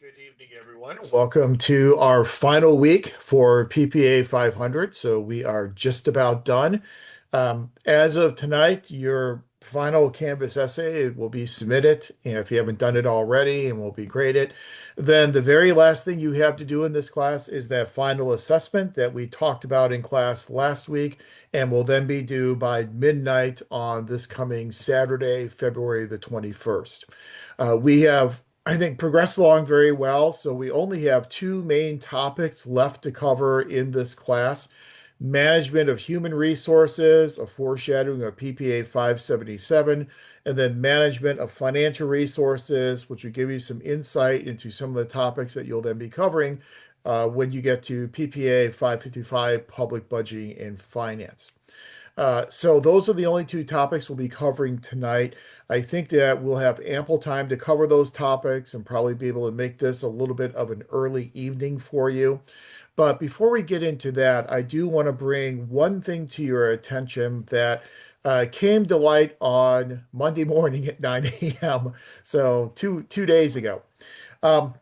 Good evening, everyone. Welcome to our final week for PPA 500. So we are just about done. As of tonight, your final Canvas essay will be submitted. And if you haven't done it already and will be graded, then the very last thing you have to do in this class is that final assessment that we talked about in class last week and will then be due by midnight on this coming Saturday, February the 21st. We have I think progressed along very well. So we only have two main topics left to cover in this class. Management of human resources, a foreshadowing of PPA 577, and then management of financial resources, which will give you some insight into some of the topics that you'll then be covering when you get to PPA 555, public budgeting and finance. So those are the only two topics we'll be covering tonight. I think that we'll have ample time to cover those topics and probably be able to make this a little bit of an early evening for you. But before we get into that, I do want to bring one thing to your attention that came to light on Monday morning at 9 a.m. So two days ago. Um,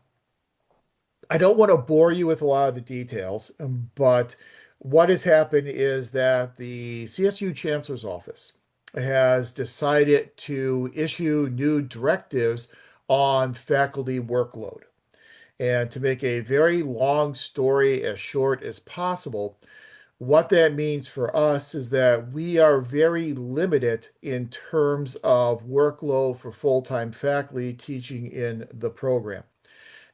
I don't want to bore you with a lot of the details, but what has happened is that the CSU Chancellor's Office has decided to issue new directives on faculty workload. And to make a very long story as short as possible, what that means for us is that we are very limited in terms of workload for full-time faculty teaching in the program.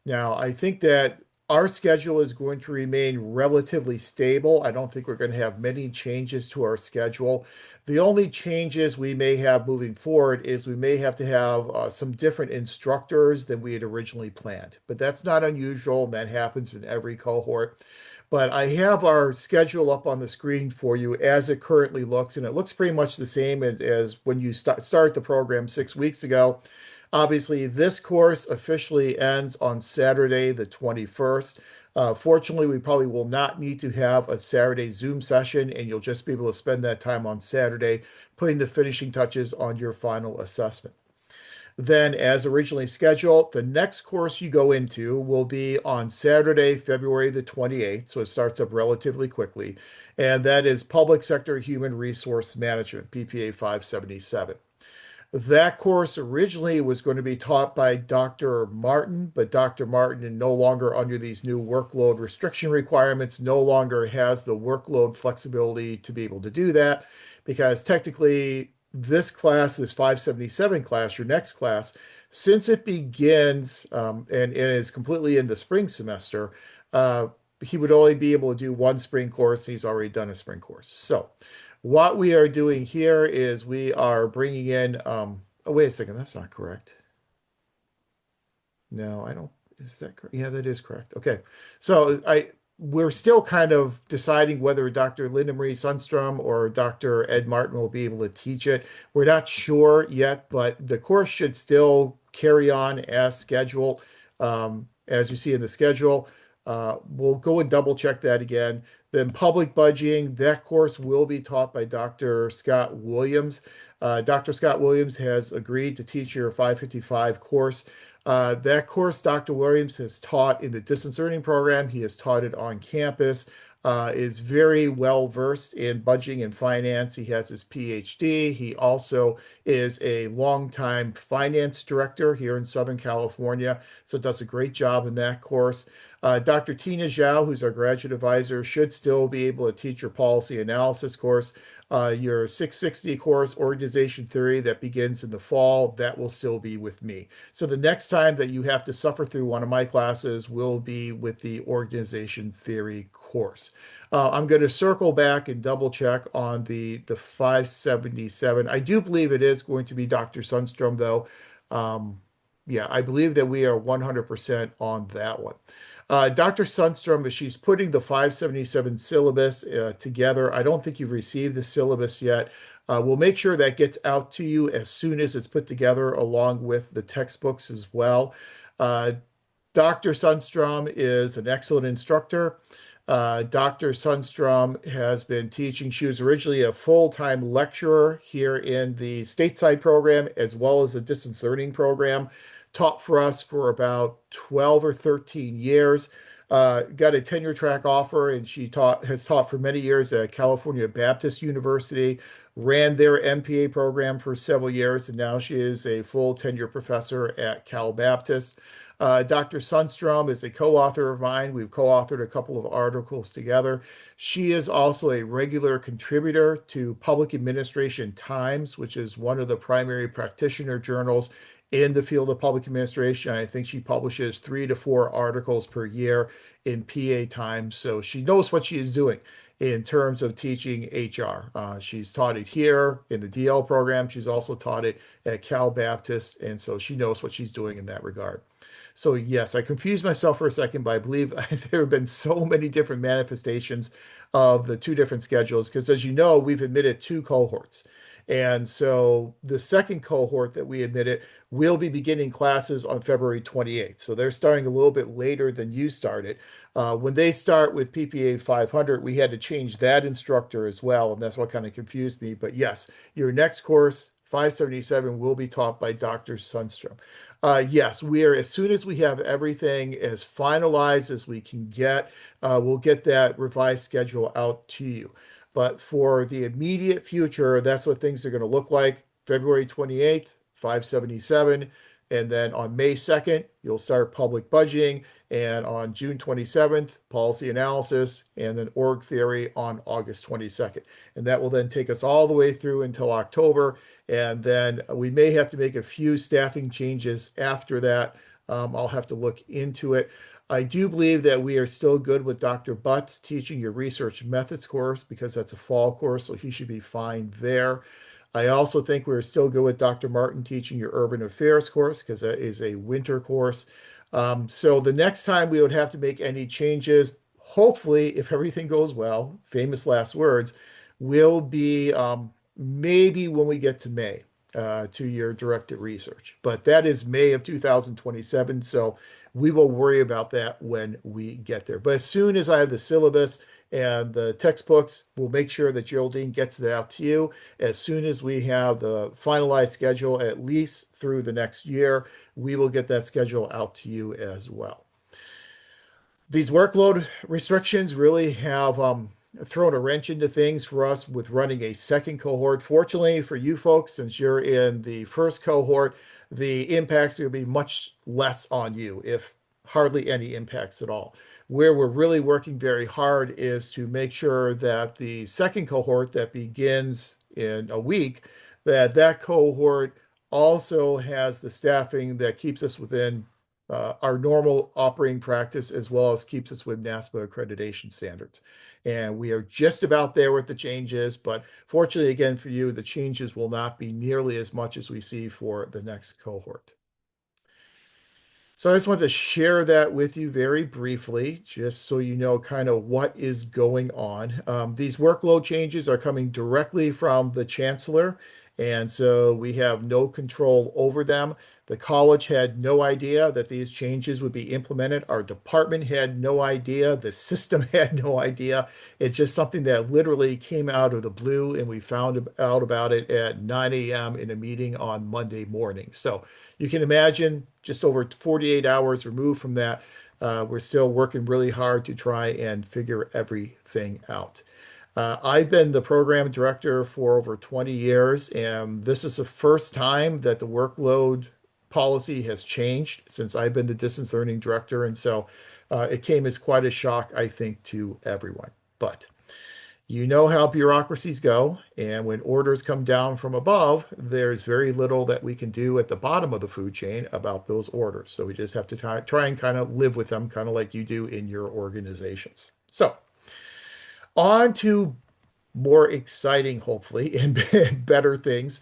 Now, I think that our schedule is going to remain relatively stable. I don't think we're going to have many changes to our schedule. The only changes we may have moving forward is we may have to have some different instructors than we had originally planned. But that's not unusual, and that happens in every cohort. But I have our schedule up on the screen for you as it currently looks, and it looks pretty much the same as when you start the program 6 weeks ago. Obviously, this course officially ends on Saturday, the 21st. Fortunately, we probably will not need to have a Saturday Zoom session, and you'll just be able to spend that time on Saturday putting the finishing touches on your final assessment. Then, as originally scheduled, the next course you go into will be on Saturday, February the 28th. So it starts up relatively quickly. And that is Public Sector Human Resource Management, PPA 577. That course originally was going to be taught by Dr. Martin, but Dr. Martin, no longer under these new workload restriction requirements, no longer has the workload flexibility to be able to do that because technically this class, this 577 class, your next class, since it begins and is completely in the spring semester, uh, he would only be able to do one spring course. He's already done a spring course. So what we are doing here is we are bringing in, oh, wait a second, that's not correct. No, I don't, is that correct? Yeah, that is correct. Okay. So we're still kind of deciding whether Dr. Linda Marie Sundstrom or Dr. Ed Martin will be able to teach it. We're not sure yet, but the course should still carry on as scheduled. As you see in the schedule, we'll go and double check that again. Then public budgeting, that course will be taught by Dr. Scott Williams. Dr. Scott Williams has agreed to teach your 555 course. That course, Dr. Williams has taught in the distance learning program. He has taught it on campus, is very well versed in budgeting and finance. He has his PhD. He also is a longtime finance director here in Southern California, so does a great job in that course. Dr. Tina Zhao, who's our graduate advisor, should still be able to teach your policy analysis course. Your 660 course, organization theory, that begins in the fall, that will still be with me. So the next time that you have to suffer through one of my classes will be with the organization theory course. I'm going to circle back and double check on the 577. I do believe it is going to be Dr. Sundstrom, though. Yeah, I believe that we are 100% on that one. Dr. Sundstrom, as she's putting the 577 syllabus together, I don't think you've received the syllabus yet. We'll make sure that gets out to you as soon as it's put together, along with the textbooks as well. Dr. Sundstrom is an excellent instructor. Dr. Sundstrom has been teaching. She was originally a full-time lecturer here in the stateside program as well as the distance learning program. taught for us for about 12 or 13 years. Got a tenure track offer, and she has taught for many years at California Baptist University, ran their MPA program for several years, and now she is a full tenure professor at Cal Baptist. Dr. Sundstrom is a co-author of mine. We've co-authored a couple of articles together. She is also a regular contributor to Public Administration Times, which is one of the primary practitioner journals in the field of public administration. I think she publishes 3 to 4 articles per year in PA Times. So she knows what she is doing in terms of teaching HR. She's taught it here in the DL program. She's also taught it at Cal Baptist. And so she knows what she's doing in that regard. So yes, I confused myself for a second, but I believe there have been so many different manifestations of the two different schedules because, as you know, we've admitted two cohorts. And so the second cohort that we admitted will be beginning classes on February 28th. So they're starting a little bit later than you started. When they start with PPA 500, we had to change that instructor as well. And that's what kind of confused me. But yes, your next course, 577, will be taught by Dr. Sundstrom. Yes, we are, as soon as we have everything as finalized as we can get, we'll get that revised schedule out to you. But for the immediate future, that's what things are going to look like. February 28th, 577. And then on May 2nd, you'll start public budgeting. And on June 27th, policy analysis, and then org theory on August 22nd. And that will then take us all the way through until October. And then we may have to make a few staffing changes after that. I'll have to look into it. I do believe that we are still good with Dr. Butts teaching your research methods course because that's a fall course, so he should be fine there. I also think we're still good with Dr. Martin teaching your urban affairs course because that is a winter course. So the next time we would have to make any changes, hopefully, if everything goes well, famous last words, will be maybe when we get to May to your directed research. But that is May of 2027. So we will worry about that when we get there. But as soon as I have the syllabus and the textbooks, we'll make sure that Geraldine gets that out to you. As soon as we have the finalized schedule, at least through the next year, we will get that schedule out to you as well. These workload restrictions really have thrown a wrench into things for us with running a second cohort. Fortunately for you folks, since you're in the first cohort, the impacts will be much less on you, if hardly any impacts at all. Where we're really working very hard is to make sure that the second cohort that begins in a week, that cohort also has the staffing that keeps us within our normal operating practice as well as keeps us with NASPA accreditation standards. And we are just about there with the changes, but fortunately, again, for you, the changes will not be nearly as much as we see for the next cohort. So I just want to share that with you very briefly, just so you know kind of what is going on. These workload changes are coming directly from the chancellor, and so we have no control over them. The college had no idea that these changes would be implemented. Our department had no idea. The system had no idea. It's just something that literally came out of the blue, and we found out about it at 9 a.m. in a meeting on Monday morning. So you can imagine just over 48 hours removed from that, we're still working really hard to try and figure everything out. I've been the program director for over 20 years, and this is the first time that the workload policy has changed since I've been the distance learning director. And so it came as quite a shock, I think, to everyone. But you know how bureaucracies go, and when orders come down from above, there's very little that we can do at the bottom of the food chain about those orders. So we just have to try and kind of live with them, kind of like you do in your organizations. So on to more exciting, hopefully, and better things.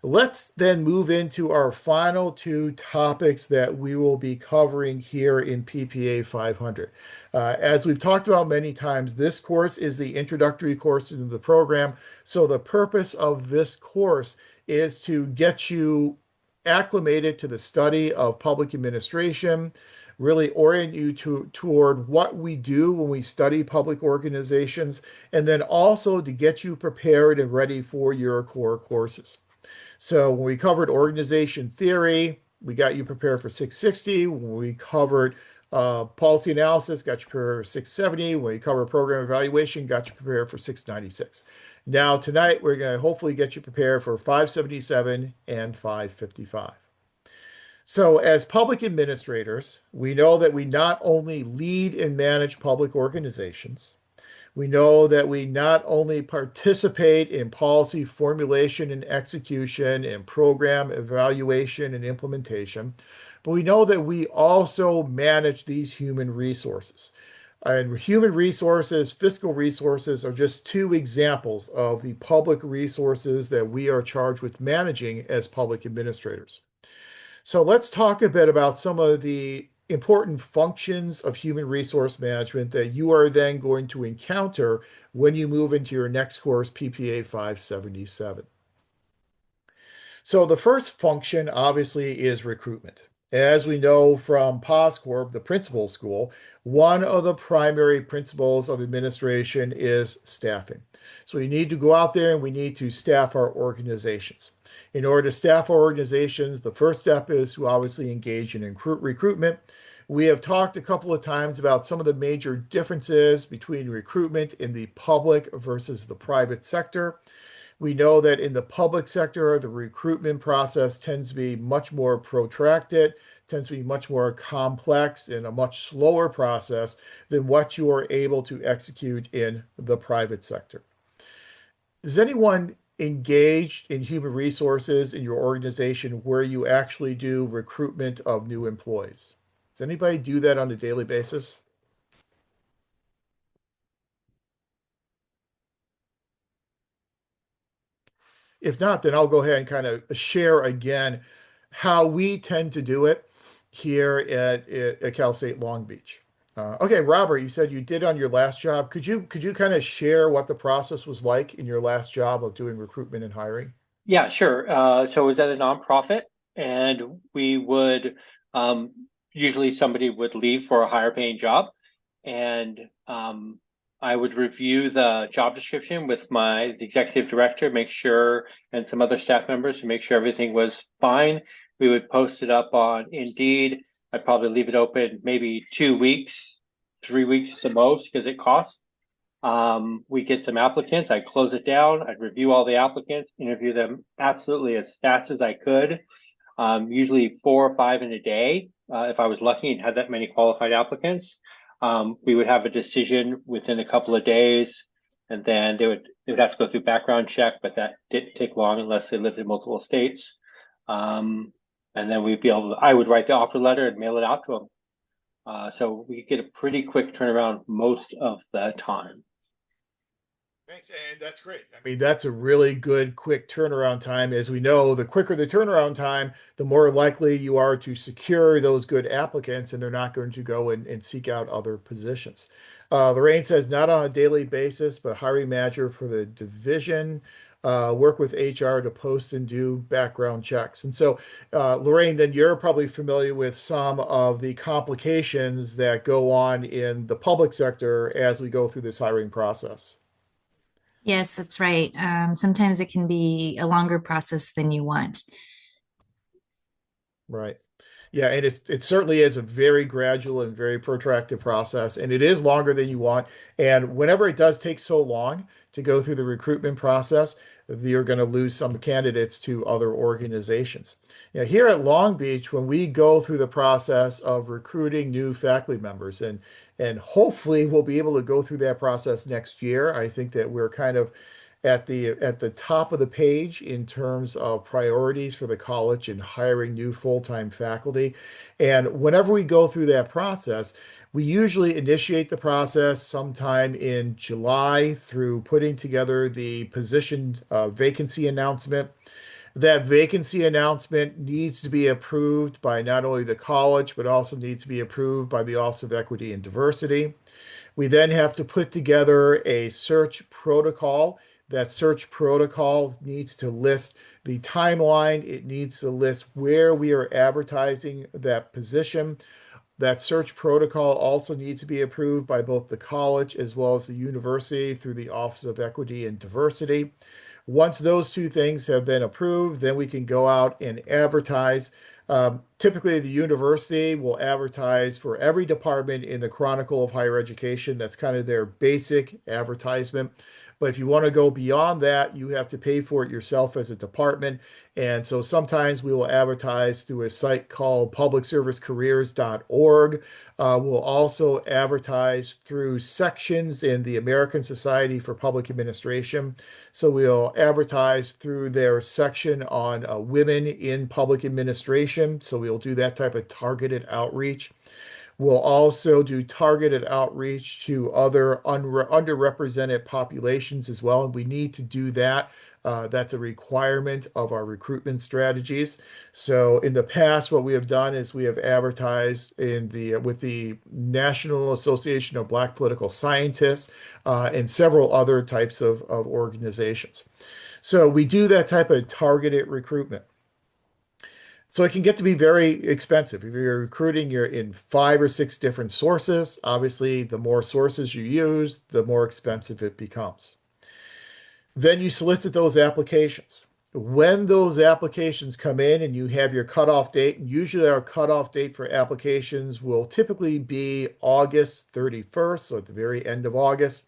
Let's then move into our final two topics that we will be covering here in PPA 500. As we've talked about many times, this course is the introductory course into the program. So the purpose of this course is to get you acclimated to the study of public administration, really orient you toward what we do when we study public organizations, and then also to get you prepared and ready for your core courses. So when we covered organization theory, we got you prepared for 660. When we covered policy analysis, got you prepared for 670. When we covered program evaluation, got you prepared for 696. Now, tonight, we're going to hopefully get you prepared for 577 and 555. So, as public administrators, we know that we not only lead and manage public organizations, we know that we not only participate in policy formulation and execution and program evaluation and implementation, but we know that we also manage these human resources. And human resources, fiscal resources are just two examples of the public resources that we are charged with managing as public administrators. So let's talk a bit about some of the important functions of human resource management that you are then going to encounter when you move into your next course, PPA 577. So the first function obviously is recruitment. As we know from POSCorp, the principal school, one of the primary principles of administration is staffing. So we need to go out there and we need to staff our organizations. In order to staff our organizations, the first step is to obviously engage in recruitment. We have talked a couple of times about some of the major differences between recruitment in the public versus the private sector. We know that in the public sector, the recruitment process tends to be much more protracted, tends to be much more complex, and a much slower process than what you are able to execute in the private sector. Is anyone engaged in human resources in your organization where you actually do recruitment of new employees? Does anybody do that on a daily basis? If not, then I'll go ahead and kind of share again how we tend to do it here at Cal State Long Beach. Okay, Robert, you said you did on your last job. Could you kind of share what the process was like in your last job of doing recruitment and hiring? Yeah, sure. So it was at a nonprofit, and we would usually somebody would leave for a higher paying job, and I would review the job description with the executive director, make sure, and some other staff members to make sure everything was fine. We would post it up on Indeed. I'd probably leave it open maybe 2 weeks, 3 weeks the most because it costs. We get some applicants. I'd close it down. I'd review all the applicants, interview them absolutely as fast as I could. Usually 4 or 5 in a day. If I was lucky and had that many qualified applicants, we would have a decision within a couple of days, and then they would have to go through background check, but that didn't take long unless they lived in multiple states. And then I would write the offer letter and mail it out to them. So we could get a pretty quick turnaround most of the time. Thanks, and that's great. I mean, that's a really good quick turnaround time. As we know, the quicker the turnaround time, the more likely you are to secure those good applicants, and they're not going to go and seek out other positions. Lorraine says, not on a daily basis, but hiring manager for the division, work with HR to post and do background checks. And so, Lorraine, then you're probably familiar with some of the complications that go on in the public sector as we go through this hiring process. Yes, that's right. Sometimes it can be a longer process than you want. Right. Yeah, and it certainly is a very gradual and very protracted process, and it is longer than you want. And whenever it does take so long to go through the recruitment process, you're going to lose some candidates to other organizations. Here at Long Beach, when we go through the process of recruiting new faculty members, and hopefully we'll be able to go through that process next year. I think that we're kind of at the top of the page in terms of priorities for the college and hiring new full-time faculty. And whenever we go through that process, we usually initiate the process sometime in July through putting together the position vacancy announcement. That vacancy announcement needs to be approved by not only the college, but also needs to be approved by the Office of Equity and Diversity. We then have to put together a search protocol. That search protocol needs to list the timeline. It needs to list where we are advertising that position. That search protocol also needs to be approved by both the college as well as the university through the Office of Equity and Diversity. Once those two things have been approved, then we can go out and advertise. Typically, the university will advertise for every department in the Chronicle of Higher Education. That's kind of their basic advertisement. But if you want to go beyond that, you have to pay for it yourself as a department. And so sometimes we will advertise through a site called publicservicecareers.org. We'll also advertise through sections in the American Society for Public Administration. So we'll advertise through their section on women in public administration. So we'll do that type of targeted outreach. We'll also do targeted outreach to other underrepresented populations as well. And we need to do that. That's a requirement of our recruitment strategies. So in the past, what we have done is we have advertised in the with the National Association of Black Political Scientists and several other types of organizations. So we do that type of targeted recruitment. So it can get to be very expensive. If you're recruiting, you're in 5 or 6 different sources. Obviously, the more sources you use, the more expensive it becomes. Then you solicit those applications. When those applications come in and you have your cutoff date, and usually our cutoff date for applications will typically be August 31st, so at the very end of August.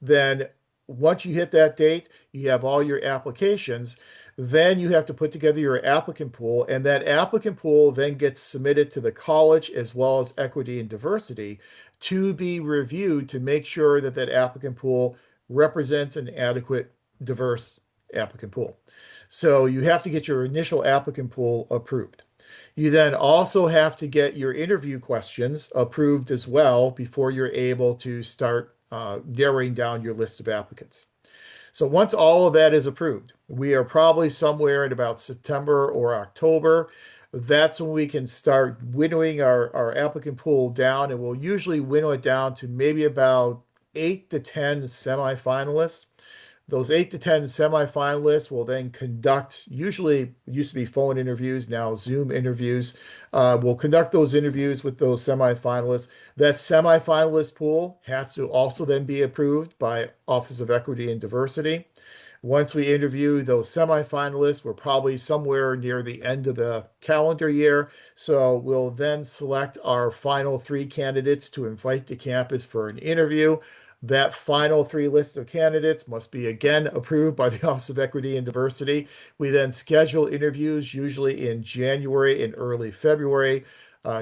Then once you hit that date, you have all your applications. Then you have to put together your applicant pool, and that applicant pool then gets submitted to the college as well as equity and diversity to be reviewed to make sure that that applicant pool represents an adequate, diverse applicant pool. So you have to get your initial applicant pool approved. You then also have to get your interview questions approved as well before you're able to start narrowing down your list of applicants. So once all of that is approved, we are probably somewhere in about September or October. That's when we can start winnowing our applicant pool down, and we'll usually winnow it down to maybe about 8 to 10 semifinalists. Those 8 to 10 semifinalists will then conduct, usually it used to be phone interviews, now Zoom interviews. We'll conduct those interviews with those semifinalists. That semifinalist pool has to also then be approved by Office of Equity and Diversity. Once we interview those semifinalists, we're probably somewhere near the end of the calendar year. So we'll then select our final 3 candidates to invite to campus for an interview. That final 3 lists of candidates must be again approved by the Office of Equity and Diversity. We then schedule interviews, usually in January and early February,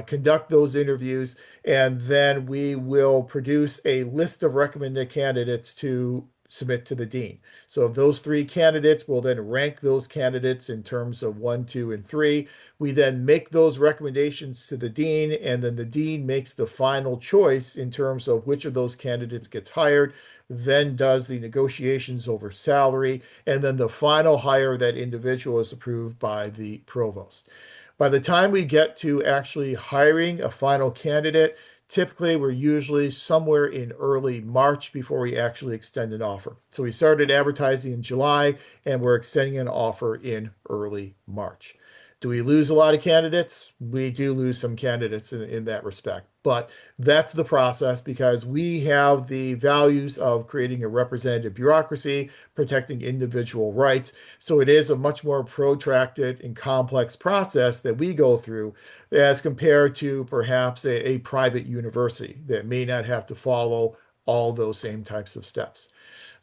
conduct those interviews, and then we will produce a list of recommended candidates to submit to the dean. So of those 3 candidates, we'll then rank those candidates in terms of 1, 2, and 3. We then make those recommendations to the dean, and then the dean makes the final choice in terms of which of those candidates gets hired, then does the negotiations over salary, and then the final hire of that individual is approved by the provost. By the time we get to actually hiring a final candidate, typically we're usually somewhere in early March before we actually extend an offer. So we started advertising in July and we're extending an offer in early March. Do we lose a lot of candidates? We do lose some candidates in that respect. But that's the process because we have the values of creating a representative bureaucracy, protecting individual rights. So it is a much more protracted and complex process that we go through as compared to perhaps a private university that may not have to follow all those same types of steps.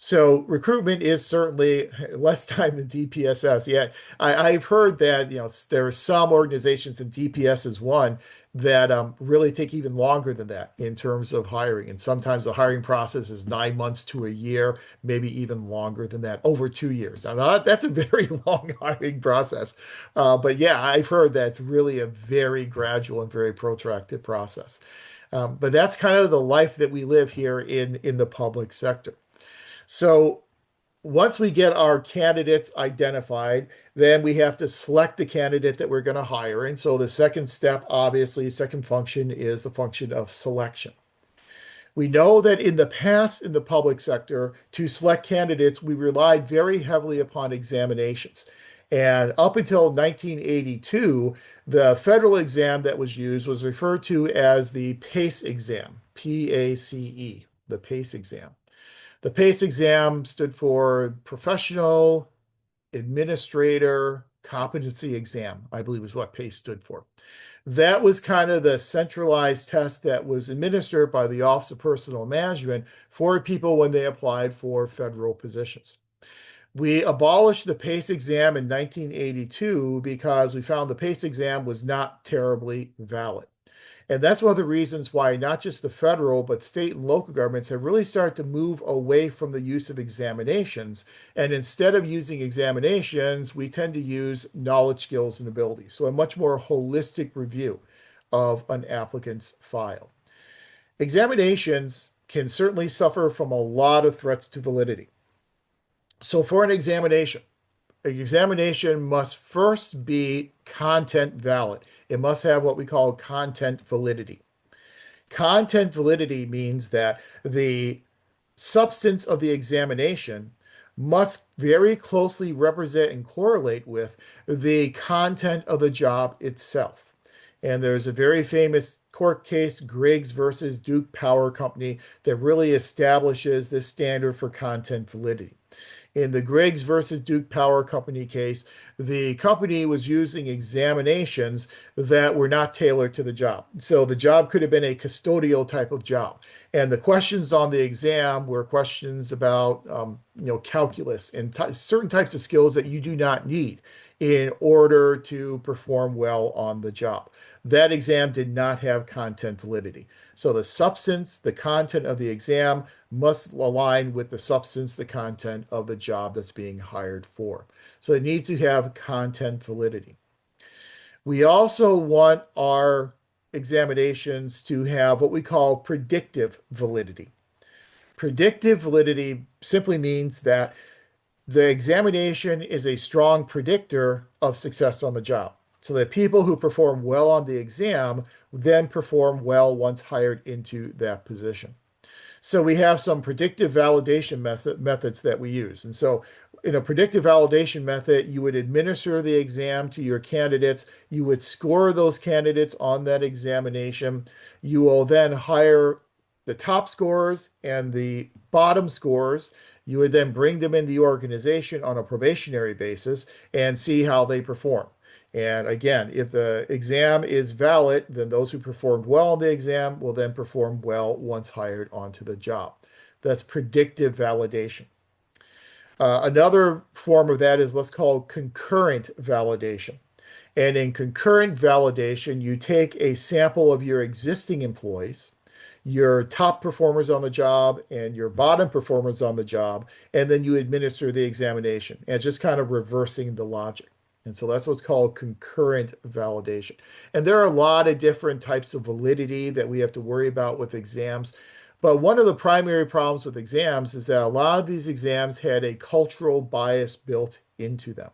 So recruitment is certainly less time than DPSS. Yeah, I've heard that there are some organizations, and DPS is one, that really take even longer than that in terms of hiring. And sometimes the hiring process is 9 months to a year, maybe even longer than that, over 2 years. Now, that's a very long hiring process. But yeah, I've heard that it's really a very gradual and very protracted process. But that's kind of the life that we live here in the public sector. So once we get our candidates identified, then we have to select the candidate that we're going to hire. And so the second step, obviously, second function is the function of selection. We know that in the past, in the public sector, to select candidates, we relied very heavily upon examinations. And up until 1982, the federal exam that was used was referred to as the PACE exam, PACE, the PACE exam. The PACE exam stood for Professional Administrator Competency Exam, I believe is what PACE stood for. That was kind of the centralized test that was administered by the Office of Personnel Management for people when they applied for federal positions. We abolished the PACE exam in 1982 because we found the PACE exam was not terribly valid. And that's one of the reasons why not just the federal, but state and local governments have really started to move away from the use of examinations. And instead of using examinations, we tend to use knowledge, skills, and abilities. So a much more holistic review of an applicant's file. Examinations can certainly suffer from a lot of threats to validity. So for an examination must first be content valid. It must have what we call content validity. Content validity means that the substance of the examination must very closely represent and correlate with the content of the job itself. And there's a very famous court case, Griggs versus Duke Power Company, that really establishes this standard for content validity. In the Griggs versus Duke Power Company case, the company was using examinations that were not tailored to the job. So the job could have been a custodial type of job. And the questions on the exam were questions about, calculus and certain types of skills that you do not need in order to perform well on the job. That exam did not have content validity. So the substance, the content of the exam must align with the substance, the content of the job that's being hired for. So it needs to have content validity. We also want our examinations to have what we call predictive validity. Predictive validity simply means that the examination is a strong predictor of success on the job. So that people who perform well on the exam then perform well once hired into that position. So we have some predictive validation methods that we use. And so in a predictive validation method, you would administer the exam to your candidates. You would score those candidates on that examination. You will then hire the top scorers and the bottom scorers. You would then bring them in the organization on a probationary basis and see how they perform. And again, if the exam is valid, then those who performed well on the exam will then perform well once hired onto the job. That's predictive validation. Another form of that is what's called concurrent validation. And in concurrent validation, you take a sample of your existing employees, your top performers on the job, and your bottom performers on the job, and then you administer the examination. And it's just kind of reversing the logic. And so that's what's called concurrent validation. And there are a lot of different types of validity that we have to worry about with exams. But one of the primary problems with exams is that a lot of these exams had a cultural bias built into them.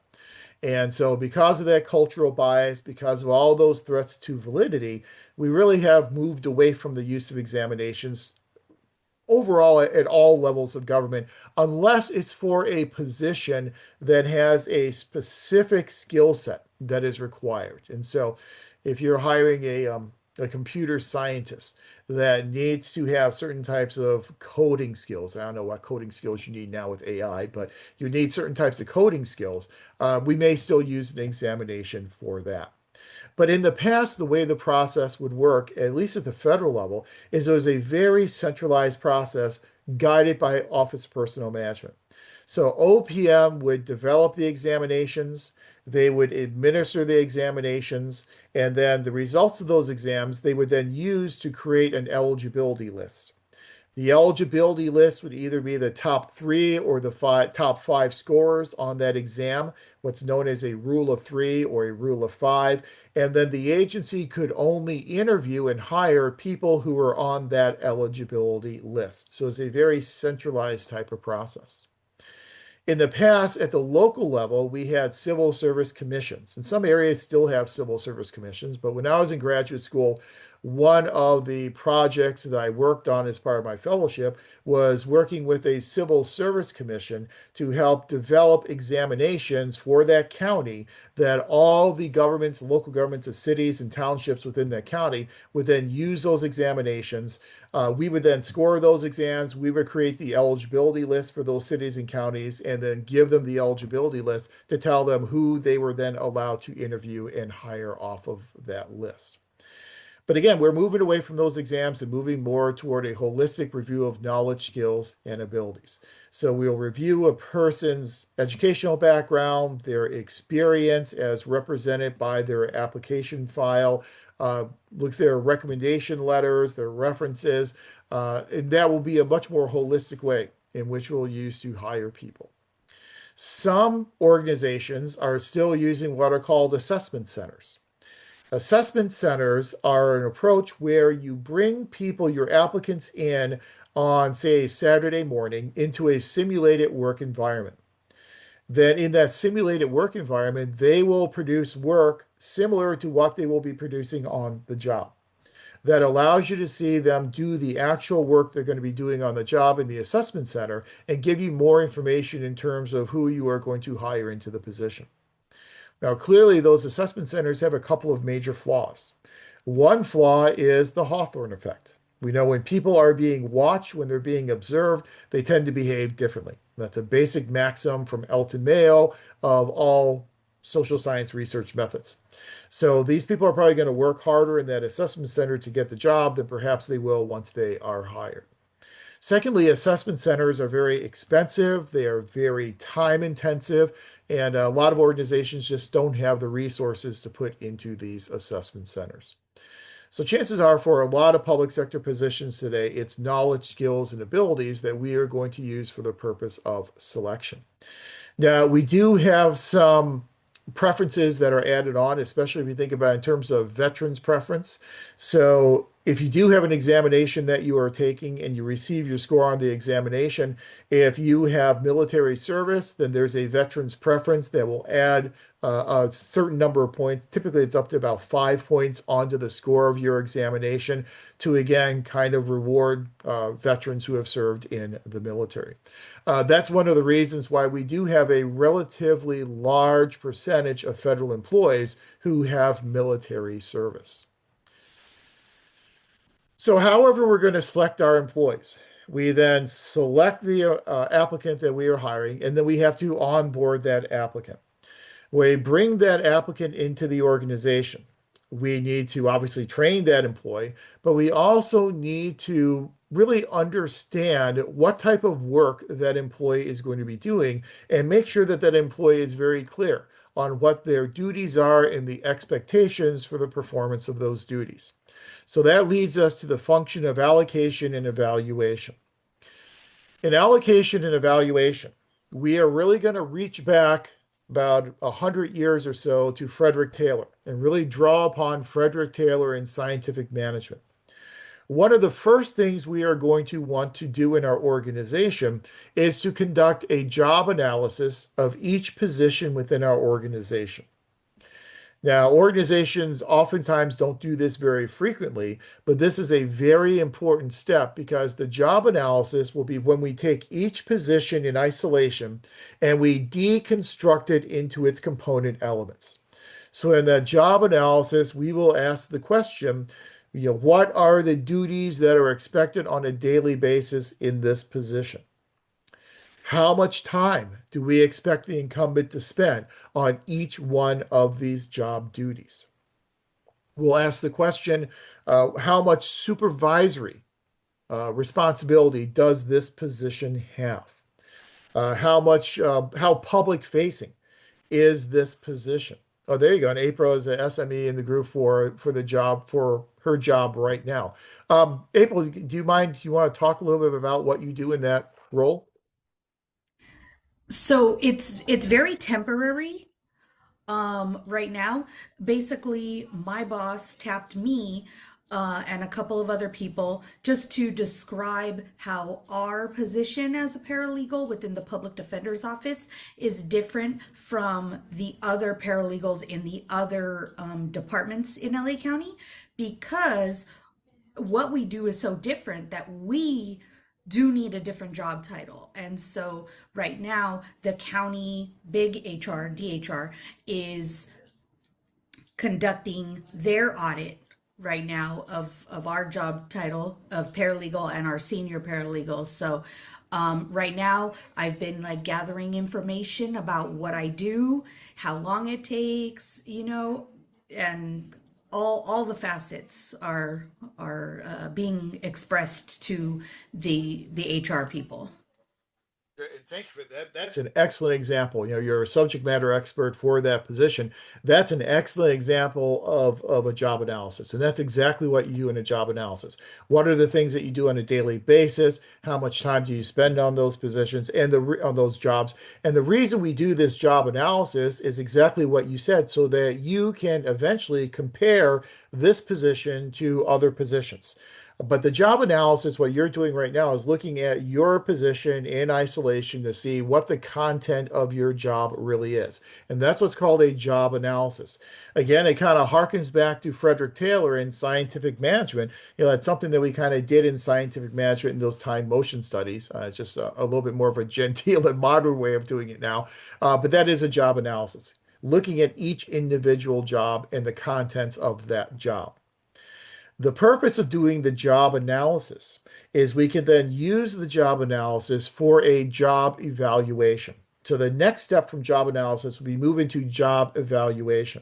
And so, because of that cultural bias, because of all those threats to validity, we really have moved away from the use of examinations overall at all levels of government, unless it's for a position that has a specific skill set that is required. And so, if you're hiring a computer scientist that needs to have certain types of coding skills, I don't know what coding skills you need now with AI, but you need certain types of coding skills, we may still use an examination for that. But in the past, the way the process would work, at least at the federal level, is it was a very centralized process guided by Office of Personnel Management. So OPM would develop the examinations, they would administer the examinations, and then the results of those exams they would then use to create an eligibility list. The eligibility list would either be the top three or the top five scorers on that exam, what's known as a rule of three or a rule of five. And then the agency could only interview and hire people who were on that eligibility list. So it's a very centralized type of process. In the past, at the local level, we had civil service commissions, and some areas still have civil service commissions. But when I was in graduate school, one of the projects that I worked on as part of my fellowship was working with a civil service commission to help develop examinations for that county that all the governments, local governments of cities and townships within that county would then use those examinations. We would then score those exams. We would create the eligibility list for those cities and counties and then give them the eligibility list to tell them who they were then allowed to interview and hire off of that list. But again, we're moving away from those exams and moving more toward a holistic review of knowledge, skills, and abilities. So we'll review a person's educational background, their experience as represented by their application file, look at their recommendation letters, their references, and that will be a much more holistic way in which we'll use to hire people. Some organizations are still using what are called assessment centers. Assessment centers are an approach where you bring people, your applicants in on, say, a Saturday morning into a simulated work environment. Then, in that simulated work environment, they will produce work similar to what they will be producing on the job. That allows you to see them do the actual work they're going to be doing on the job in the assessment center and give you more information in terms of who you are going to hire into the position. Now, clearly, those assessment centers have a couple of major flaws. One flaw is the Hawthorne effect. We know when people are being watched, when they're being observed, they tend to behave differently. That's a basic maxim from Elton Mayo of all social science research methods. So these people are probably going to work harder in that assessment center to get the job than perhaps they will once they are hired. Secondly, assessment centers are very expensive, they are very time intensive, and a lot of organizations just don't have the resources to put into these assessment centers. So, chances are for a lot of public sector positions today, it's knowledge, skills, and abilities that we are going to use for the purpose of selection. Now, we do have some preferences that are added on, especially if you think about in terms of veterans preference. So, if you do have an examination that you are taking and you receive your score on the examination, if you have military service, then there's a veterans preference that will add a certain number of points. Typically, it's up to about 5 points onto the score of your examination to again kind of reward veterans who have served in the military. That's one of the reasons why we do have a relatively large percentage of federal employees who have military service. So, however, we're going to select our employees. We then select the applicant that we are hiring, and then we have to onboard that applicant. We bring that applicant into the organization. We need to obviously train that employee, but we also need to really understand what type of work that employee is going to be doing and make sure that that employee is very clear on what their duties are and the expectations for the performance of those duties. So that leads us to the function of allocation and evaluation. In allocation and evaluation, we are really going to reach back about 100 years or so to Frederick Taylor and really draw upon Frederick Taylor in scientific management. One of the first things we are going to want to do in our organization is to conduct a job analysis of each position within our organization. Now, organizations oftentimes don't do this very frequently, but this is a very important step because the job analysis will be when we take each position in isolation and we deconstruct it into its component elements. So in that job analysis, we will ask the question, what are the duties that are expected on a daily basis in this position? How much time do we expect the incumbent to spend on each one of these job duties? We'll ask the question, how much supervisory responsibility does this position have? How public facing is this position? Oh, there you go. And April is an SME in the group for the job for her job right now. April, do you mind? Do you want to talk a little bit about what you do in that role? So it's very temporary right now. Basically, my boss tapped me and a couple of other people just to describe how our position as a paralegal within the public defender's office is different from the other paralegals in the other departments in LA County, because what we do is so different that we do need a different job title. And so right now, the county big HR, DHR, is conducting their audit right now of our job title of paralegal and our senior paralegals. So right now I've been like gathering information about what I do, how long it takes, and all the facets are being expressed to the HR people. And thank you for that. That's an excellent example. You're a subject matter expert for that position. That's an excellent example of a job analysis. And that's exactly what you do in a job analysis. What are the things that you do on a daily basis? How much time do you spend on those positions and on those jobs? And the reason we do this job analysis is exactly what you said, so that you can eventually compare this position to other positions. But the job analysis, what you're doing right now, is looking at your position in isolation to see what the content of your job really is. And that's what's called a job analysis. Again, it kind of harkens back to Frederick Taylor in scientific management. That's something that we kind of did in scientific management in those time motion studies. It's just a little bit more of a genteel and modern way of doing it now. But that is a job analysis, looking at each individual job and the contents of that job. The purpose of doing the job analysis is we can then use the job analysis for a job evaluation. So the next step from job analysis will be moving to job evaluation.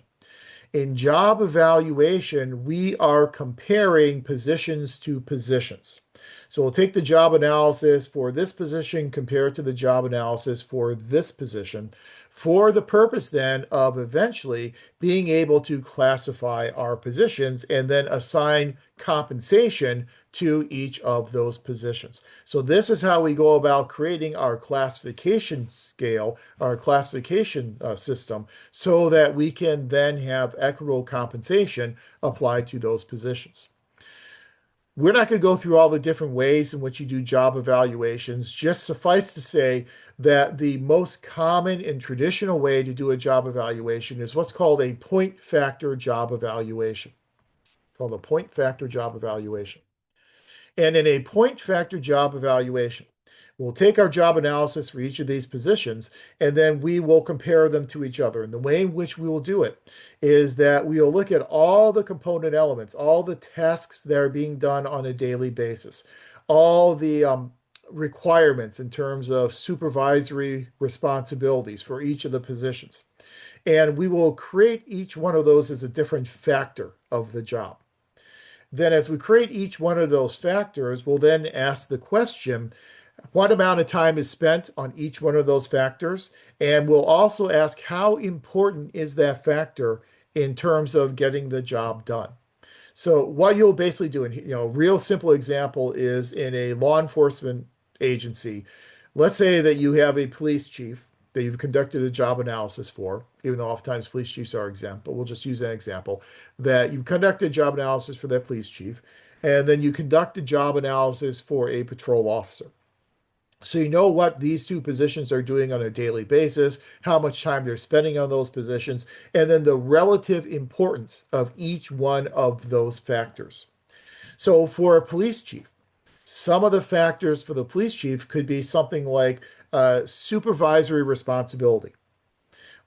In job evaluation, we are comparing positions to positions. So we'll take the job analysis for this position, compare it to the job analysis for this position, for the purpose then of eventually being able to classify our positions and then assign compensation to each of those positions. So this is how we go about creating our classification scale, our classification system, so that we can then have equitable compensation applied to those positions. We're not going to go through all the different ways in which you do job evaluations. Just suffice to say that the most common and traditional way to do a job evaluation is what's called a point factor job evaluation, called a point factor job evaluation. And in a point factor job evaluation, we'll take our job analysis for each of these positions, and then we will compare them to each other. And the way in which we will do it is that we will look at all the component elements, all the tasks that are being done on a daily basis, all the requirements in terms of supervisory responsibilities for each of the positions. And we will create each one of those as a different factor of the job. Then, as we create each one of those factors, we'll then ask the question, what amount of time is spent on each one of those factors? And we'll also ask, how important is that factor in terms of getting the job done? So what you'll basically do, and real simple example is in a law enforcement agency. Let's say that you have a police chief that you've conducted a job analysis for, even though oftentimes police chiefs are exempt, but we'll just use that example, that you've conducted a job analysis for that police chief, and then you conduct a job analysis for a patrol officer. So you know what these two positions are doing on a daily basis, how much time they're spending on those positions, and then the relative importance of each one of those factors. So for a police chief, some of the factors for the police chief could be something like supervisory responsibility.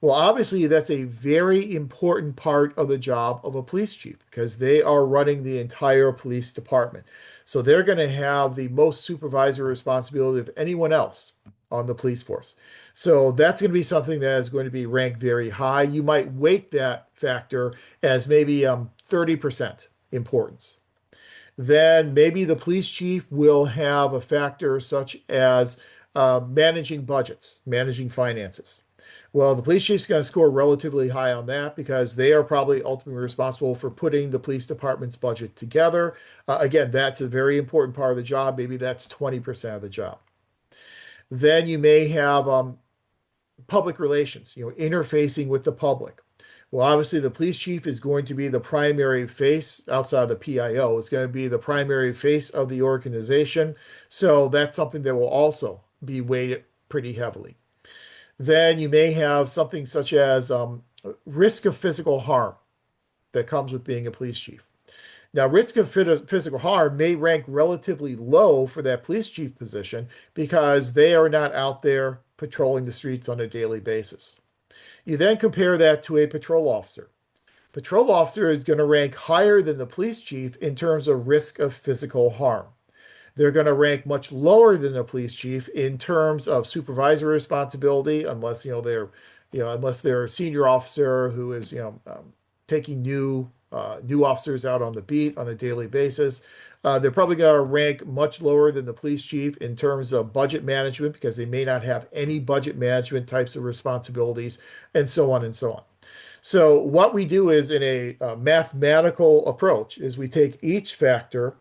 Well, obviously, that's a very important part of the job of a police chief because they are running the entire police department. So they're going to have the most supervisory responsibility of anyone else on the police force. So that's going to be something that is going to be ranked very high. You might weight that factor as maybe 30% importance. Then maybe the police chief will have a factor such as managing budgets, managing finances. Well, the police chief's going to score relatively high on that because they are probably ultimately responsible for putting the police department's budget together. Again, that's a very important part of the job. Maybe that's 20% of the job. Then you may have public relations, interfacing with the public. Well, obviously, the police chief is going to be the primary face outside of the PIO. It's going to be the primary face of the organization. So that's something that will also be weighted pretty heavily. Then you may have something such as risk of physical harm that comes with being a police chief. Now, risk of physical harm may rank relatively low for that police chief position because they are not out there patrolling the streets on a daily basis. You then compare that to a patrol officer. Patrol officer is going to rank higher than the police chief in terms of risk of physical harm. They're going to rank much lower than the police chief in terms of supervisory responsibility, unless unless they're a senior officer who is taking new officers out on the beat on a daily basis. They're probably going to rank much lower than the police chief in terms of budget management because they may not have any budget management types of responsibilities, and so on and so on. So what we do is in a mathematical approach is we take each factor,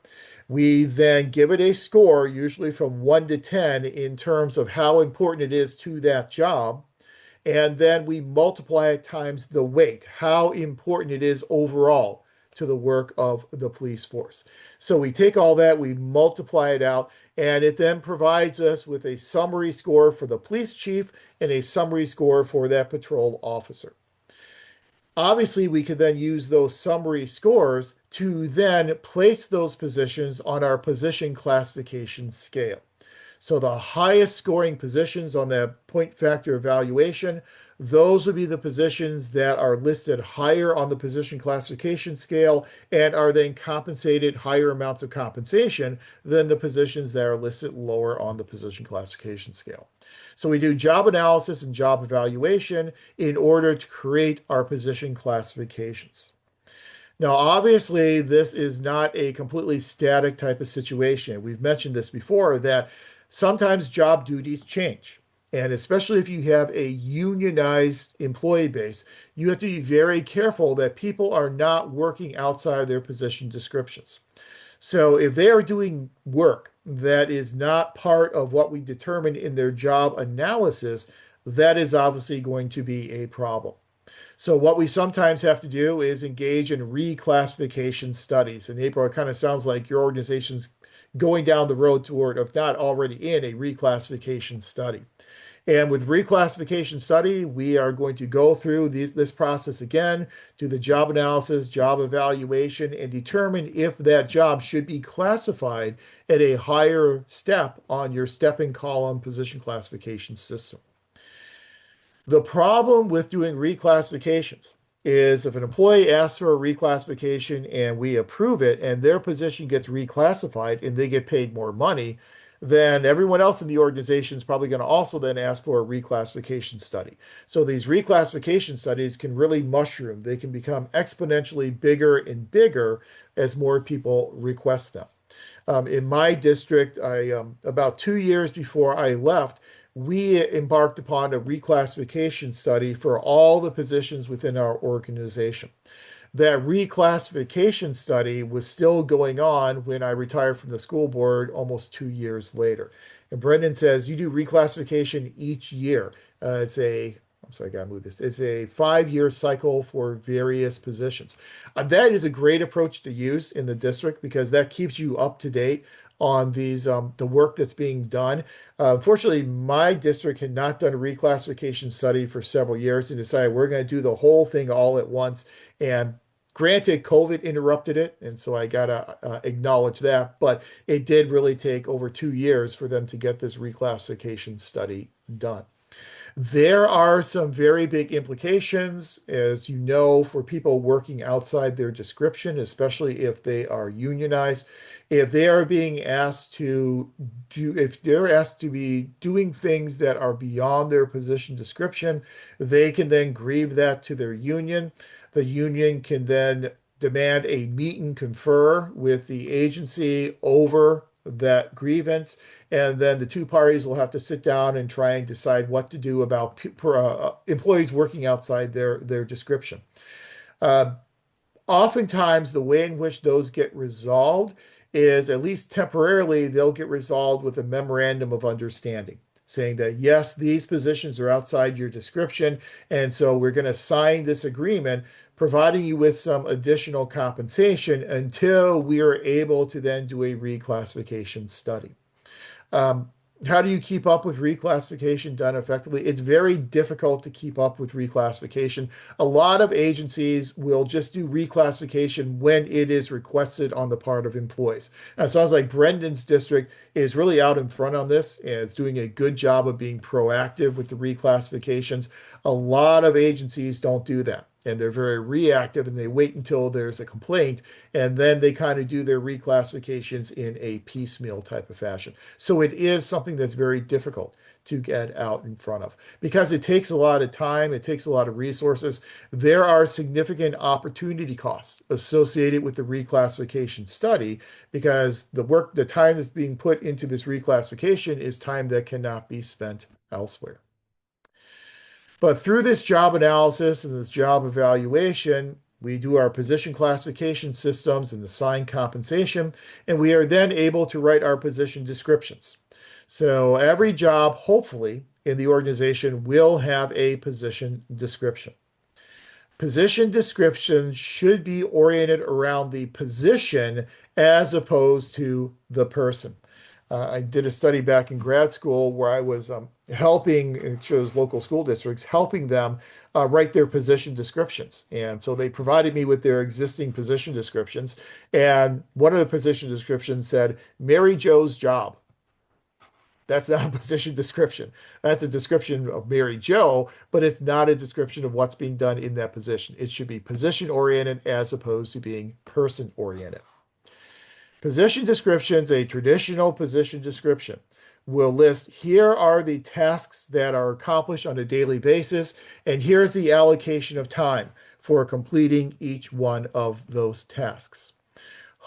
we then give it a score, usually from 1 to 10 in terms of how important it is to that job, and then we multiply it times the weight, how important it is overall to the work of the police force. So we take all that, we multiply it out, and it then provides us with a summary score for the police chief and a summary score for that patrol officer. Obviously, we could then use those summary scores to then place those positions on our position classification scale. So the highest scoring positions on that point factor evaluation, those would be the positions that are listed higher on the position classification scale and are then compensated higher amounts of compensation than the positions that are listed lower on the position classification scale. So we do job analysis and job evaluation in order to create our position classifications. Now, obviously, this is not a completely static type of situation. We've mentioned this before that sometimes job duties change. And especially if you have a unionized employee base, you have to be very careful that people are not working outside their position descriptions. So if they are doing work that is not part of what we determine in their job analysis, that is obviously going to be a problem. So what we sometimes have to do is engage in reclassification studies. And April, it kind of sounds like your organization's going down the road toward, if not already in, a reclassification study. And with reclassification study, we are going to go through this process again, do the job analysis, job evaluation, and determine if that job should be classified at a higher step on your stepping column position classification system. The problem with doing reclassifications is if an employee asks for a reclassification and we approve it and their position gets reclassified and they get paid more money, then everyone else in the organization is probably going to also then ask for a reclassification study. So these reclassification studies can really mushroom. They can become exponentially bigger and bigger as more people request them. In my district, about 2 years before I left, we embarked upon a reclassification study for all the positions within our organization. That reclassification study was still going on when I retired from the school board almost 2 years later. And Brendan says you do reclassification each year. I'm sorry, I gotta move this. It's a 5 year cycle for various positions. That is a great approach to use in the district because that keeps you up to date on the work that's being done. Unfortunately, my district had not done a reclassification study for several years and decided we're going to do the whole thing all at once. And granted, COVID interrupted it, and so I gotta acknowledge that. But it did really take over 2 years for them to get this reclassification study done. There are some very big implications, as you know, for people working outside their description, especially if they are unionized. If they are being asked to if they're asked to be doing things that are beyond their position description, they can then grieve that to their union. The union can then demand a meet and confer with the agency over that grievance, and then the two parties will have to sit down and try and decide what to do about employees working outside their description. Uh, Oftentimes, the way in which those get resolved is, at least temporarily, they'll get resolved with a memorandum of understanding. saying that, yes, these positions are outside your description, and so we're going to sign this agreement, providing you with some additional compensation until we are able to then do a reclassification study. Um, how do you keep up with reclassification done effectively? It's very difficult to keep up with reclassification. A lot of agencies will just do reclassification when it is requested on the part of employees. Now, it sounds like Brendan's district is really out in front on this and is doing a good job of being proactive with the reclassifications. A lot of agencies don't do that. And they're very reactive and they wait until there's a complaint and then they kind of do their reclassifications in a piecemeal type of fashion. So it is something that's very difficult to get out in front of because it takes a lot of time, it takes a lot of resources. There are significant opportunity costs associated with the reclassification study because the time that's being put into this reclassification is time that cannot be spent elsewhere. But through this job analysis and this job evaluation, we do our position classification systems and assign compensation, and we are then able to write our position descriptions. So every job, hopefully, in the organization will have a position description. Position descriptions should be oriented around the position as opposed to the person. I did a study back in grad school where I was helping, it shows local school districts, helping them write their position descriptions. And so they provided me with their existing position descriptions. And one of the position descriptions said, Mary Jo's job. That's not a position description. That's a description of Mary Jo, but it's not a description of what's being done in that position. It should be position oriented as opposed to being person oriented. Position descriptions, a traditional position description, will list here are the tasks that are accomplished on a daily basis, and here's the allocation of time for completing each one of those tasks.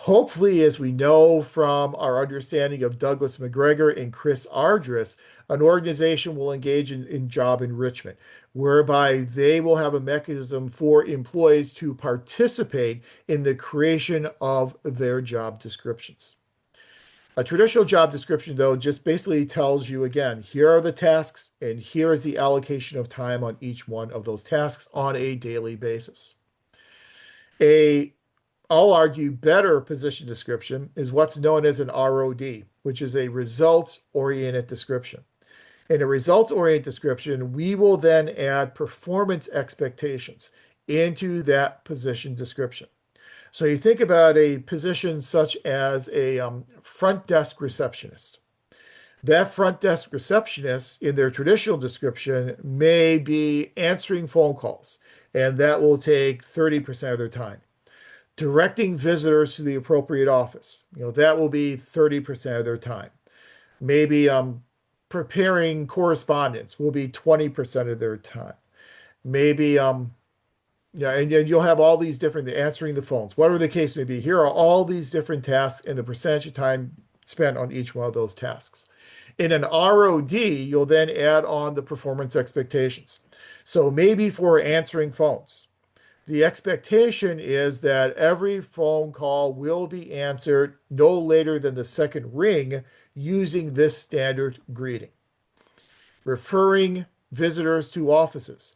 Hopefully, as we know from our understanding of Douglas McGregor and Chris Ardress, an organization will engage in job enrichment, whereby they will have a mechanism for employees to participate in the creation of their job descriptions. A traditional job description, though, just basically tells you again, here are the tasks and here is the allocation of time on each one of those tasks on a daily basis. I'll argue better position description is what's known as an ROD, which is a results-oriented description. In a results-oriented description, we will then add performance expectations into that position description. So you think about a position such as a front desk receptionist. That front desk receptionist, in their traditional description, may be answering phone calls, and that will take 30% of their time. Directing visitors to the appropriate office, that will be 30% of their time. Maybe preparing correspondence will be 20% of their time. Maybe yeah, and you'll have all these different answering the phones, whatever the case may be. Here are all these different tasks and the percentage of time spent on each one of those tasks. In an ROD, you'll then add on the performance expectations. So maybe for answering phones, the expectation is that every phone call will be answered no later than the second ring using this standard greeting. Referring visitors to offices.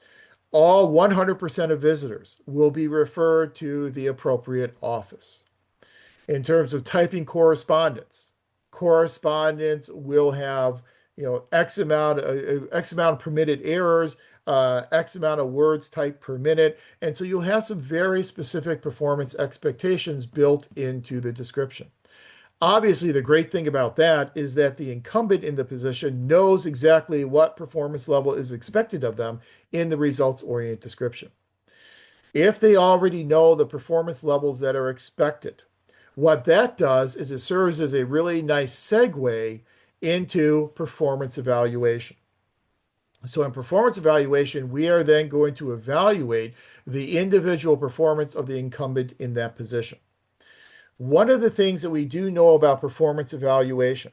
All 100% of visitors will be referred to the appropriate office. In terms of typing correspondence, correspondence will have X amount of permitted errors, X amount of words typed per minute, and so you'll have some very specific performance expectations built into the description. Obviously, the great thing about that is that the incumbent in the position knows exactly what performance level is expected of them in the results-oriented description. If they already know the performance levels that are expected, what that does is it serves as a really nice segue into performance evaluation. So in performance evaluation, we are then going to evaluate the individual performance of the incumbent in that position. One of the things that we do know about performance evaluation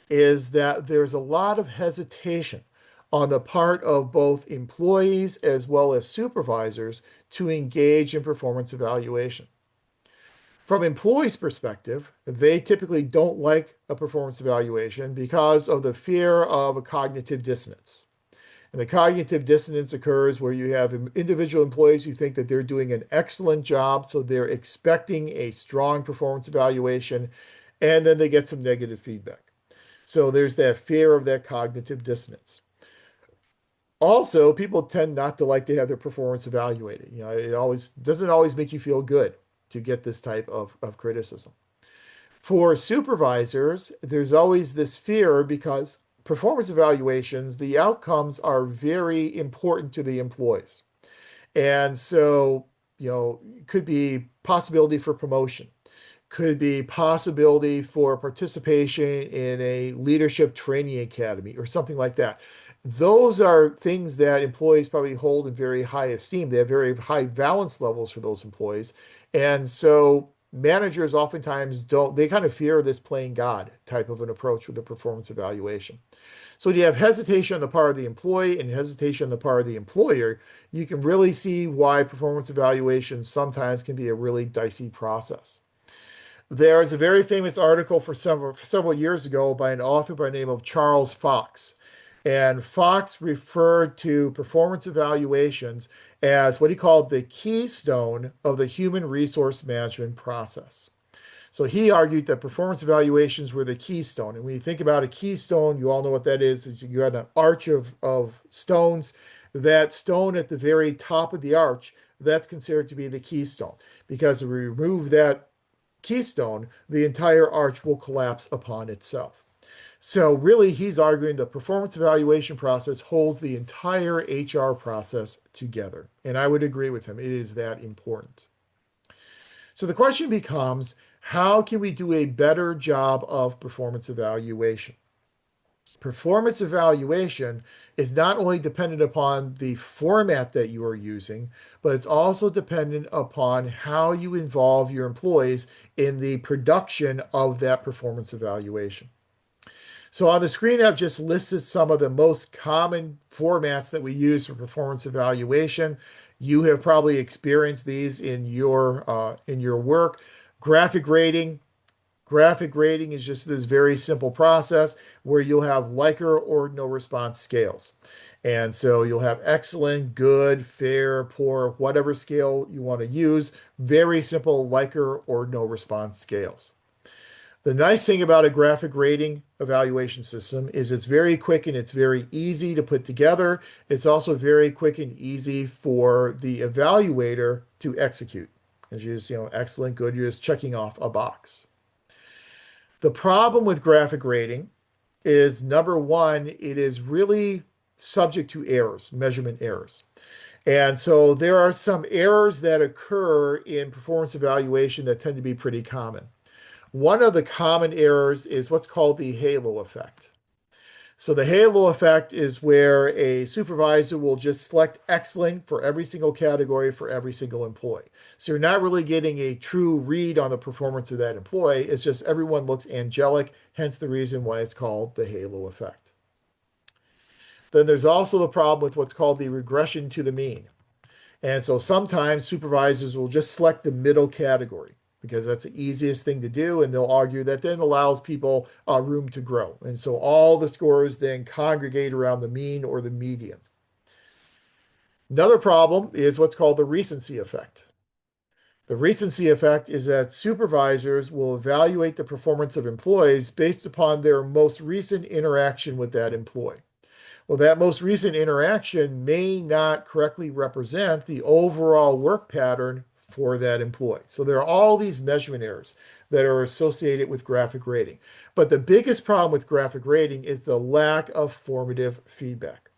is that there's a lot of hesitation on the part of both employees as well as supervisors to engage in performance evaluation. From employees' perspective, they typically don't like a performance evaluation because of the fear of a cognitive dissonance. And the cognitive dissonance occurs where you have individual employees who think that they're doing an excellent job, so they're expecting a strong performance evaluation, and then they get some negative feedback. So there's that fear of that cognitive dissonance. Also, people tend not to like to have their performance evaluated. It always doesn't always make you feel good to get this type of criticism. For supervisors, there's always this fear because performance evaluations, the outcomes are very important to the employees. And so, it could be possibility for promotion, could be possibility for participation in a leadership training academy or something like that. Those are things that employees probably hold in very high esteem. They have very high valence levels for those employees. And so managers oftentimes don't, they kind of fear this playing God type of an approach with the performance evaluation. So when you have hesitation on the part of the employee and hesitation on the part of the employer, you can really see why performance evaluation sometimes can be a really dicey process. There is a very famous article for several years ago by an author by the name of Charles Fox. And Fox referred to performance evaluations as what he called the keystone of the human resource management process. So he argued that performance evaluations were the keystone. And when you think about a keystone, you all know what that is you had an arch of stones. That stone at the very top of the arch, that's considered to be the keystone. Because if we remove that keystone, the entire arch will collapse upon itself. So really, he's arguing the performance evaluation process holds the entire HR process together. And I would agree with him. It is that important. So the question becomes, how can we do a better job of performance evaluation? Performance evaluation is not only dependent upon the format that you are using, but it's also dependent upon how you involve your employees in the production of that performance evaluation. So on the screen, I've just listed some of the most common formats that we use for performance evaluation. You have probably experienced these in your work. Graphic rating. Graphic rating is just this very simple process where you'll have Likert or no response scales. And so you'll have excellent, good, fair, poor, whatever scale you want to use. Very simple Likert or no response scales. The nice thing about a graphic rating evaluation system is it's very quick and it's very easy to put together. It's also very quick and easy for the evaluator to execute. It's just, excellent, good, you're just checking off a box. The problem with graphic rating is number one, it is really subject to errors, measurement errors. And so there are some errors that occur in performance evaluation that tend to be pretty common. One of the common errors is what's called the halo effect. So the halo effect is where a supervisor will just select excellent for every single category for every single employee. So you're not really getting a true read on the performance of that employee. It's just everyone looks angelic, hence the reason why it's called the halo effect. Then there's also the problem with what's called the regression to the mean. And so sometimes supervisors will just select the middle category because that's the easiest thing to do. And they'll argue that then allows people room to grow. And so all the scores then congregate around the mean or the median. Another problem is what's called the recency effect. The recency effect is that supervisors will evaluate the performance of employees based upon their most recent interaction with that employee. Well, that most recent interaction may not correctly represent the overall work pattern for that employee. So there are all these measurement errors that are associated with graphic rating. But the biggest problem with graphic rating is the lack of formative feedback.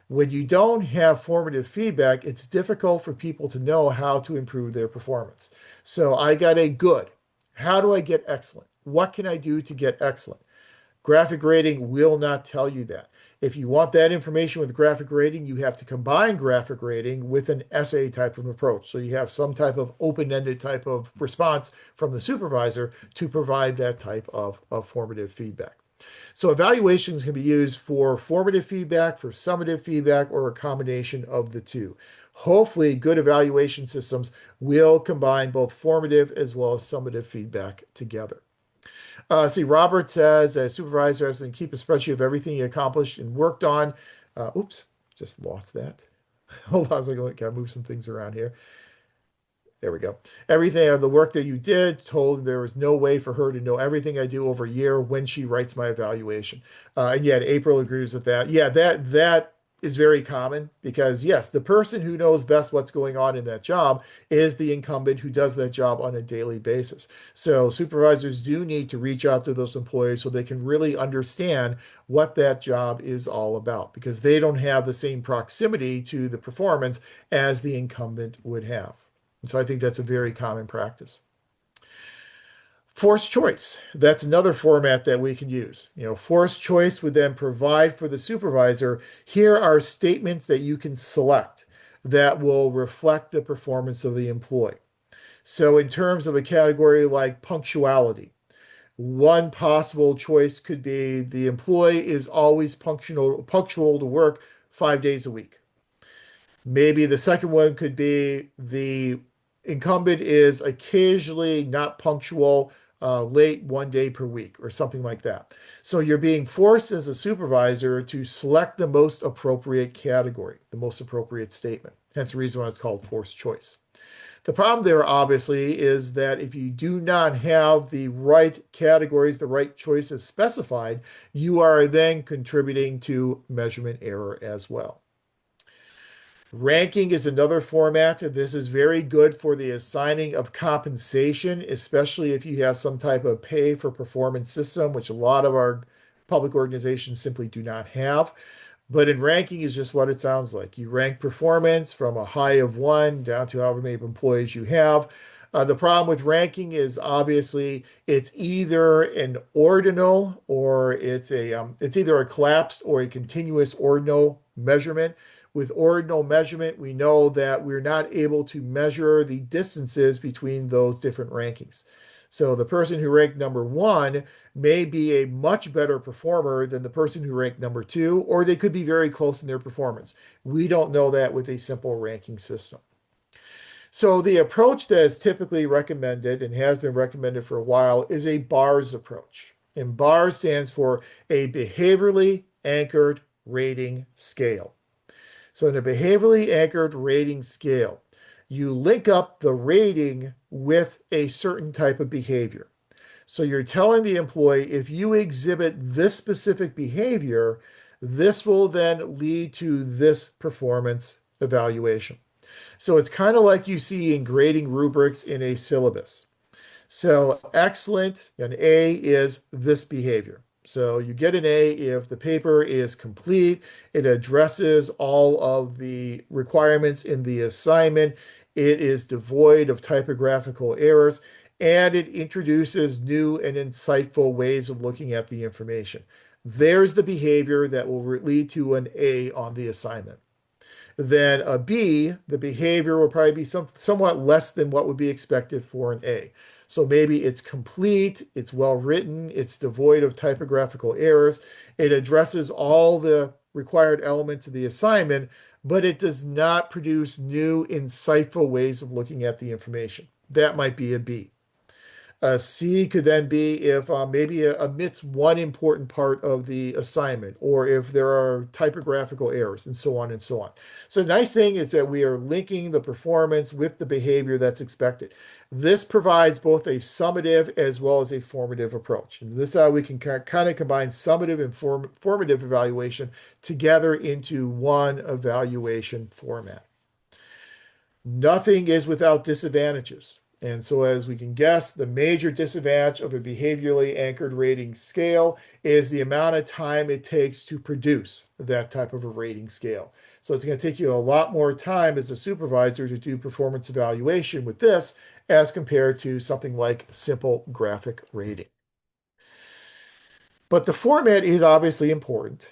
When you don't have formative feedback, it's difficult for people to know how to improve their performance. So I got a good. How do I get excellent? What can I do to get excellent? Graphic rating will not tell you that. If you want that information with graphic rating, you have to combine graphic rating with an essay type of approach. So you have some type of open-ended type of response from the supervisor to provide that type of formative feedback. So evaluations can be used for formative feedback, for summative feedback, or a combination of the two. Hopefully, good evaluation systems will combine both formative as well as summative feedback together. See, Robert says a supervisor has to keep a spreadsheet of everything he accomplished and worked on. Oops, just lost that. Hold on a second. Gotta move some things around here. There we go. Everything of the work that you did, told there was no way for her to know everything I do over a year when she writes my evaluation. And yet April agrees with that. Yeah, that is very common because yes, the person who knows best what's going on in that job is the incumbent who does that job on a daily basis. So supervisors do need to reach out to those employees so they can really understand what that job is all about because they don't have the same proximity to the performance as the incumbent would have. And so I think that's a very common practice. Forced choice. That's another format that we can use. Forced choice would then provide for the supervisor, here are statements that you can select that will reflect the performance of the employee. So in terms of a category like punctuality, one possible choice could be the employee is always punctual to work 5 days a week. Maybe the second one could be the incumbent is occasionally not punctual, late 1 day per week, or something like that. So you're being forced as a supervisor to select the most appropriate category, the most appropriate statement. Hence the reason why it's called forced choice. The problem there, obviously, is that if you do not have the right categories, the right choices specified, you are then contributing to measurement error as well. Ranking is another format. This is very good for the assigning of compensation, especially if you have some type of pay for performance system, which a lot of our public organizations simply do not have. But in ranking is just what it sounds like. You rank performance from a high of one down to however many employees you have. The problem with ranking is obviously it's either an ordinal or it's either a collapsed or a continuous ordinal measurement. With ordinal measurement, we know that we're not able to measure the distances between those different rankings. So the person who ranked number one may be a much better performer than the person who ranked number two, or they could be very close in their performance. We don't know that with a simple ranking system. So the approach that is typically recommended and has been recommended for a while is a BARS approach. And BARS stands for a behaviorally anchored rating scale. So in a behaviorally anchored rating scale, you link up the rating with a certain type of behavior. So you're telling the employee if you exhibit this specific behavior, this will then lead to this performance evaluation. So it's kind of like you see in grading rubrics in a syllabus. So excellent, an A is this behavior. So you get an A if the paper is complete, it addresses all of the requirements in the assignment, it is devoid of typographical errors, and it introduces new and insightful ways of looking at the information. There's the behavior that will lead to an A on the assignment. Then a B, the behavior will probably be somewhat less than what would be expected for an A. So maybe it's complete, it's well written, it's devoid of typographical errors, it addresses all the required elements of the assignment, but it does not produce new, insightful ways of looking at the information. That might be a B. A C could then be if maybe omits one important part of the assignment, or if there are typographical errors, and so on and so on. So the nice thing is that we are linking the performance with the behavior that's expected. This provides both a summative as well as a formative approach. And this is how we can kind of combine summative and formative evaluation together into one evaluation format. Nothing is without disadvantages. And so, as we can guess, the major disadvantage of a behaviorally anchored rating scale is the amount of time it takes to produce that type of a rating scale. So, it's going to take you a lot more time as a supervisor to do performance evaluation with this as compared to something like simple graphic rating. But the format is obviously important.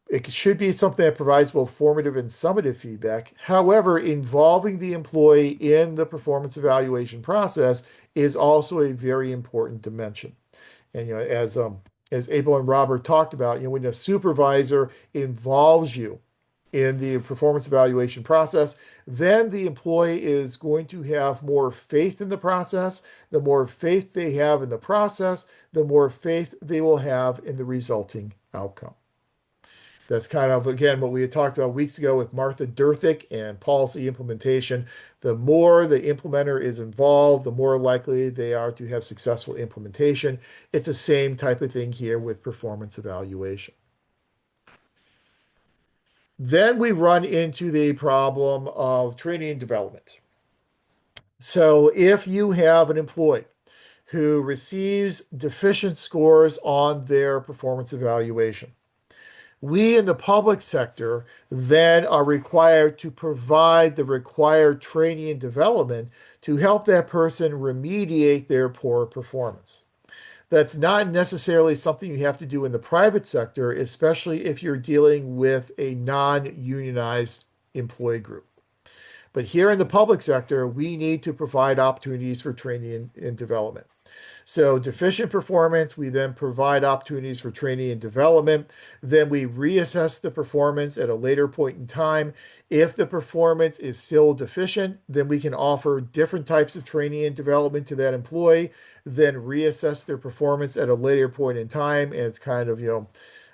It should be something that provides both formative and summative feedback. However, involving the employee in the performance evaluation process is also a very important dimension. And as Abel and Robert talked about, when a supervisor involves you in the performance evaluation process, then the employee is going to have more faith in the process. The more faith they have in the process, the more faith they will have in the resulting outcome. That's kind of, again, what we had talked about weeks ago with Martha Durthick and policy implementation. The more the implementer is involved, the more likely they are to have successful implementation. It's the same type of thing here with performance evaluation. Then we run into the problem of training and development. So if you have an employee who receives deficient scores on their performance evaluation, we in the public sector then are required to provide the required training and development to help that person remediate their poor performance. That's not necessarily something you have to do in the private sector, especially if you're dealing with a non-unionized employee group. But here in the public sector, we need to provide opportunities for training and development. So deficient performance, we then provide opportunities for training and development. Then we reassess the performance at a later point in time. If the performance is still deficient, then we can offer different types of training and development to that employee, then reassess their performance at a later point in time. And it's kind of,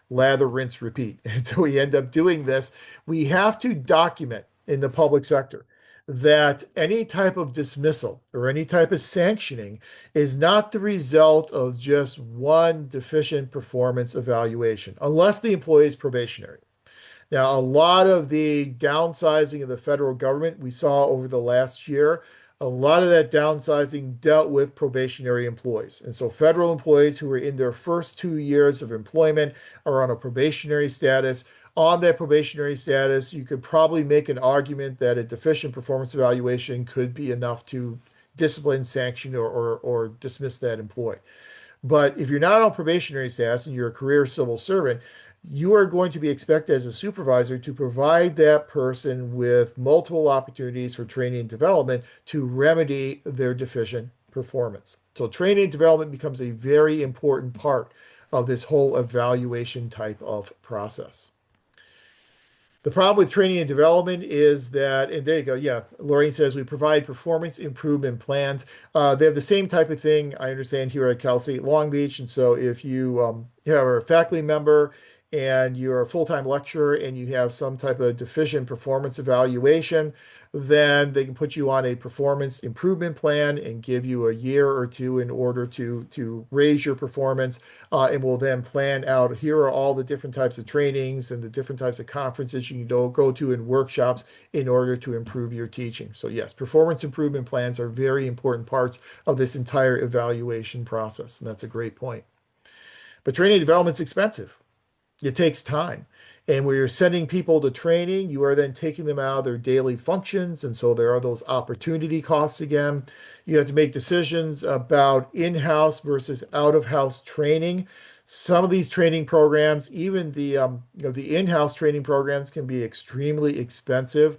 lather, rinse, repeat. And so we end up doing this. We have to document in the public sector that any type of dismissal or any type of sanctioning is not the result of just one deficient performance evaluation, unless the employee is probationary. Now, a lot of the downsizing of the federal government we saw over the last year, a lot of that downsizing dealt with probationary employees. And so federal employees who are in their first 2 years of employment are on a probationary status. On that probationary status, you could probably make an argument that a deficient performance evaluation could be enough to discipline, sanction, or dismiss that employee. But if you're not on probationary status and you're a career civil servant, you are going to be expected as a supervisor to provide that person with multiple opportunities for training and development to remedy their deficient performance. So training and development becomes a very important part of this whole evaluation type of process. The problem with training and development is that, and there you go. Yeah, Lorraine says we provide performance improvement plans. They have the same type of thing, I understand, here at Cal State Long Beach. And so if you are a faculty member and you're a full-time lecturer and you have some type of deficient performance evaluation, then they can put you on a performance improvement plan and give you a year or two in order to raise your performance. And we'll then plan out, here are all the different types of trainings and the different types of conferences you can go to and workshops in order to improve your teaching. So yes, performance improvement plans are very important parts of this entire evaluation process. And that's a great point. But training and development is expensive. It takes time. And when you're sending people to training, you are then taking them out of their daily functions. And so there are those opportunity costs again. You have to make decisions about in-house versus out-of-house training. Some of these training programs, even the in-house training programs, can be extremely expensive.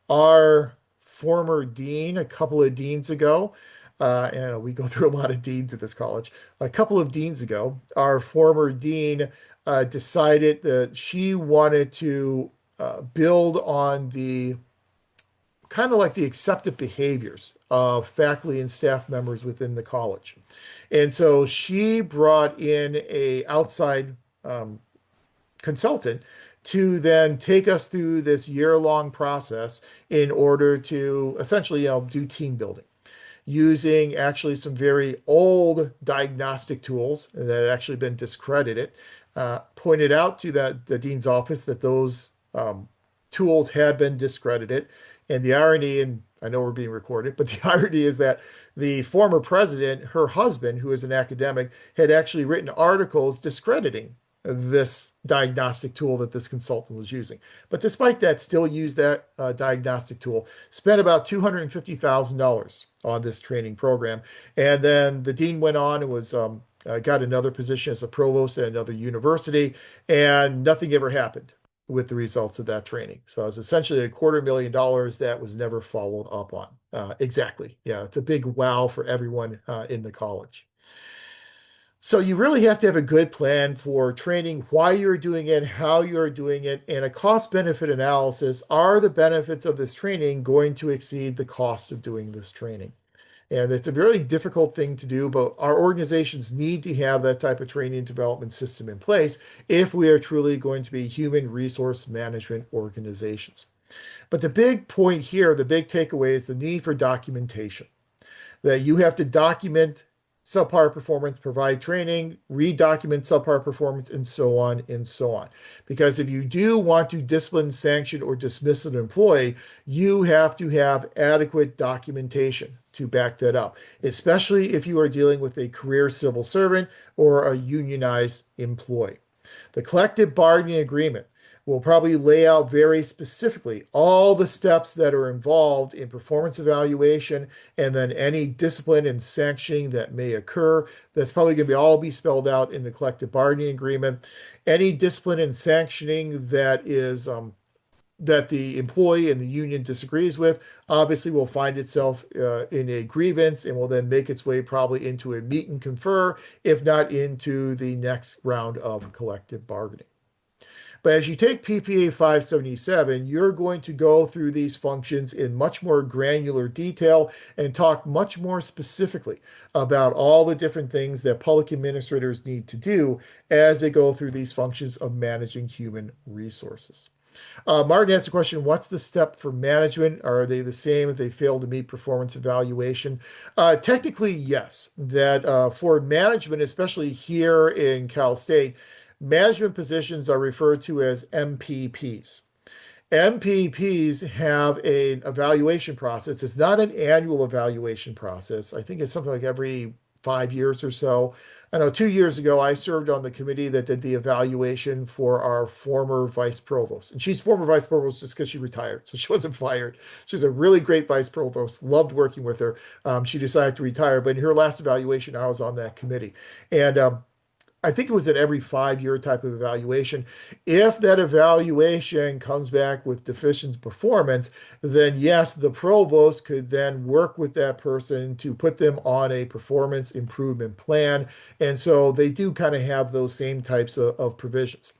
Our former dean, a couple of deans ago, and we go through a lot of deans at this college. A couple of deans ago, our former dean decided that she wanted to build on the kind of like the accepted behaviors of faculty and staff members within the college. And so she brought in a outside consultant to then take us through this year-long process in order to essentially, do team building using actually some very old diagnostic tools that had actually been discredited. Pointed out to the dean's office that those tools had been discredited. And the irony, and I know we're being recorded, but the irony is that the former president, her husband, who is an academic, had actually written articles discrediting this diagnostic tool that this consultant was using. But despite that, still used that diagnostic tool, spent about $250,000 on this training program. And then the dean went on and was got another position as a provost at another university, and nothing ever happened with the results of that training. So it was essentially $250,000 that was never followed up on. Exactly. Yeah, it's a big wow for everyone in the college. So you really have to have a good plan for training, why you're doing it, how you're doing it, and a cost benefit analysis. Are the benefits of this training going to exceed the cost of doing this training? And it's a very difficult thing to do, but our organizations need to have that type of training and development system in place if we are truly going to be human resource management organizations. But the big point here, the big takeaway is the need for documentation, that you have to document subpar performance, provide training, redocument subpar performance, and so on and so on. Because if you do want to discipline, sanction, or dismiss an employee, you have to have adequate documentation to back that up, especially if you are dealing with a career civil servant or a unionized employee. The collective bargaining agreement will probably lay out very specifically all the steps that are involved in performance evaluation and then any discipline and sanctioning that may occur. That's probably going to be all be spelled out in the collective bargaining agreement. Any discipline and sanctioning that is that the employee and the union disagrees with obviously will find itself in a grievance and will then make its way probably into a meet and confer, if not into the next round of collective bargaining. But as you take PPA 577, you're going to go through these functions in much more granular detail and talk much more specifically about all the different things that public administrators need to do as they go through these functions of managing human resources. Martin asked the question, what's the step for management? Are they the same if they fail to meet performance evaluation? Technically, yes. That for management, especially here in Cal State, management positions are referred to as MPPs. MPPs have an evaluation process. It's not an annual evaluation process. I think it's something like every 5 years or so. I know 2 years ago, I served on the committee that did the evaluation for our former vice provost. And she's former vice provost just because she retired. So she wasn't fired. She was a really great vice provost, loved working with her. She decided to retire. But in her last evaluation, I was on that committee. And I think it was an every 5 year type of evaluation. If that evaluation comes back with deficient performance, then yes, the provost could then work with that person to put them on a performance improvement plan. And so they do kind of have those same types of provisions.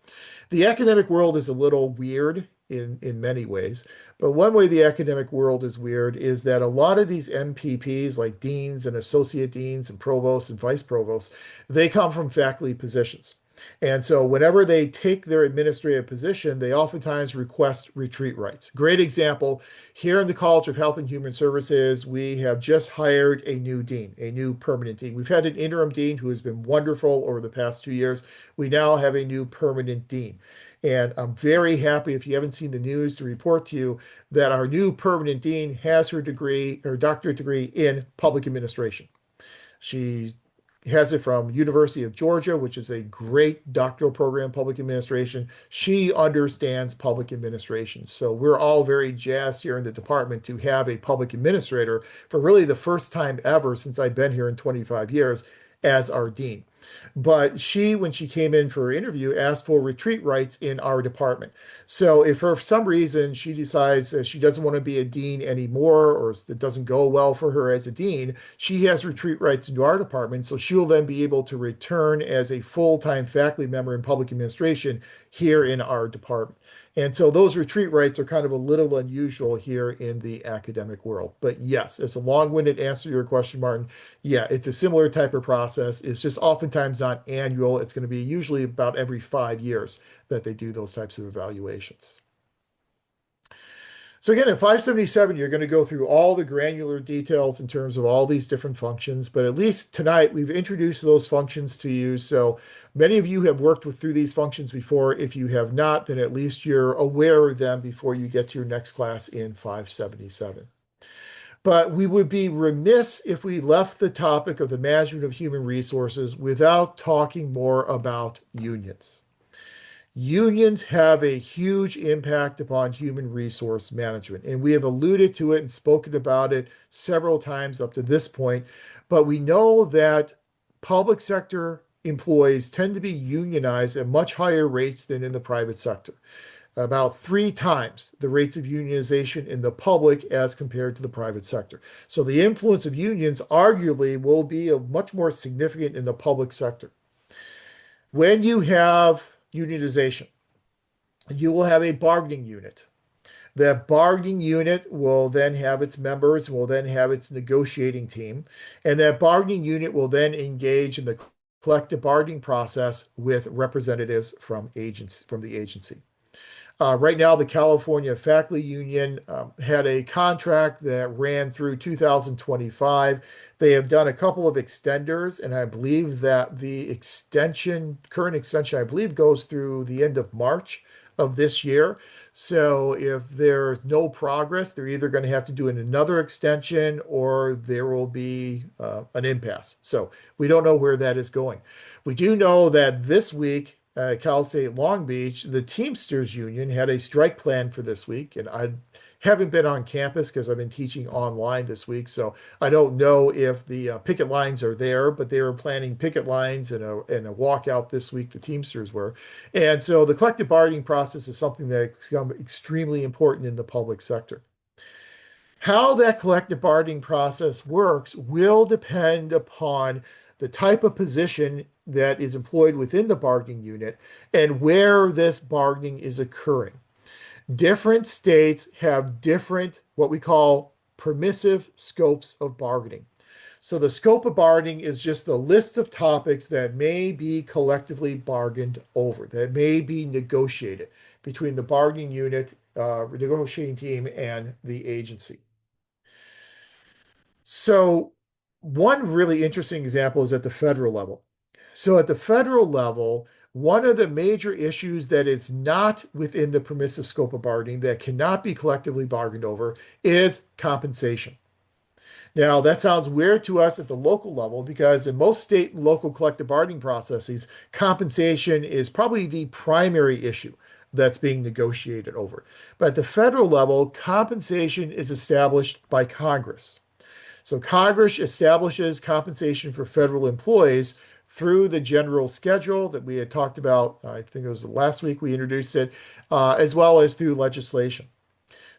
The academic world is a little weird in many ways. But one way the academic world is weird is that a lot of these MPPs, like deans and associate deans and provosts and vice provosts, they come from faculty positions. And so whenever they take their administrative position, they oftentimes request retreat rights. Great example, here in the College of Health and Human Services, we have just hired a new dean, a new permanent dean. We've had an interim dean who has been wonderful over the past 2 years. We now have a new permanent dean. And I'm very happy, if you haven't seen the news, to report to you that our new permanent dean has her degree, her doctorate degree in public administration. She has it from University of Georgia, which is a great doctoral program in public administration. She understands public administration. So we're all very jazzed here in the department to have a public administrator for really the first time ever since I've been here in 25 years as our dean. But she, when she came in for her interview, asked for retreat rights in our department. So if for some reason she decides that she doesn't want to be a dean anymore, or it doesn't go well for her as a dean, she has retreat rights into our department. So she'll then be able to return as a full-time faculty member in public administration here in our department. And so those retreat rights are kind of a little unusual here in the academic world. But yes, it's a long-winded answer to your question, Martin. Yeah, it's a similar type of process. It's just oftentimes not annual. It's going to be usually about every 5 years that they do those types of evaluations. So again, in 577, you're going to go through all the granular details in terms of all these different functions, but at least tonight we've introduced those functions to you. So many of you have worked through these functions before. If you have not, then at least you're aware of them before you get to your next class in 577. But we would be remiss if we left the topic of the management of human resources without talking more about unions. Unions have a huge impact upon human resource management, and we have alluded to it and spoken about it several times up to this point. But we know that public sector employees tend to be unionized at much higher rates than in the private sector. about 3 times the rates of unionization in the public as compared to the private sector. So the influence of unions arguably will be much more significant in the public sector. When you have unionization, you will have a bargaining unit. That bargaining unit will then have its members, will then have its negotiating team, and that bargaining unit will then engage in the collective bargaining process with representatives from the agency. Right now, the California Faculty Union had a contract that ran through 2025. They have done a couple of extenders, and I believe that the current extension, I believe, goes through the end of March of this year. So if there's no progress, they're either going to have to do another extension or there will be an impasse. So we don't know where that is going. We do know that this week, Cal State Long Beach, the Teamsters Union had a strike plan for this week, and I haven't been on campus because I've been teaching online this week, so I don't know if the picket lines are there, but they were planning picket lines and a walkout this week. The Teamsters were, and so the collective bargaining process is something that become extremely important in the public sector. How that collective bargaining process works will depend upon the type of position that is employed within the bargaining unit and where this bargaining is occurring. Different states have different, what we call permissive scopes of bargaining. So the scope of bargaining is just the list of topics that may be collectively bargained over, that may be negotiated between the bargaining unit, negotiating team, and the agency. So, one really interesting example is at the federal level. So, at the federal level, one of the major issues that is not within the permissive scope of bargaining that cannot be collectively bargained over is compensation. Now, that sounds weird to us at the local level because in most state and local collective bargaining processes, compensation is probably the primary issue that's being negotiated over. But at the federal level, compensation is established by Congress. So Congress establishes compensation for federal employees through the general schedule that we had talked about. I think it was last week we introduced it, as well as through legislation.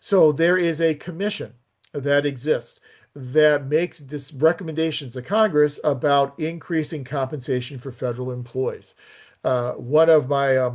So there is a commission that exists that makes recommendations to Congress about increasing compensation for federal employees. One of my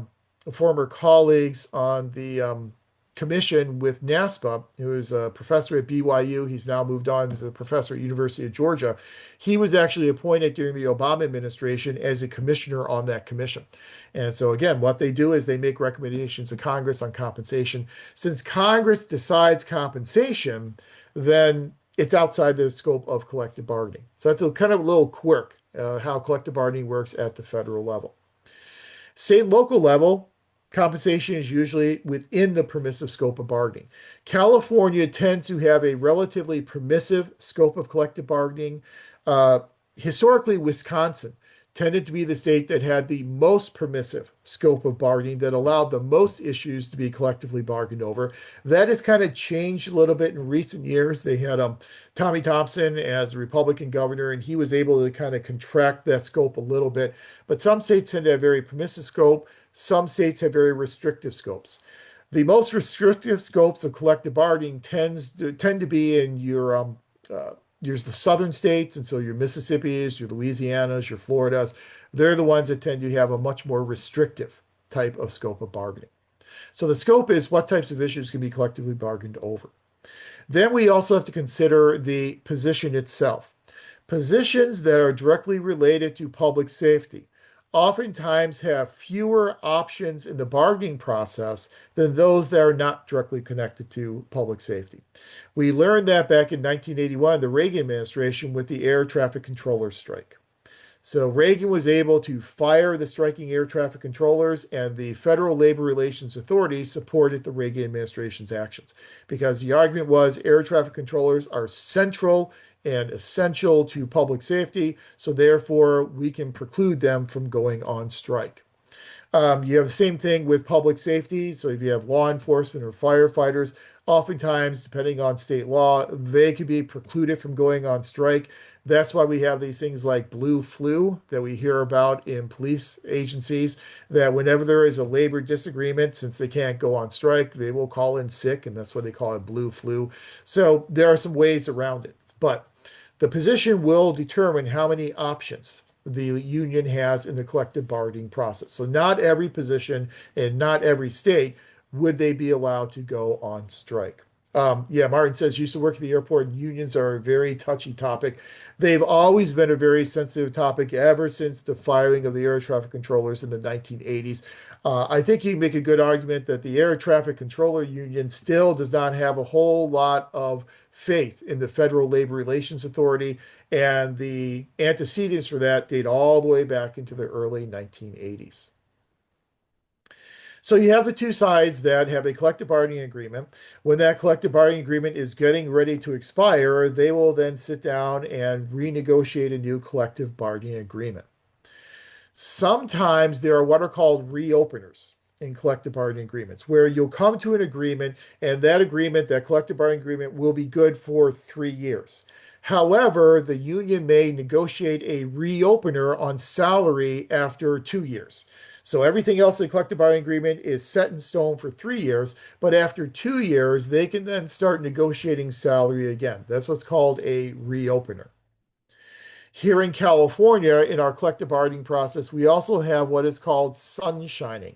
former colleagues on the commission with NASPA, who is a professor at BYU. He's now moved on to a professor at University of Georgia. He was actually appointed during the Obama administration as a commissioner on that commission. And so again, what they do is they make recommendations to Congress on compensation. Since Congress decides compensation, then it's outside the scope of collective bargaining. So that's a kind of a little quirk how collective bargaining works at the federal level. State and local level, compensation is usually within the permissive scope of bargaining. California tends to have a relatively permissive scope of collective bargaining. Historically, Wisconsin tended to be the state that had the most permissive scope of bargaining that allowed the most issues to be collectively bargained over. That has kind of changed a little bit in recent years. They had Tommy Thompson as a Republican governor, and he was able to kind of contract that scope a little bit. But some states tend to have very permissive scope. Some states have very restrictive scopes. The most restrictive scopes of collective bargaining tend to be in the southern states, and so your Mississippi's, your Louisiana's, your Florida's. They're the ones that tend to have a much more restrictive type of scope of bargaining. So the scope is what types of issues can be collectively bargained over. Then we also have to consider the position itself. Positions that are directly related to public safety oftentimes have fewer options in the bargaining process than those that are not directly connected to public safety. We learned that back in 1981, the Reagan administration, with the air traffic controller strike. So Reagan was able to fire the striking air traffic controllers, and the Federal Labor Relations Authority supported the Reagan administration's actions because the argument was air traffic controllers are central and essential to public safety, so therefore we can preclude them from going on strike. You have the same thing with public safety. So if you have law enforcement or firefighters, oftentimes, depending on state law, they could be precluded from going on strike. That's why we have these things like blue flu that we hear about in police agencies, that whenever there is a labor disagreement, since they can't go on strike, they will call in sick, and that's why they call it blue flu. So there are some ways around it. But the position will determine how many options the union has in the collective bargaining process. So not every position and not every state would they be allowed to go on strike. Yeah, Martin says used to work at the airport. Unions are a very touchy topic. They've always been a very sensitive topic ever since the firing of the air traffic controllers in the 1980s. I think you can make a good argument that the air traffic controller union still does not have a whole lot of faith in the Federal Labor Relations Authority, and the antecedents for that date all the way back into the early 1980s. So you have the two sides that have a collective bargaining agreement. When that collective bargaining agreement is getting ready to expire, they will then sit down and renegotiate a new collective bargaining agreement. Sometimes there are what are called reopeners in collective bargaining agreements, where you'll come to an agreement, and that agreement, that collective bargaining agreement, will be good for 3 years. However, the union may negotiate a reopener on salary after 2 years. So everything else in the collective bargaining agreement is set in stone for 3 years, but after 2 years, they can then start negotiating salary again. That's what's called a reopener. Here in California, in our collective bargaining process, we also have what is called sunshining.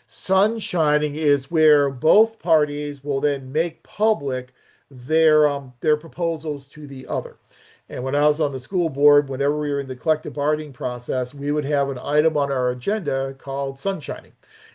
Sunshining is where both parties will then make public their proposals to the other. And when I was on the school board, whenever we were in the collective bargaining process, we would have an item on our agenda called sunshining.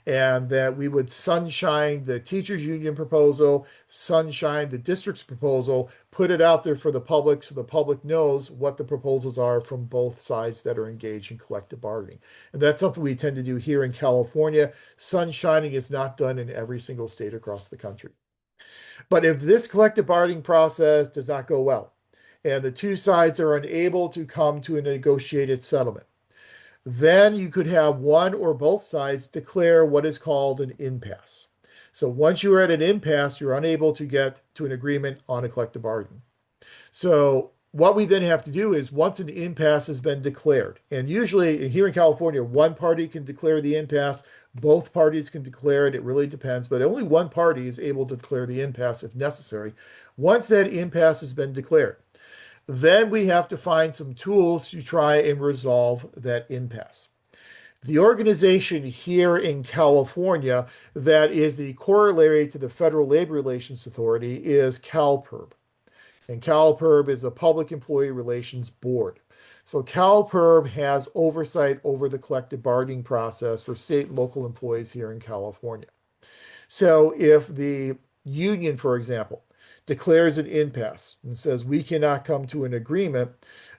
And that we would sunshine the teachers union proposal, sunshine the district's proposal, put it out there for the public so the public knows what the proposals are from both sides that are engaged in collective bargaining. And that's something we tend to do here in California. Sunshining is not done in every single state across the country. But if this collective bargaining process does not go well, and the two sides are unable to come to a negotiated settlement, then you could have one or both sides declare what is called an impasse. So once you are at an impasse, you're unable to get to an agreement on a collective bargain. So what we then have to do is, once an impasse has been declared, and usually here in California, one party can declare the impasse, both parties can declare it, it really depends, but only one party is able to declare the impasse if necessary. Once that impasse has been declared, then we have to find some tools to try and resolve that impasse. The organization here in California that is the corollary to the Federal Labor Relations Authority is CalPERB. And CalPERB is the Public Employee Relations Board. So CalPERB has oversight over the collective bargaining process for state and local employees here in California. So if the union, for example, declares an impasse and says we cannot come to an agreement,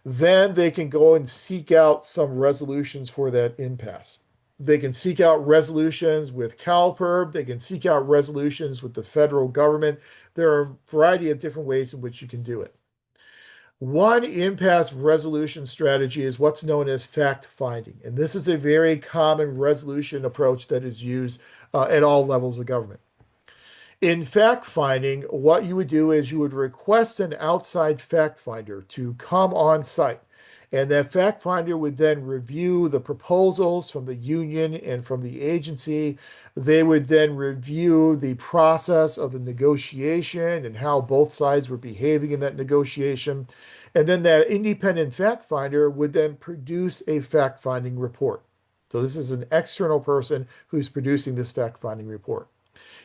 then they can go and seek out some resolutions for that impasse. They can seek out resolutions with CalPERB. They can seek out resolutions with the federal government. There are a variety of different ways in which you can do it. One impasse resolution strategy is what's known as fact finding. And this is a very common resolution approach that is used at all levels of government. In fact finding, what you would do is you would request an outside fact finder to come on site. And that fact finder would then review the proposals from the union and from the agency. They would then review the process of the negotiation and how both sides were behaving in that negotiation. And then that independent fact finder would then produce a fact finding report. So this is an external person who's producing this fact finding report.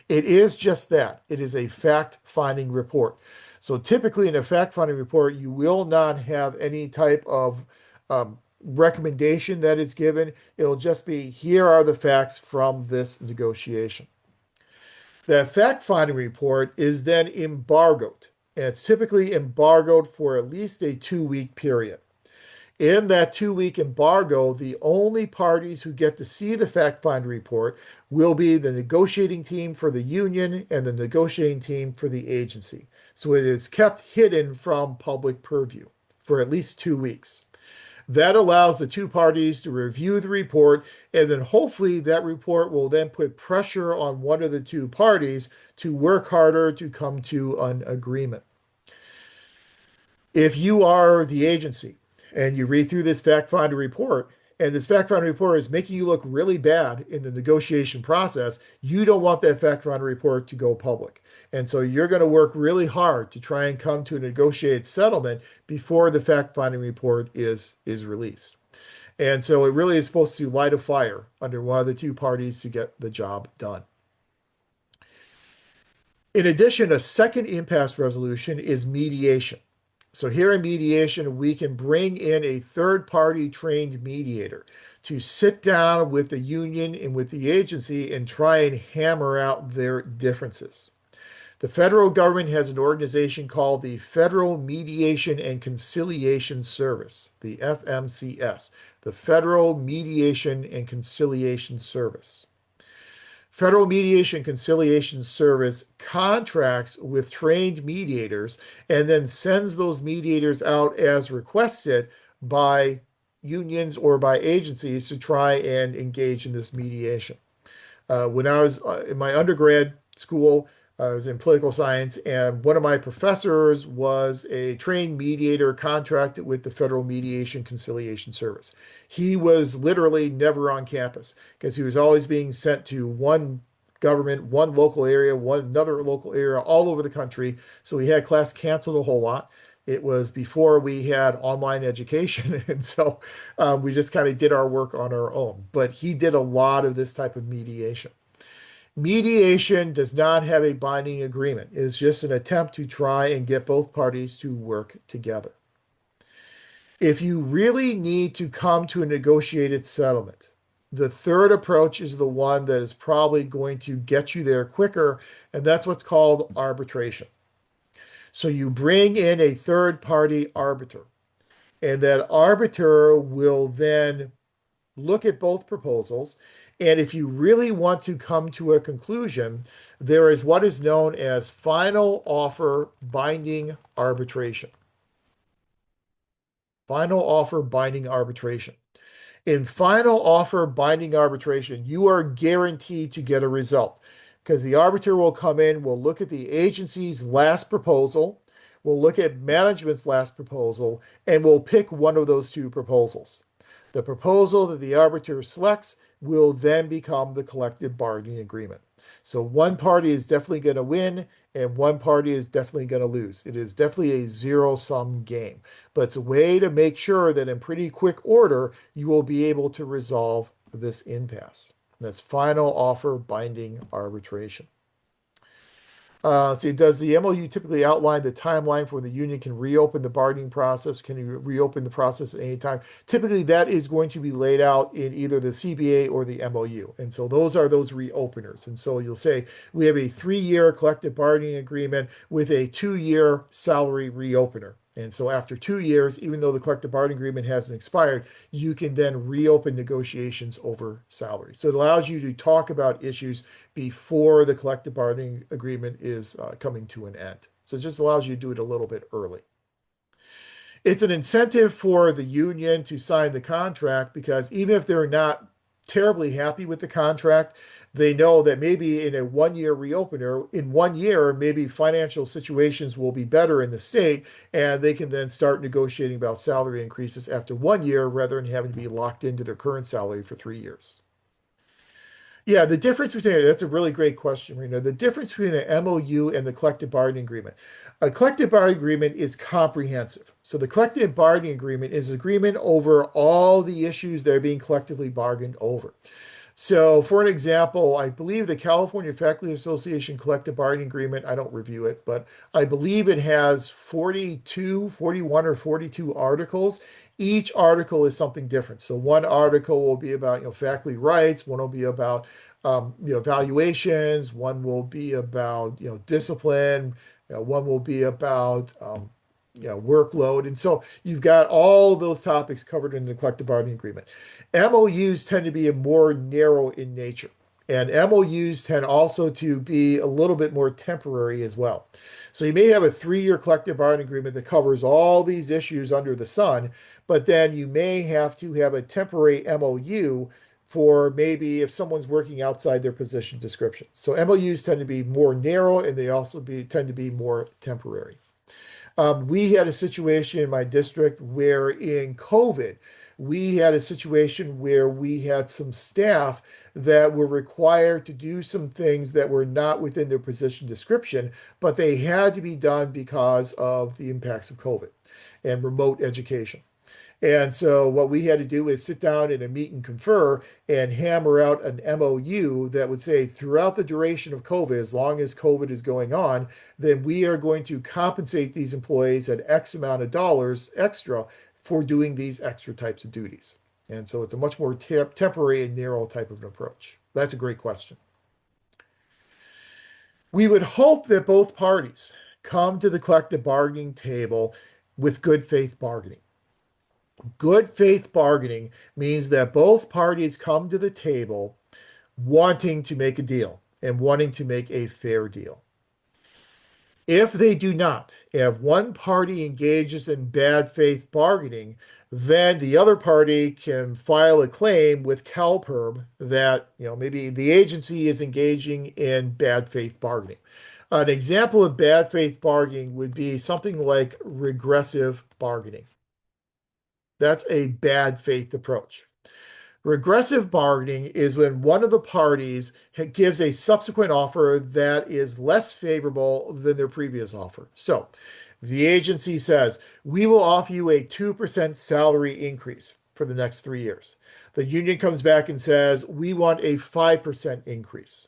It is just that. It is a fact-finding report. So typically in a fact-finding report, you will not have any type of recommendation that is given. It'll just be, here are the facts from this negotiation. That fact-finding report is then embargoed, and it's typically embargoed for at least a 2-week period. In that 2-week embargo, the only parties who get to see the fact find report will be the negotiating team for the union and the negotiating team for the agency. So it is kept hidden from public purview for at least 2 weeks. That allows the two parties to review the report, and then hopefully that report will then put pressure on one of the two parties to work harder to come to an agreement. If you are the agency and you read through this fact finder report, and this fact finder report is making you look really bad in the negotiation process, you don't want that fact finder report to go public. And so you're going to work really hard to try and come to a negotiated settlement before the fact finding report is released. And so it really is supposed to light a fire under one of the two parties to get the job done. In addition, a second impasse resolution is mediation. So here in mediation, we can bring in a third party trained mediator to sit down with the union and with the agency and try and hammer out their differences. The federal government has an organization called the Federal Mediation and Conciliation Service, the FMCS, the Federal Mediation and Conciliation Service. Federal Mediation and Conciliation Service contracts with trained mediators and then sends those mediators out as requested by unions or by agencies to try and engage in this mediation. When I was in my undergrad school, I was in political science, and one of my professors was a trained mediator contracted with the Federal Mediation Conciliation Service. He was literally never on campus because he was always being sent to one government, one local area, one another local area all over the country. So we had class canceled a whole lot. It was before we had online education, and so we just kind of did our work on our own. But he did a lot of this type of mediation. Mediation does not have a binding agreement. It's just an attempt to try and get both parties to work together. If you really need to come to a negotiated settlement, the third approach is the one that is probably going to get you there quicker, and that's what's called arbitration. So you bring in a third party arbiter, and that arbiter will then look at both proposals. And if you really want to come to a conclusion, there is what is known as final offer binding arbitration. Final offer binding arbitration. In final offer binding arbitration, you are guaranteed to get a result because the arbiter will come in, will look at the agency's last proposal, will look at management's last proposal, and will pick one of those two proposals. The proposal that the arbiter selects will then become the collective bargaining agreement. So one party is definitely going to win and one party is definitely going to lose. It is definitely a zero-sum game, but it's a way to make sure that in pretty quick order, you will be able to resolve this impasse. That's final offer binding arbitration. See, does the MOU typically outline the timeline for when the union can reopen the bargaining process? Can you reopen the process at any time? Typically, that is going to be laid out in either the CBA or the MOU. And so those are those reopeners. And so you'll say we have a 3-year collective bargaining agreement with a 2-year salary reopener. And so after 2 years, even though the collective bargaining agreement hasn't expired, you can then reopen negotiations over salary. So it allows you to talk about issues before the collective bargaining agreement is coming to an end. So it just allows you to do it a little bit early. It's an incentive for the union to sign the contract because even if they're not terribly happy with the contract, they know that maybe in a 1-year reopener, in 1 year, maybe financial situations will be better in the state, and they can then start negotiating about salary increases after 1 year rather than having to be locked into their current salary for 3 years. Yeah, the difference between that's a really great question, Rena. The difference between an MOU and the collective bargaining agreement. A collective bargaining agreement is comprehensive. So the collective bargaining agreement is agreement over all the issues that are being collectively bargained over. So, for an example, I believe the California Faculty Association collective bargaining agreement, I don't review it, but I believe it has 42, 41, or 42 articles. Each article is something different. So, one article will be about, faculty rights, one will be about, valuations, one will be about, discipline, one will be about, workload. And so you've got all those topics covered in the collective bargaining agreement. MOUs tend to be more narrow in nature. And MOUs tend also to be a little bit more temporary as well. So you may have a 3-year collective bargaining agreement that covers all these issues under the sun, but then you may have to have a temporary MOU for maybe if someone's working outside their position description. So MOUs tend to be more narrow and they also tend to be more temporary. We had a situation in my district where in COVID, we had a situation where we had some staff that were required to do some things that were not within their position description, but they had to be done because of the impacts of COVID and remote education. And so what we had to do is sit down in a meet and confer and hammer out an MOU that would say throughout the duration of COVID, as long as COVID is going on, then we are going to compensate these employees at X amount of dollars extra for doing these extra types of duties. And so it's a much more temporary and narrow type of an approach. That's a great question. We would hope that both parties come to the collective bargaining table with good faith bargaining. Good faith bargaining means that both parties come to the table wanting to make a deal and wanting to make a fair deal. If they do not, if one party engages in bad faith bargaining, then the other party can file a claim with CalPERB that, maybe the agency is engaging in bad faith bargaining. An example of bad faith bargaining would be something like regressive bargaining. That's a bad faith approach. Regressive bargaining is when one of the parties gives a subsequent offer that is less favorable than their previous offer. So the agency says, we will offer you a 2% salary increase for the next 3 years. The union comes back and says, we want a 5% increase.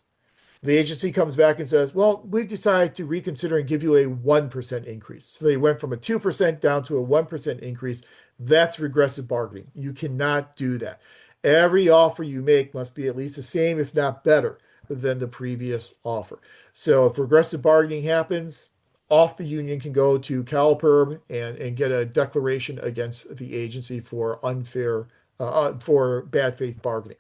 The agency comes back and says, well, we've decided to reconsider and give you a 1% increase. So they went from a 2% down to a 1% increase. That's regressive bargaining. You cannot do that. Every offer you make must be at least the same, if not better, than the previous offer. So if regressive bargaining happens, off the union can go to CalPERB and get a declaration against the agency for for bad faith bargaining.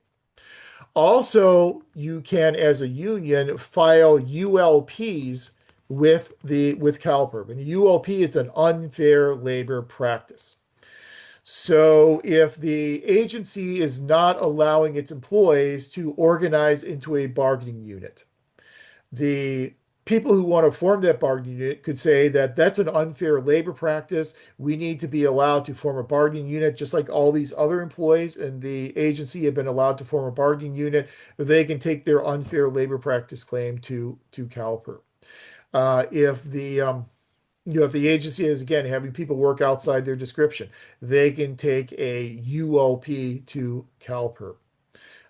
Also, you can, as a union, file ULPs with CalPERB, and ULP is an unfair labor practice. So if the agency is not allowing its employees to organize into a bargaining unit, the people who want to form that bargaining unit could say that that's an unfair labor practice. We need to be allowed to form a bargaining unit just like all these other employees in the agency have been allowed to form a bargaining unit. They can take their unfair labor practice claim to CalPERB. If the if the agency is again having people work outside their description, they can take a ULP to CalPERB.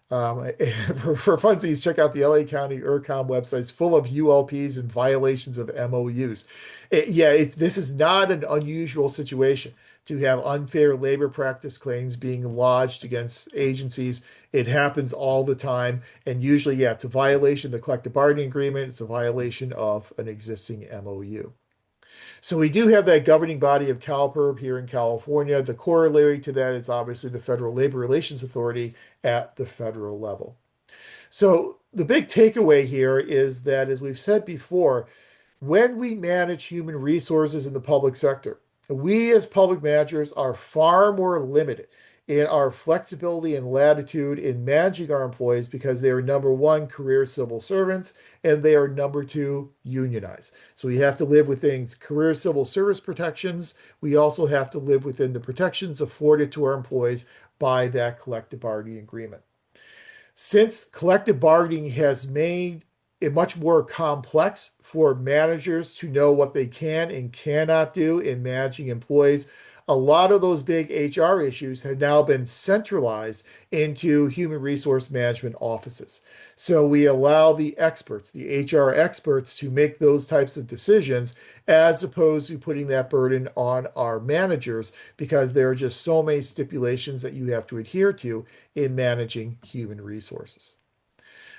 For funsies, check out the LA County ERCOM websites full of ULPs and violations of MOUs. This is not an unusual situation to have unfair labor practice claims being lodged against agencies. It happens all the time. And usually, it's a violation of the collective bargaining agreement. It's a violation of an existing MOU. So we do have that governing body of CalPERB here in California. The corollary to that is obviously the Federal Labor Relations Authority at the federal level. So the big takeaway here is that, as we've said before, when we manage human resources in the public sector, we as public managers are far more limited in our flexibility and latitude in managing our employees because they are number one, career civil servants, and they are number two, unionized. So we have to live within career civil service protections. We also have to live within the protections afforded to our employees by that collective bargaining agreement. Since collective bargaining has made it much more complex for managers to know what they can and cannot do in managing employees, a lot of those big HR issues have now been centralized into human resource management offices. So we allow the experts, the HR experts, to make those types of decisions as opposed to putting that burden on our managers because there are just so many stipulations that you have to adhere to in managing human resources.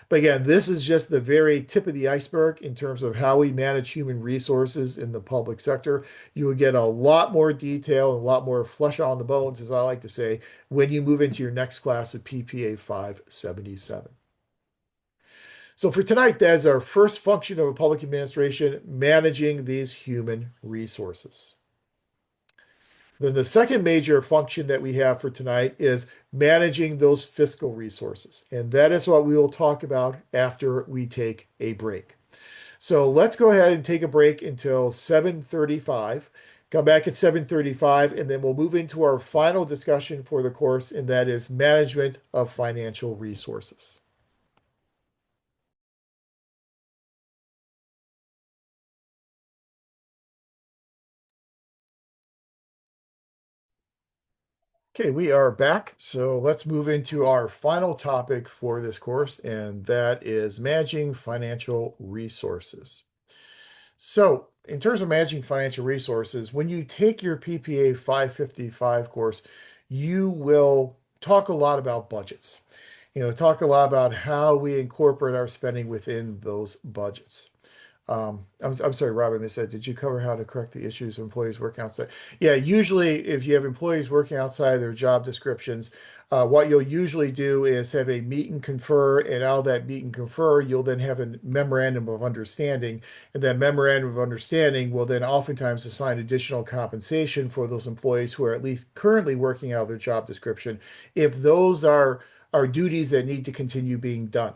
But again, this is just the very tip of the iceberg in terms of how we manage human resources in the public sector. You will get a lot more detail and a lot more flesh on the bones, as I like to say, when you move into your next class of PPA 577. So for tonight, that is our first function of a public administration, managing these human resources. Then the second major function that we have for tonight is managing those fiscal resources. And that is what we will talk about after we take a break. So let's go ahead and take a break until 7:35. Come back at 7:35, and then we'll move into our final discussion for the course, and that is management of financial resources. Okay, we are back. So let's move into our final topic for this course, and that is managing financial resources. So, in terms of managing financial resources, when you take your PPA 555 course, you will talk a lot about budgets. Talk a lot about how we incorporate our spending within those budgets. I'm sorry, Robin, I said, did you cover how to correct the issues of employees working outside? Yeah, usually if you have employees working outside their job descriptions, what you'll usually do is have a meet and confer, and out of that meet and confer, you'll then have a memorandum of understanding, and that memorandum of understanding will then oftentimes assign additional compensation for those employees who are at least currently working out of their job description, if those are duties that need to continue being done.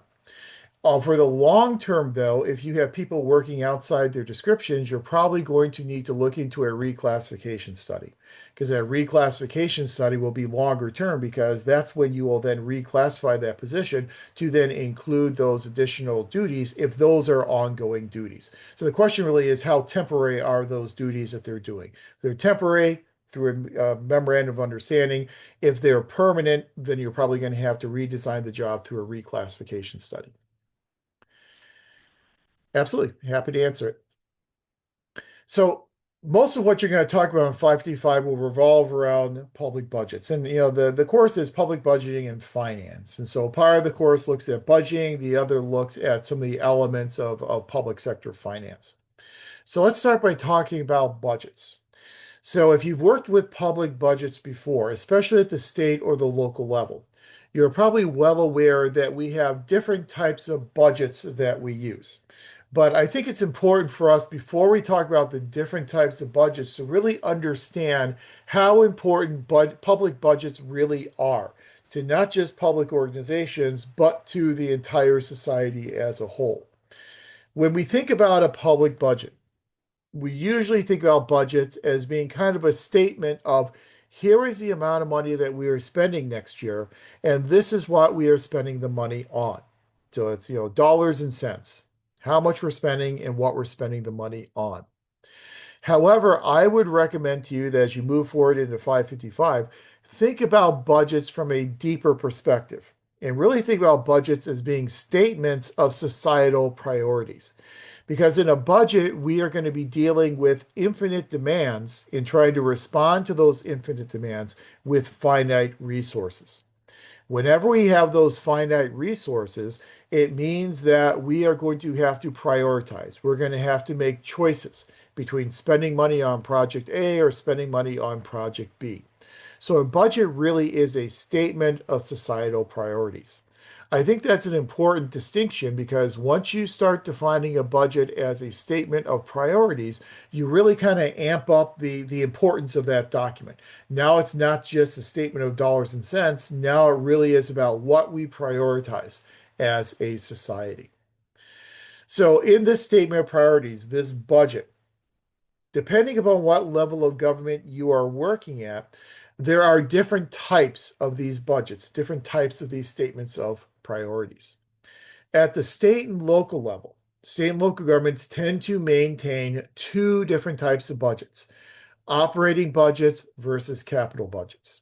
For the long term, though, if you have people working outside their descriptions, you're probably going to need to look into a reclassification study, because that reclassification study will be longer term, because that's when you will then reclassify that position to then include those additional duties if those are ongoing duties. So the question really is, how temporary are those duties that they're doing? If they're temporary through a memorandum of understanding. If they're permanent, then you're probably going to have to redesign the job through a reclassification study. Absolutely. Happy to answer it. So most of what you're going to talk about in 555 will revolve around public budgets. And the course is public budgeting and finance. And so part of the course looks at budgeting, the other looks at some of the elements of public sector finance. So let's start by talking about budgets. So if you've worked with public budgets before, especially at the state or the local level, you're probably well aware that we have different types of budgets that we use. But I think it's important for us, before we talk about the different types of budgets, to really understand how important public budgets really are to not just public organizations, but to the entire society as a whole. When we think about a public budget, we usually think about budgets as being kind of a statement of, here is the amount of money that we are spending next year, and this is what we are spending the money on. So it's, dollars and cents, how much we're spending and what we're spending the money on. However, I would recommend to you that as you move forward into 555, think about budgets from a deeper perspective, and really think about budgets as being statements of societal priorities. Because in a budget, we are going to be dealing with infinite demands and trying to respond to those infinite demands with finite resources. Whenever we have those finite resources, it means that we are going to have to prioritize. We're going to have to make choices between spending money on project A or spending money on project B. So a budget really is a statement of societal priorities. I think that's an important distinction, because once you start defining a budget as a statement of priorities, you really kind of amp up the importance of that document. Now it's not just a statement of dollars and cents. Now it really is about what we prioritize as a society. So in this statement of priorities, this budget, depending upon what level of government you are working at, there are different types of these budgets, different types of these statements of priorities. At the state and local level, state and local governments tend to maintain two different types of budgets: operating budgets versus capital budgets.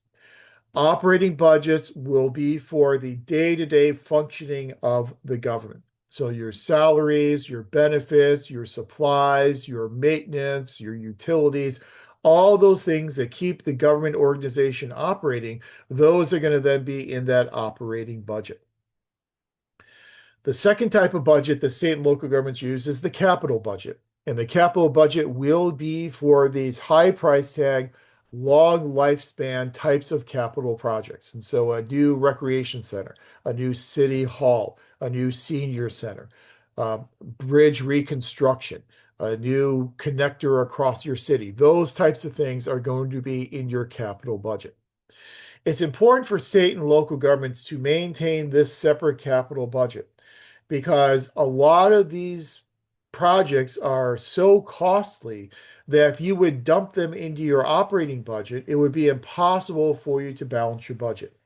Operating budgets will be for the day-to-day functioning of the government. So your salaries, your benefits, your supplies, your maintenance, your utilities, all those things that keep the government organization operating, those are going to then be in that operating budget. The second type of budget that state and local governments use is the capital budget. And the capital budget will be for these high price tag, long lifespan types of capital projects. And so a new recreation center, a new city hall, a new senior center, bridge reconstruction, a new connector across your city. Those types of things are going to be in your capital budget. It's important for state and local governments to maintain this separate capital budget, because a lot of these projects are so costly that if you would dump them into your operating budget, it would be impossible for you to balance your budget.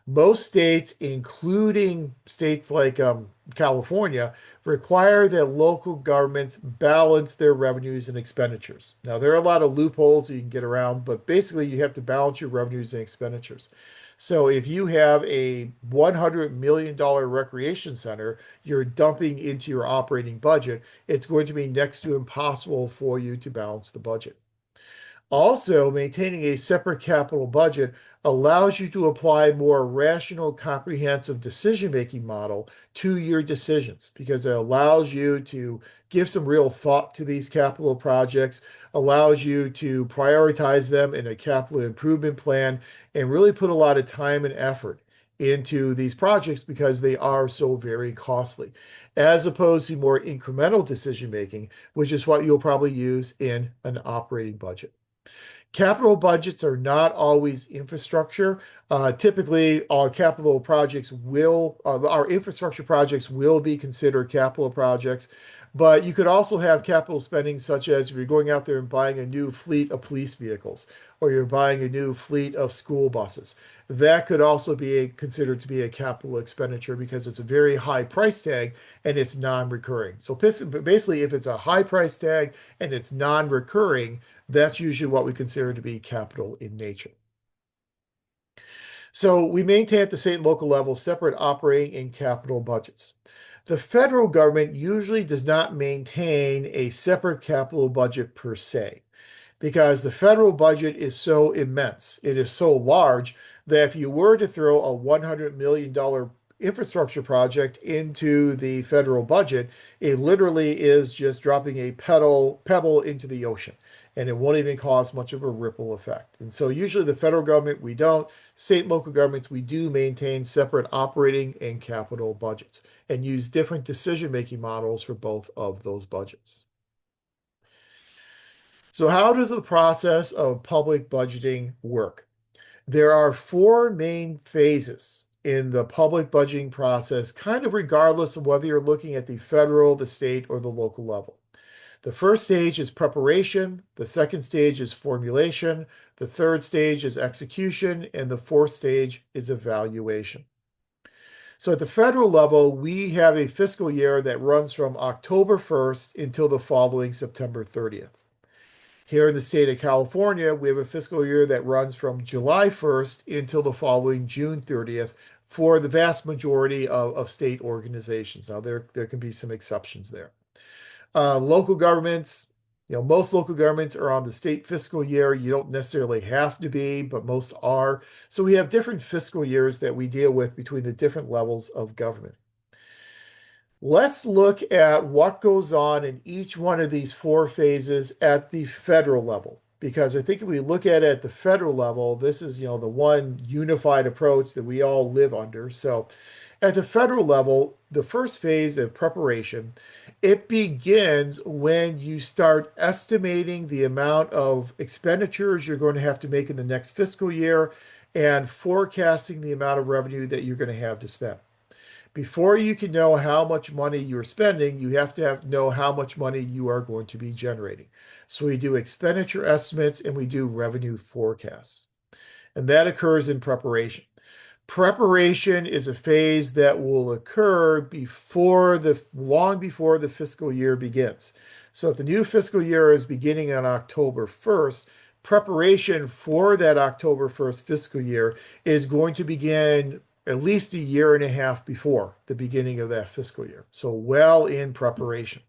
Most states, including states like California, require that local governments balance their revenues and expenditures. Now, there are a lot of loopholes you can get around, but basically, you have to balance your revenues and expenditures. So, if you have a $100 million recreation center you're dumping into your operating budget, it's going to be next to impossible for you to balance the budget. Also, maintaining a separate capital budget allows you to apply more rational, comprehensive decision-making model to your decisions because it allows you to give some real thought to these capital projects, allows you to prioritize them in a capital improvement plan, and really put a lot of time and effort into these projects because they are so very costly, as opposed to more incremental decision making, which is what you'll probably use in an operating budget. Capital budgets are not always infrastructure. Typically, our infrastructure projects will be considered capital projects, but you could also have capital spending such as if you're going out there and buying a new fleet of police vehicles, or you're buying a new fleet of school buses. That could also be considered to be a capital expenditure because it's a very high price tag and it's non-recurring. So basically, if it's a high price tag and it's non-recurring, that's usually what we consider to be capital in nature. So we maintain at the state and local level separate operating and capital budgets. The federal government usually does not maintain a separate capital budget per se because the federal budget is so immense. It is so large that if you were to throw a $100 million infrastructure project into the federal budget, it literally is just dropping a pebble into the ocean. And it won't even cause much of a ripple effect. And so usually the federal government, we don't. State and local governments, we do maintain separate operating and capital budgets and use different decision-making models for both of those budgets. So how does the process of public budgeting work? There are four main phases in the public budgeting process, kind of regardless of whether you're looking at the federal, the state, or the local level. The first stage is preparation, the second stage is formulation, the third stage is execution, and the fourth stage is evaluation. So at the federal level, we have a fiscal year that runs from October 1st until the following September 30th. Here in the state of California, we have a fiscal year that runs from July 1st until the following June 30th for the vast majority of state organizations. Now, there can be some exceptions there. Local governments, most local governments are on the state fiscal year. You don't necessarily have to be, but most are. So we have different fiscal years that we deal with between the different levels of government. Let's look at what goes on in each one of these four phases at the federal level, because I think if we look at it at the federal level, this is, the one unified approach that we all live under. So at the federal level, the first phase of preparation, it begins when you start estimating the amount of expenditures you're going to have to make in the next fiscal year and forecasting the amount of revenue that you're going to have to spend. Before you can know how much money you're spending, you have to know how much money you are going to be generating. So we do expenditure estimates and we do revenue forecasts. And that occurs in preparation. Preparation is a phase that will occur long before the fiscal year begins. So if the new fiscal year is beginning on October 1st, preparation for that October 1st fiscal year is going to begin at least a year and a half before the beginning of that fiscal year. So well in preparation.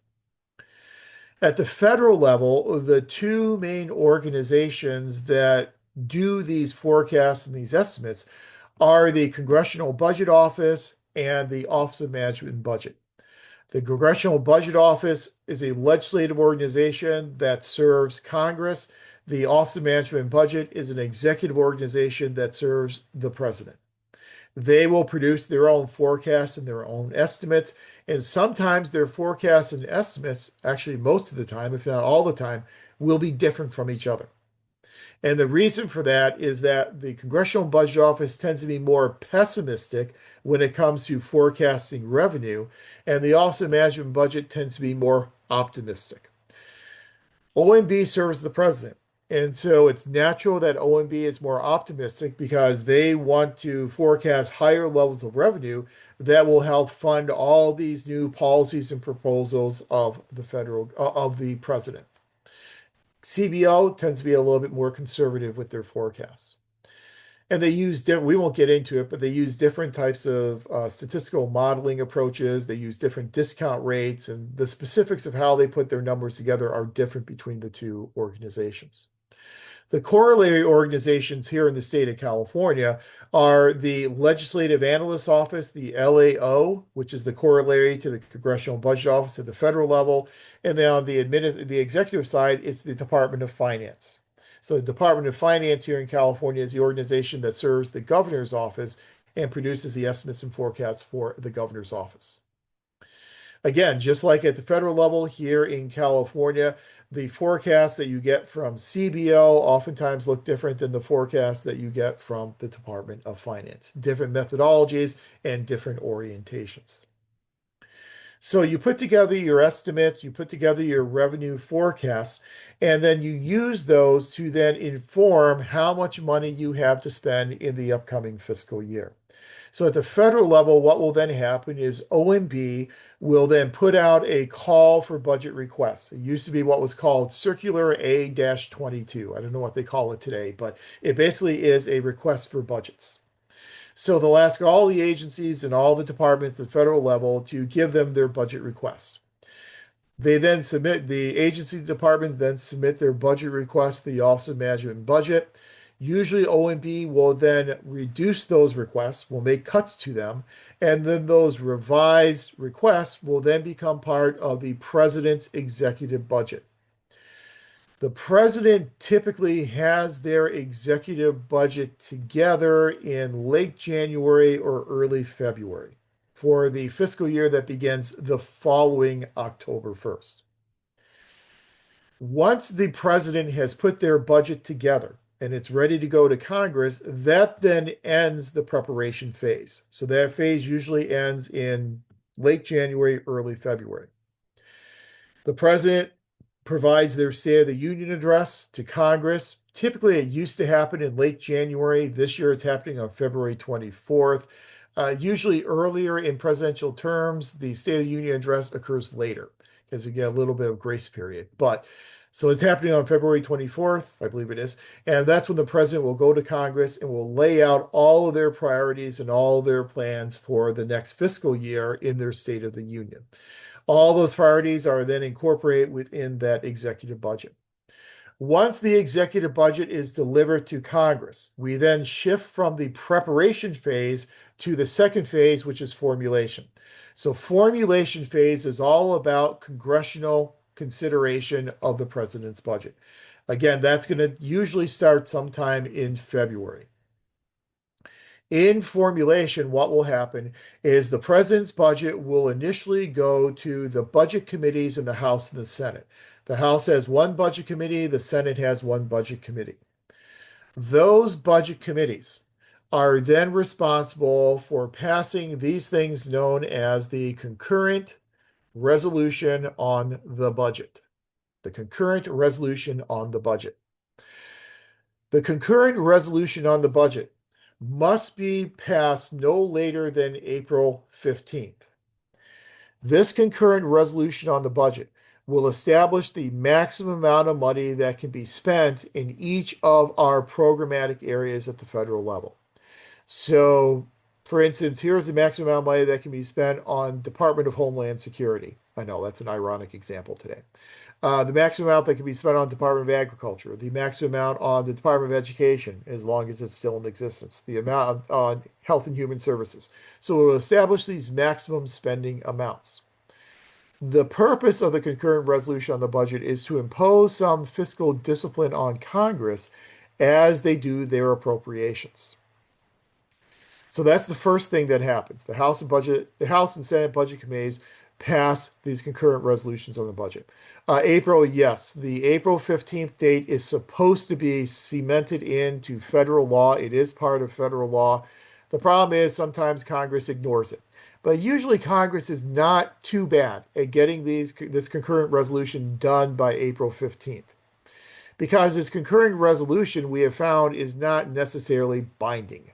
At the federal level, the two main organizations that do these forecasts and these estimates are the Congressional Budget Office and the Office of Management and Budget. The Congressional Budget Office is a legislative organization that serves Congress. The Office of Management and Budget is an executive organization that serves the president. They will produce their own forecasts and their own estimates, and sometimes their forecasts and estimates, actually most of the time, if not all the time, will be different from each other. And the reason for that is that the Congressional Budget Office tends to be more pessimistic when it comes to forecasting revenue, and the Office of Management and Budget tends to be more optimistic. OMB serves the president. And so it's natural that OMB is more optimistic because they want to forecast higher levels of revenue that will help fund all these new policies and proposals of the president. CBO tends to be a little bit more conservative with their forecasts. And they use different, we won't get into it, but they use different types of statistical modeling approaches. They use different discount rates, and the specifics of how they put their numbers together are different between the two organizations. The corollary organizations here in the state of California are the Legislative Analyst Office, the LAO, which is the corollary to the Congressional Budget Office at the federal level. And then on the executive side, it's the Department of Finance. So the Department of Finance here in California is the organization that serves the governor's office and produces the estimates and forecasts for the governor's office. Again, just like at the federal level here in California, the forecasts that you get from CBO oftentimes look different than the forecasts that you get from the Department of Finance. Different methodologies and different orientations. So you put together your estimates, you put together your revenue forecasts, and then you use those to then inform how much money you have to spend in the upcoming fiscal year. So at the federal level, what will then happen is OMB will then put out a call for budget requests. It used to be what was called Circular A-22. I don't know what they call it today, but it basically is a request for budgets. So they'll ask all the agencies and all the departments at the federal level to give them their budget request. They then submit, the agency departments then submit their budget request to the Office of Management and Budget. Usually OMB will then reduce those requests, will make cuts to them, and then those revised requests will then become part of the president's executive budget. The president typically has their executive budget together in late January or early February for the fiscal year that begins the following October 1st. Once the president has put their budget together and it's ready to go to Congress, that then ends the preparation phase. So that phase usually ends in late January, early February. The president provides their State of the Union address to Congress. Typically, it used to happen in late January. This year, it's happening on February 24th. Usually earlier in presidential terms, the State of the Union address occurs later because you get a little bit of grace period. But so it's happening on February 24th, I believe it is. And that's when the president will go to Congress and will lay out all of their priorities and all their plans for the next fiscal year in their State of the Union. All those priorities are then incorporated within that executive budget. Once the executive budget is delivered to Congress, we then shift from the preparation phase to the second phase, which is formulation. So formulation phase is all about congressional consideration of the president's budget. Again, that's going to usually start sometime in February. In formulation, what will happen is the president's budget will initially go to the budget committees in the House and the Senate. The House has one budget committee, the Senate has one budget committee. Those budget committees are then responsible for passing these things known as the concurrent resolution on the budget. The concurrent resolution on the budget. The concurrent resolution on the budget must be passed no later than April 15th. This concurrent resolution on the budget will establish the maximum amount of money that can be spent in each of our programmatic areas at the federal level. So, for instance, here's the maximum amount of money that can be spent on Department of Homeland Security. I know that's an ironic example today. The maximum amount that can be spent on Department of Agriculture, the maximum amount on the Department of Education, as long as it's still in existence, the amount on Health and Human Services. So it will establish these maximum spending amounts. The purpose of the concurrent resolution on the budget is to impose some fiscal discipline on Congress as they do their appropriations. So that's the first thing that happens. The House and Senate budget committees pass these concurrent resolutions on the budget. April, yes, the April 15th date is supposed to be cemented into federal law. It is part of federal law. The problem is sometimes Congress ignores it. But usually Congress is not too bad at getting this concurrent resolution done by April 15th. Because this concurring resolution we have found is not necessarily binding.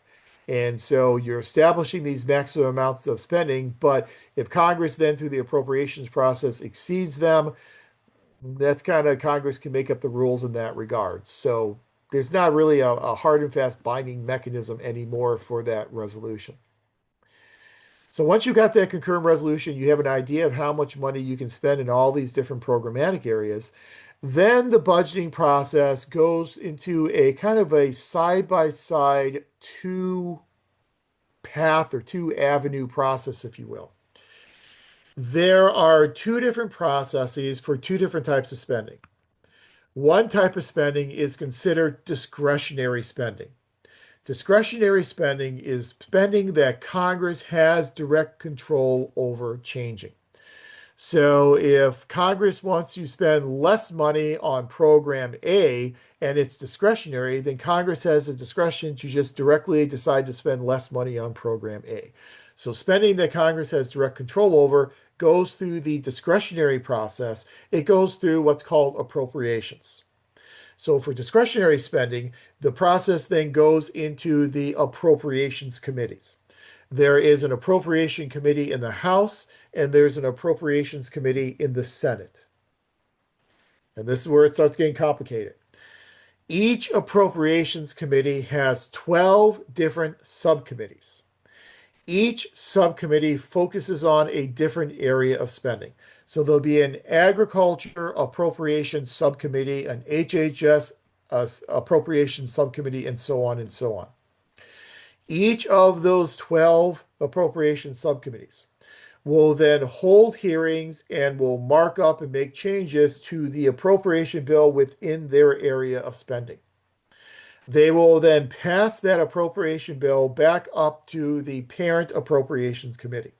And so you're establishing these maximum amounts of spending, but if Congress then through the appropriations process exceeds them, that's kind of Congress can make up the rules in that regard. So there's not really a hard and fast binding mechanism anymore for that resolution. So once you got that concurrent resolution, you have an idea of how much money you can spend in all these different programmatic areas. Then the budgeting process goes into a kind of a side-by-side two path or two avenue process, if you will. There are two different processes for two different types of spending. One type of spending is considered discretionary spending. Discretionary spending is spending that Congress has direct control over changing. So if Congress wants to spend less money on program A and it's discretionary, then Congress has the discretion to just directly decide to spend less money on program A. So spending that Congress has direct control over goes through the discretionary process. It goes through what's called appropriations. So for discretionary spending, the process then goes into the appropriations committees. There is an appropriation committee in the House, and there's an appropriations committee in the Senate. And this is where it starts getting complicated. Each appropriations committee has 12 different subcommittees. Each subcommittee focuses on a different area of spending. So there'll be an agriculture appropriations subcommittee, an HHS appropriations subcommittee, and so on and so on. Each of those 12 appropriation subcommittees will then hold hearings and will mark up and make changes to the appropriation bill within their area of spending. They will then pass that appropriation bill back up to the parent appropriations committee.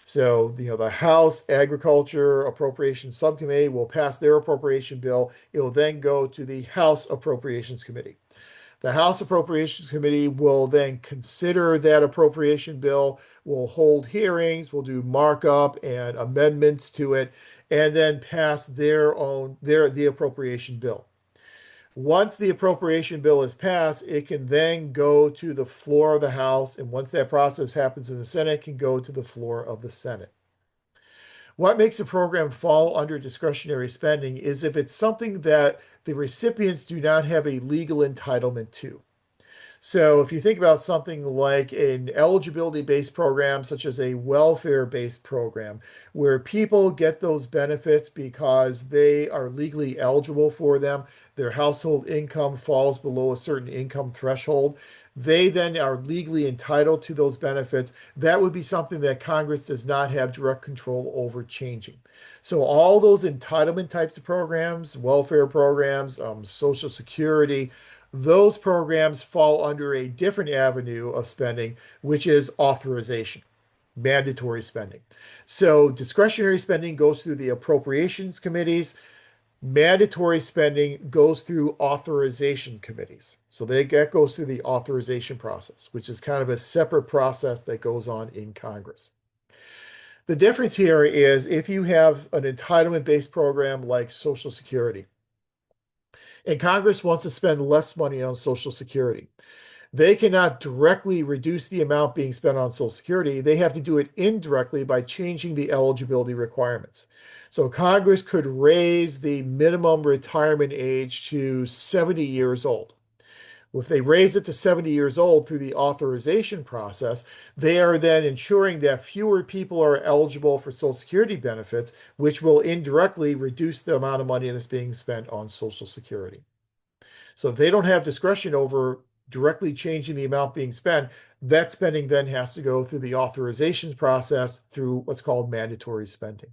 So, the House Agriculture Appropriations Subcommittee will pass their appropriation bill. It will then go to the House Appropriations Committee. The House Appropriations Committee will then consider that appropriation bill, will hold hearings, will do markup and amendments to it, and then pass the appropriation bill. Once the appropriation bill is passed, it can then go to the floor of the House, and once that process happens in the Senate, it can go to the floor of the Senate. What makes a program fall under discretionary spending is if it's something that the recipients do not have a legal entitlement to. So if you think about something like an eligibility-based program, such as a welfare-based program, where people get those benefits because they are legally eligible for them, their household income falls below a certain income threshold, they then are legally entitled to those benefits. That would be something that Congress does not have direct control over changing. So all those entitlement types of programs, welfare programs, Social Security, those programs fall under a different avenue of spending, which is authorization, mandatory spending. So discretionary spending goes through the appropriations committees. Mandatory spending goes through authorization committees. So that goes through the authorization process, which is kind of a separate process that goes on in Congress. The difference here is if you have an entitlement-based program like Social Security, and Congress wants to spend less money on Social Security, they cannot directly reduce the amount being spent on Social Security. They have to do it indirectly by changing the eligibility requirements. So Congress could raise the minimum retirement age to 70 years old. If they raise it to 70 years old through the authorization process, they are then ensuring that fewer people are eligible for Social Security benefits, which will indirectly reduce the amount of money that's being spent on Social Security. So if they don't have discretion over directly changing the amount being spent, that spending then has to go through the authorizations process through what's called mandatory spending.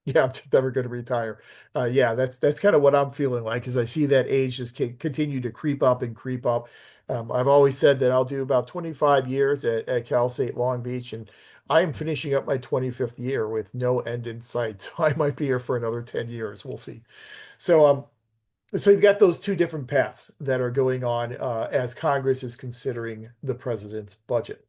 Yeah, I'm just never going to retire. Yeah, that's kind of what I'm feeling like as I see that age just continue to creep up and creep up. I've always said that I'll do about 25 years at Cal State Long Beach, and I am finishing up my 25th year with no end in sight. So I might be here for another 10 years. We'll see. So you've got those two different paths that are going on as Congress is considering the president's budget.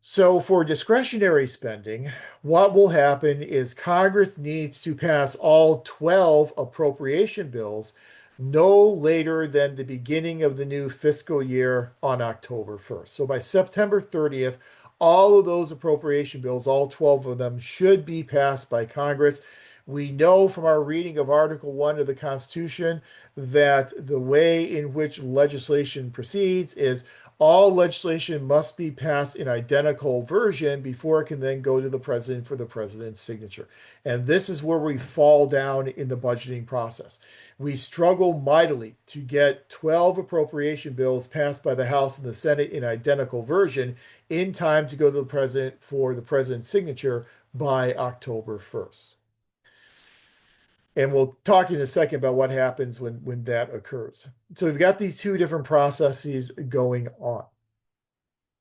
So for discretionary spending, what will happen is Congress needs to pass all 12 appropriation bills no later than the beginning of the new fiscal year on October 1st. So by September 30th, all of those appropriation bills, all 12 of them, should be passed by Congress. We know from our reading of Article 1 of the Constitution that the way in which legislation proceeds is all legislation must be passed in identical version before it can then go to the president for the president's signature. And this is where we fall down in the budgeting process. We struggle mightily to get 12 appropriation bills passed by the House and the Senate in identical version in time to go to the president for the president's signature by October 1st. And we'll talk in a second about what happens when that occurs. So we've got these two different processes going on.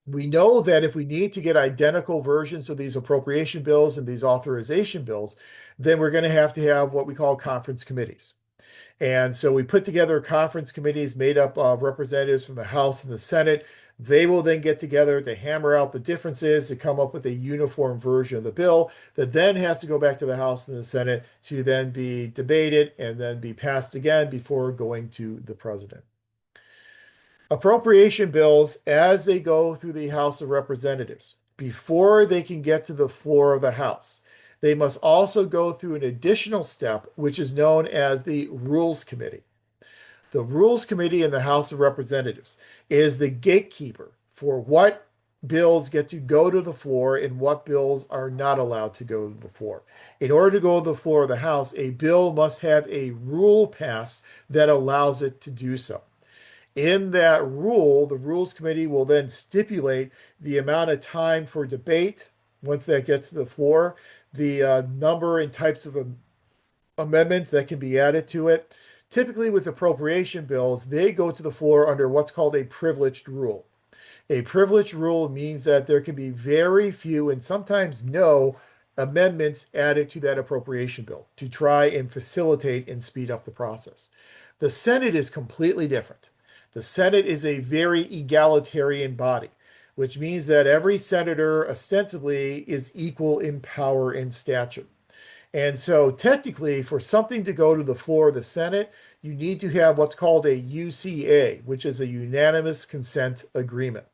We know that if we need to get identical versions of these appropriation bills and these authorization bills, then we're going to have what we call conference committees. And so we put together conference committees made up of representatives from the House and the Senate. They will then get together to hammer out the differences to come up with a uniform version of the bill that then has to go back to the House and the Senate to then be debated and then be passed again before going to the president. Appropriation bills, as they go through the House of Representatives, before they can get to the floor of the House, they must also go through an additional step, which is known as the Rules Committee. The Rules Committee in the House of Representatives is the gatekeeper for what bills get to go to the floor and what bills are not allowed to go to the floor. In order to go to the floor of the House, a bill must have a rule passed that allows it to do so. In that rule, the Rules Committee will then stipulate the amount of time for debate once that gets to the floor, the number and types of amendments that can be added to it. Typically, with appropriation bills, they go to the floor under what's called a privileged rule. A privileged rule means that there can be very few and sometimes no amendments added to that appropriation bill to try and facilitate and speed up the process. The Senate is completely different. The Senate is a very egalitarian body, which means that every senator ostensibly is equal in power and stature. And so, technically, for something to go to the floor of the Senate, you need to have what's called a UCA, which is a unanimous consent agreement.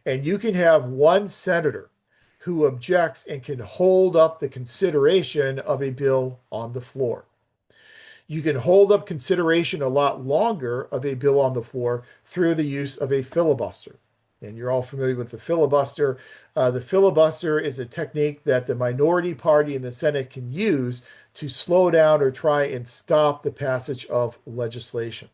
And you can have one senator who objects and can hold up the consideration of a bill on the floor. You can hold up consideration a lot longer of a bill on the floor through the use of a filibuster. And you're all familiar with the filibuster. The filibuster is a technique that the minority party in the Senate can use to slow down or try and stop the passage of legislation.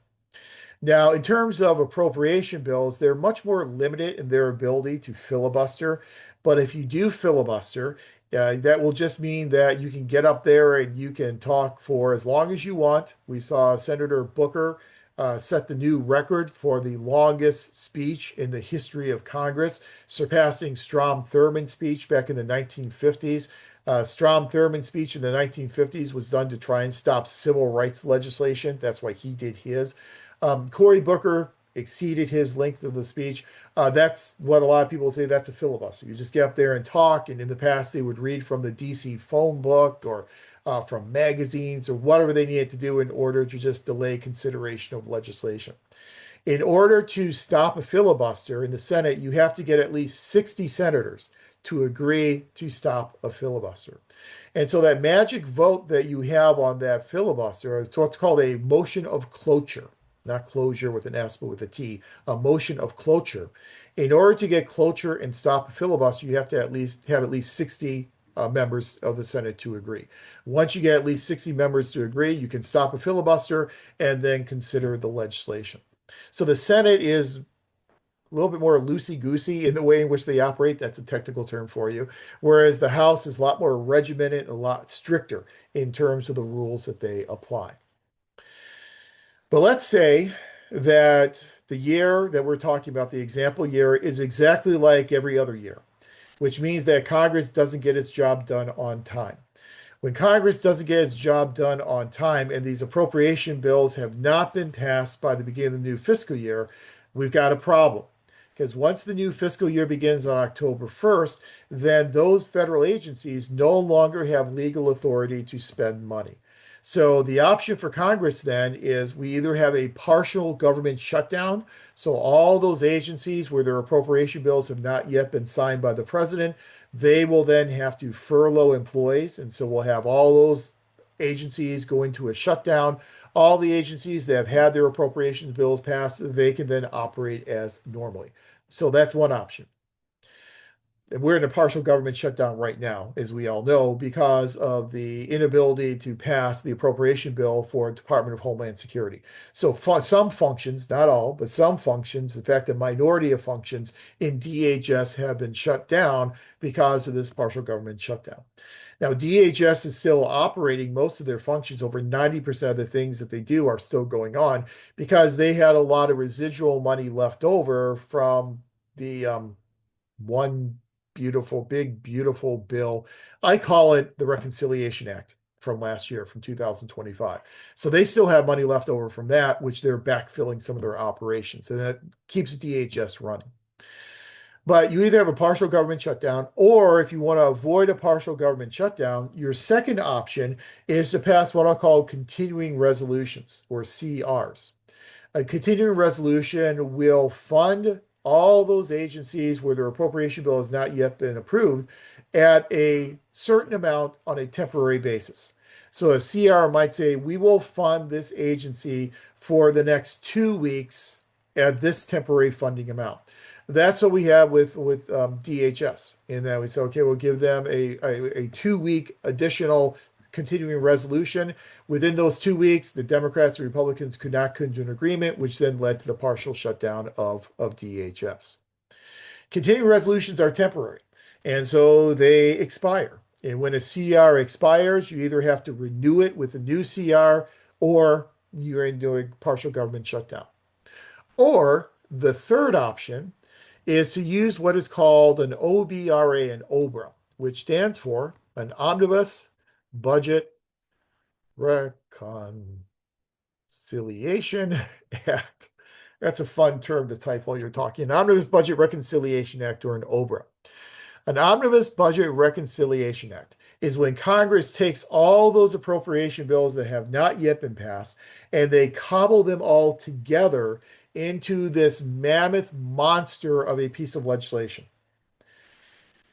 Now, in terms of appropriation bills, they're much more limited in their ability to filibuster. But if you do filibuster, that will just mean that you can get up there and you can talk for as long as you want. We saw Senator Booker set the new record for the longest speech in the history of Congress, surpassing Strom Thurmond's speech back in the 1950s. Strom Thurmond's speech in the 1950s was done to try and stop civil rights legislation. That's why he did his. Cory Booker exceeded his length of the speech. That's what a lot of people say, that's a filibuster. You just get up there and talk, and in the past they would read from the DC phone book or from magazines or whatever they needed to do in order to just delay consideration of legislation. In order to stop a filibuster in the Senate, you have to get at least 60 senators to agree to stop a filibuster. And so that magic vote that you have on that filibuster, it's what's called a motion of cloture, not closure with an S, but with a T, a motion of cloture. In order to get cloture and stop a filibuster, you have to have at least 60 members of the Senate to agree. Once you get at least 60 members to agree, you can stop a filibuster and then consider the legislation. So the Senate is a little bit more loosey-goosey in the way in which they operate. That's a technical term for you. Whereas the House is a lot more regimented and a lot stricter in terms of the rules that they apply. But let's say that the year that we're talking about, the example year, is exactly like every other year, which means that Congress doesn't get its job done on time. When Congress doesn't get its job done on time and these appropriation bills have not been passed by the beginning of the new fiscal year, we've got a problem. Because once the new fiscal year begins on October 1st, then those federal agencies no longer have legal authority to spend money. So the option for Congress then is we either have a partial government shutdown, so all those agencies where their appropriation bills have not yet been signed by the president, they will then have to furlough employees. And so we'll have all those agencies go into a shutdown. All the agencies that have had their appropriations bills passed, they can then operate as normally. So that's one option. And we're in a partial government shutdown right now, as we all know, because of the inability to pass the appropriation bill for Department of Homeland Security. So some functions, not all, but some functions, in fact, a minority of functions in DHS have been shut down because of this partial government shutdown. Now, DHS is still operating most of their functions. Over 90% of the things that they do are still going on because they had a lot of residual money left over from the one beautiful bill. I call it the Reconciliation Act from last year, from 2025. So they still have money left over from that, which they're backfilling some of their operations, and that keeps DHS running. But you either have a partial government shutdown, or if you want to avoid a partial government shutdown, your second option is to pass what I'll call continuing resolutions, or CRs. A continuing resolution will fund all those agencies where their appropriation bill has not yet been approved at a certain amount on a temporary basis. So a CR might say, we will fund this agency for the next 2 weeks at this temporary funding amount. That's what we have with DHS. In that we say, okay, we'll give them a 2 week additional continuing resolution. Within those 2 weeks, the Democrats and Republicans could not come to an agreement, which then led to the partial shutdown of DHS. Continuing resolutions are temporary, and so they expire. And when a CR expires, you either have to renew it with a new CR or you're into a partial government shutdown. Or the third option is to use what is called an OBRA and OBRA, which stands for an Omnibus Budget Reconciliation Act. That's a fun term to type while you're talking. An Omnibus Budget Reconciliation Act, or an OBRA. An Omnibus Budget Reconciliation Act is when Congress takes all those appropriation bills that have not yet been passed and they cobble them all together into this mammoth monster of a piece of legislation.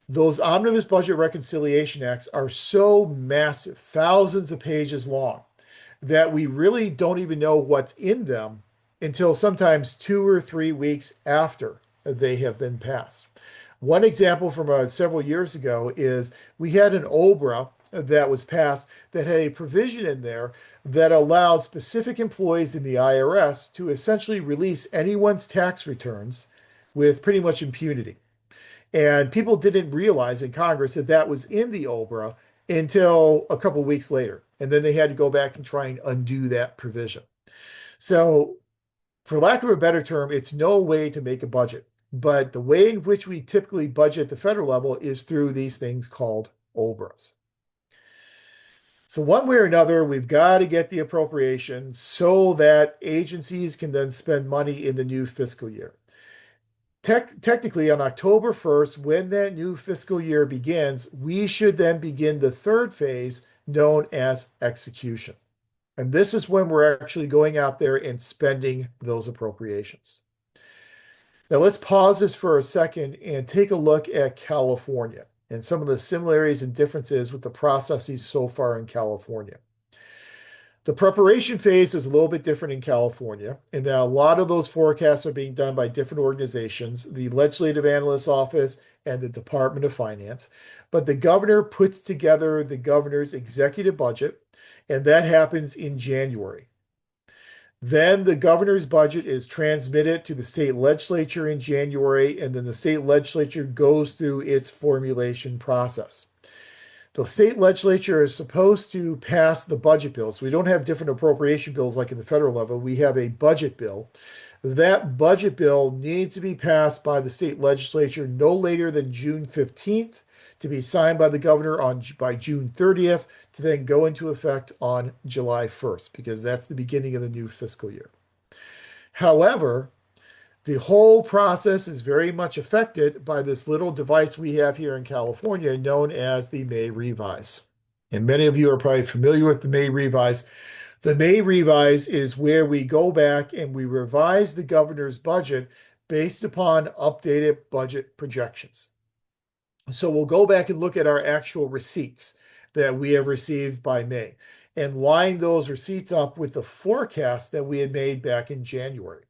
Those Omnibus Budget Reconciliation Acts are so massive, thousands of pages long, that we really don't even know what's in them until sometimes 2 or 3 weeks after they have been passed. One example from several years ago is we had an OBRA that was passed that had a provision in there that allowed specific employees in the IRS to essentially release anyone's tax returns with pretty much impunity. And people didn't realize in Congress that that was in the OBRA until a couple weeks later. And then they had to go back and try and undo that provision. So, for lack of a better term, it's no way to make a budget. But the way in which we typically budget at the federal level is through these things called OBRAs. So one way or another, we've got to get the appropriations so that agencies can then spend money in the new fiscal year. Technically, on October 1st, when that new fiscal year begins, we should then begin the third phase known as execution. And this is when we're actually going out there and spending those appropriations. Now, let's pause this for a second and take a look at California and some of the similarities and differences with the processes so far in California. The preparation phase is a little bit different in California, in that a lot of those forecasts are being done by different organizations, the Legislative Analyst's Office and the Department of Finance. But the governor puts together the governor's executive budget, and that happens in January. Then the governor's budget is transmitted to the state legislature in January, and then the state legislature goes through its formulation process. The state legislature is supposed to pass the budget bill. So we don't have different appropriation bills like in the federal level. We have a budget bill. That budget bill needs to be passed by the state legislature no later than June 15th, to be signed by the governor by June 30th, to then go into effect on July 1st, because that's the beginning of the new fiscal year. However, The whole process is very much affected by this little device we have here in California known as the May Revise. And many of you are probably familiar with the May Revise. The May Revise is where we go back and we revise the governor's budget based upon updated budget projections. So we'll go back and look at our actual receipts that we have received by May and line those receipts up with the forecast that we had made back in January.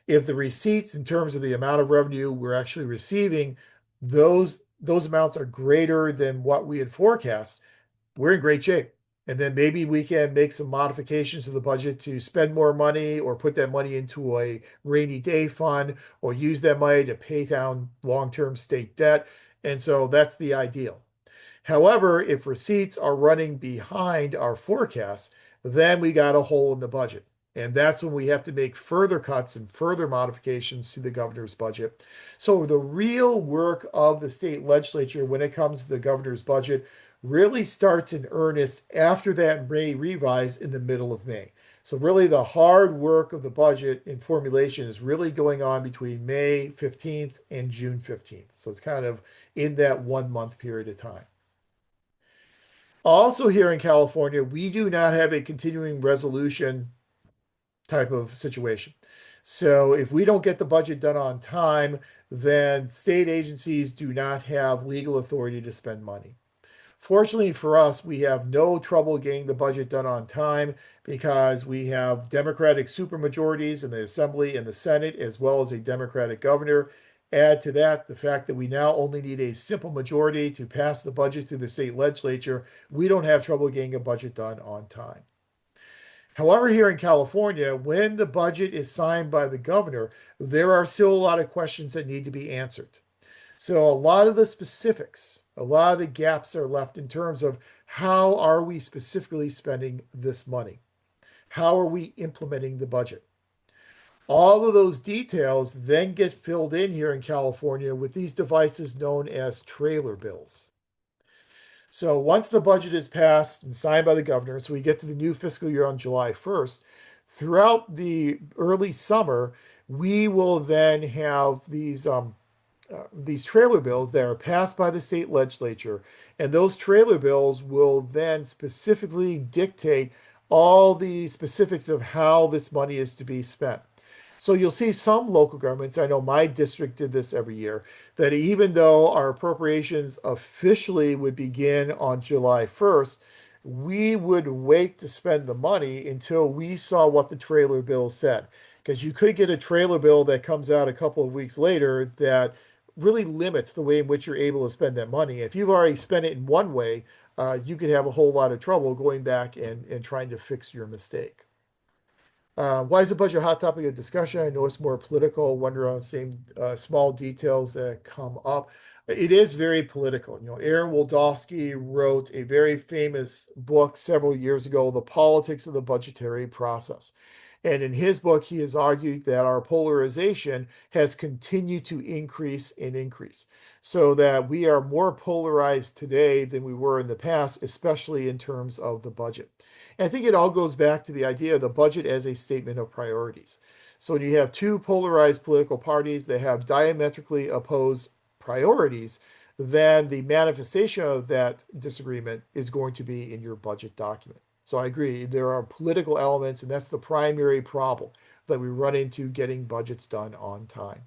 If the receipts in terms of the amount of revenue we're actually receiving, those amounts are greater than what we had forecast, we're in great shape. And then maybe we can make some modifications to the budget to spend more money or put that money into a rainy day fund or use that money to pay down long-term state debt. And so that's the ideal. However, if receipts are running behind our forecasts, then we got a hole in the budget. And that's when we have to make further cuts and further modifications to the governor's budget. So the real work of the state legislature when it comes to the governor's budget really starts in earnest after that May revise in the middle of May. So really the hard work of the budget and formulation is really going on between May 15th and June 15th. So it's kind of in that 1 month period of time. Also, here in California, we do not have a continuing resolution type of situation. So if we don't get the budget done on time, then state agencies do not have legal authority to spend money. Fortunately for us, we have no trouble getting the budget done on time because we have Democratic supermajorities in the Assembly and the Senate, as well as a Democratic governor. Add to that the fact that we now only need a simple majority to pass the budget through the state legislature. We don't have trouble getting a budget done on time. However, here in California, when the budget is signed by the governor, there are still a lot of questions that need to be answered. So a lot of the specifics, a lot of the gaps are left in terms of how are we specifically spending this money? How are we implementing the budget? All of those details then get filled in here in California with these devices known as trailer bills. So once the budget is passed and signed by the governor, so we get to the new fiscal year on July 1st, throughout the early summer, we will then have these trailer bills that are passed by the state legislature, and those trailer bills will then specifically dictate all the specifics of how this money is to be spent. So you'll see some local governments, I know my district did this every year, that even though our appropriations officially would begin on July 1st, we would wait to spend the money until we saw what the trailer bill said. Because you could get a trailer bill that comes out a couple of weeks later that really limits the way in which you're able to spend that money. If you've already spent it in one way, you could have a whole lot of trouble going back and trying to fix your mistake. Why is the budget a hot topic of discussion? I know it's more political. Wonder on the same small details that come up. It is very political. You know, Aaron Wildofsky wrote a very famous book several years ago, The Politics of the Budgetary Process. And in his book, he has argued that our polarization has continued to increase and increase, so that we are more polarized today than we were in the past, especially in terms of the budget. And I think it all goes back to the idea of the budget as a statement of priorities. So when you have two polarized political parties that have diametrically opposed priorities, then the manifestation of that disagreement is going to be in your budget document. So I agree, there are political elements, and that's the primary problem that we run into getting budgets done on time.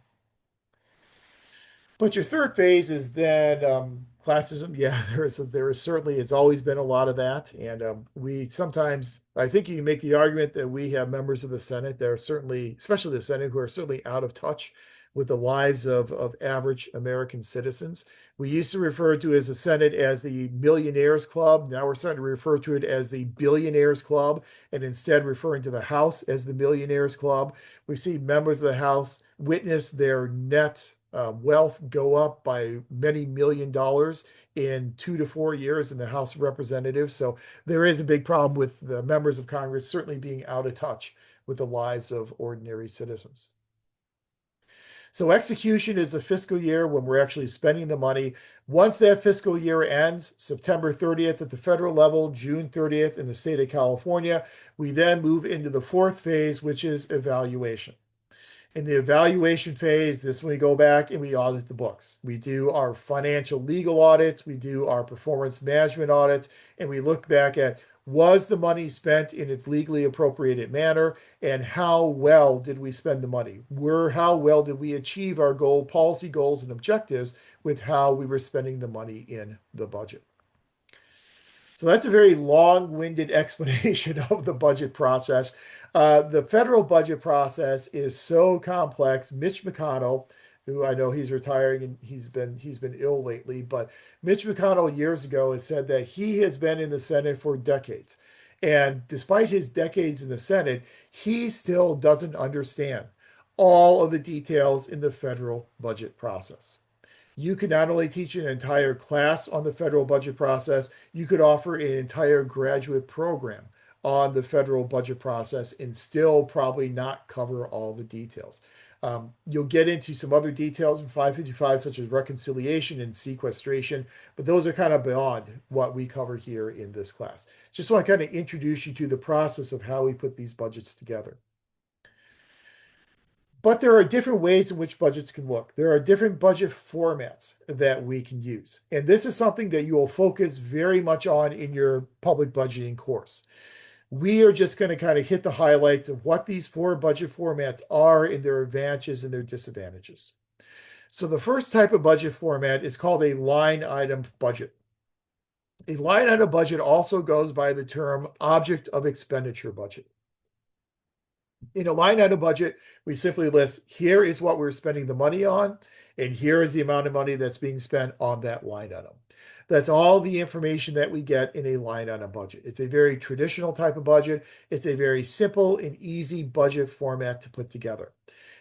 But your third phase is then classism. Yeah, there is certainly, it's always been a lot of that. And we sometimes, I think you can make the argument that we have members of the Senate that are certainly, especially the Senate, who are certainly out of touch with the lives of average American citizens. We used to refer to as the Senate as the Millionaires Club. Now we're starting to refer to it as the Billionaires Club, and instead referring to the House as the Millionaires Club. We see members of the House witness their net wealth go up by many $1 million in 2 to 4 years in the House of Representatives. So there is a big problem with the members of Congress certainly being out of touch with the lives of ordinary citizens. So execution is the fiscal year when we're actually spending the money. Once that fiscal year ends, September 30th at the federal level, June 30th in the state of California, we then move into the fourth phase, which is evaluation. In the evaluation phase, this when we go back and we audit the books. We do our financial legal audits, we do our performance management audits, and we look back at was the money spent in its legally appropriated manner and how well did we spend the money? How well did we achieve our policy goals and objectives with how we were spending the money in the budget? So that's a very long-winded explanation of the budget process. The federal budget process is so complex. Mitch McConnell, who I know he's retiring and he's been ill lately, but Mitch McConnell years ago has said that he has been in the Senate for decades. And despite his decades in the Senate, he still doesn't understand all of the details in the federal budget process. You could not only teach an entire class on the federal budget process, you could offer an entire graduate program on the federal budget process and still probably not cover all the details. You'll get into some other details in 555, such as reconciliation and sequestration, but those are kind of beyond what we cover here in this class. Just want to kind of introduce you to the process of how we put these budgets together. But there are different ways in which budgets can look. There are different budget formats that we can use. And this is something that you will focus very much on in your public budgeting course. We are just going to kind of hit the highlights of what these four budget formats are and their advantages and their disadvantages. So the first type of budget format is called a line item budget. A line item budget also goes by the term object of expenditure budget. In a line item budget, we simply list here is what we're spending the money on, and here is the amount of money that's being spent on that line item. That's all the information that we get in a line item budget. It's a very traditional type of budget. It's a very simple and easy budget format to put together.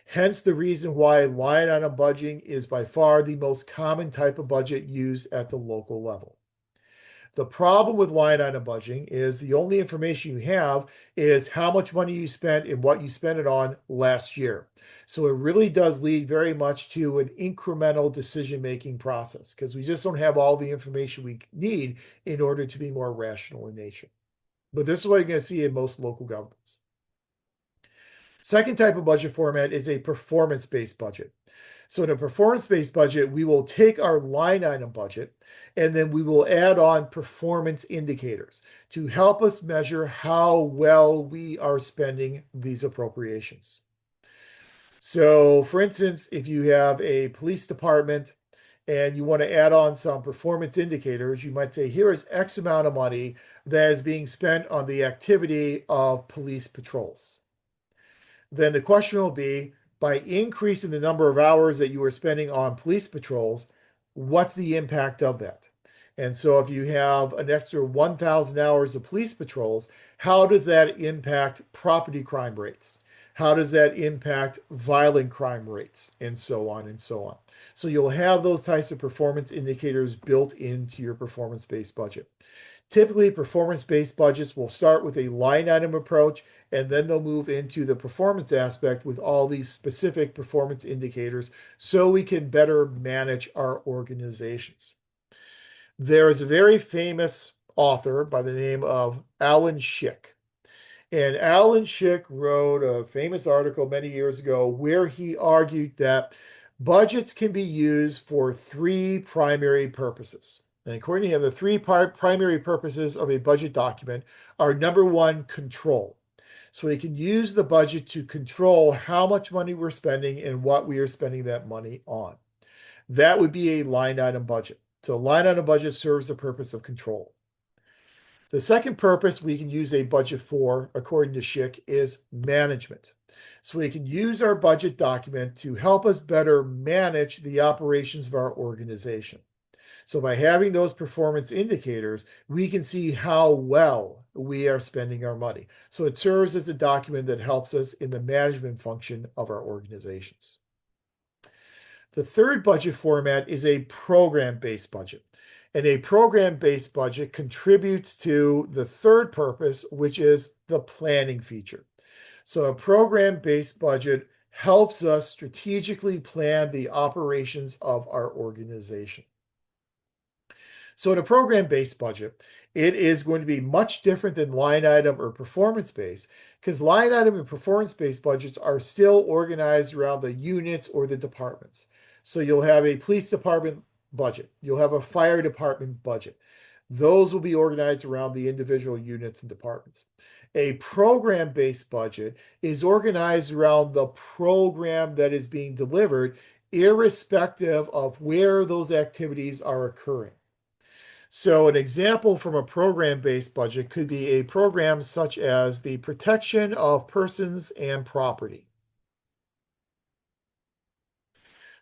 Hence the reason why line item budgeting is by far the most common type of budget used at the local level. The problem with line item budgeting is the only information you have is how much money you spent and what you spent it on last year. So it really does lead very much to an incremental decision-making process because we just don't have all the information we need in order to be more rational in nature. But this is what you're going to see in most local governments. Second type of budget format is a performance-based budget. So in a performance-based budget, we will take our line item budget and then we will add on performance indicators to help us measure how well we are spending these appropriations. So for instance, if you have a police department and you want to add on some performance indicators, you might say, here is X amount of money that is being spent on the activity of police patrols. Then the question will be, by increasing the number of hours that you are spending on police patrols, what's the impact of that? And so if you have an extra 1,000 hours of police patrols, how does that impact property crime rates? How does that impact violent crime rates? And so on and so on. So you'll have those types of performance indicators built into your performance-based budget. Typically, performance-based budgets will start with a line item approach, and then they'll move into the performance aspect with all these specific performance indicators so we can better manage our organizations. There is a very famous author by the name of Alan Schick. And Alan Schick wrote a famous article many years ago where he argued that budgets can be used for three primary purposes. And according to him, the three primary purposes of a budget document are number one, control. So we can use the budget to control how much money we're spending and what we are spending that money on. That would be a line item budget. So a line item budget serves the purpose of control. The second purpose we can use a budget for, according to Schick, is management. So we can use our budget document to help us better manage the operations of our organization. So by having those performance indicators, we can see how well we are spending our money. So it serves as a document that helps us in the management function of our organizations. The third budget format is a program-based budget. And a program-based budget contributes to the third purpose, which is the planning feature. So a program-based budget helps us strategically plan the operations of our organization. So in a program-based budget, it is going to be much different than line item or performance-based because line item and performance-based budgets are still organized around the units or the departments. So you'll have a police department budget, you'll have a fire department budget. Those will be organized around the individual units and departments. A program-based budget is organized around the program that is being delivered, irrespective of where those activities are occurring. So, an example from a program based budget could be a program such as the protection of persons and property.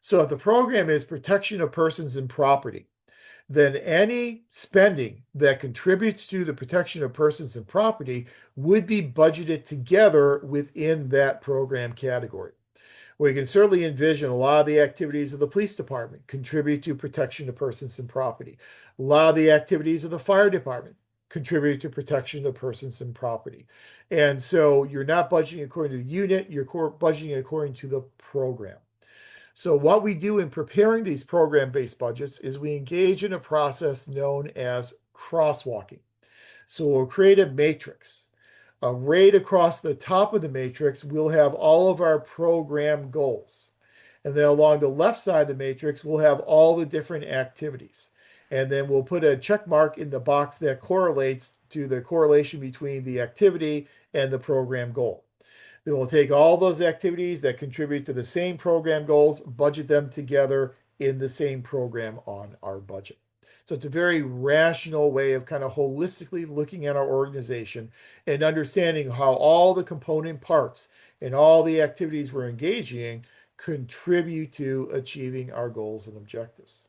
So, if the program is protection of persons and property, then any spending that contributes to the protection of persons and property would be budgeted together within that program category. We can certainly envision a lot of the activities of the police department contribute to protection of persons and property. A lot of the activities of the fire department contribute to protection of persons and property. And so you're not budgeting according to the unit, you're budgeting according to the program. So what we do in preparing these program-based budgets is we engage in a process known as crosswalking. So we'll create a matrix. Right across the top of the matrix, we'll have all of our program goals. And then along the left side of the matrix, we'll have all the different activities. And then we'll put a check mark in the box that correlates to the correlation between the activity and the program goal. Then we'll take all those activities that contribute to the same program goals, budget them together in the same program on our budget. So it's a very rational way of kind of holistically looking at our organization and understanding how all the component parts and all the activities we're engaging in contribute to achieving our goals and objectives.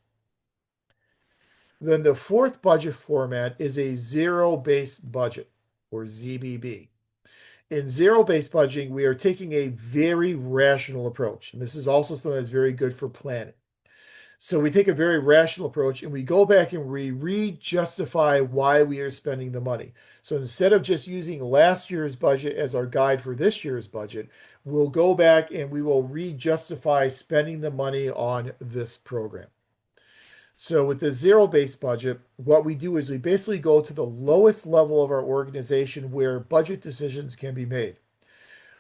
Then the fourth budget format is a zero-based budget, or ZBB. In zero-based budgeting, we are taking a very rational approach. And this is also something that's very good for planning. So we take a very rational approach and we go back and we re-justify why we are spending the money. So instead of just using last year's budget as our guide for this year's budget, we'll go back and we will re-justify spending the money on this program. So with the zero-based budget, what we do is we basically go to the lowest level of our organization where budget decisions can be made.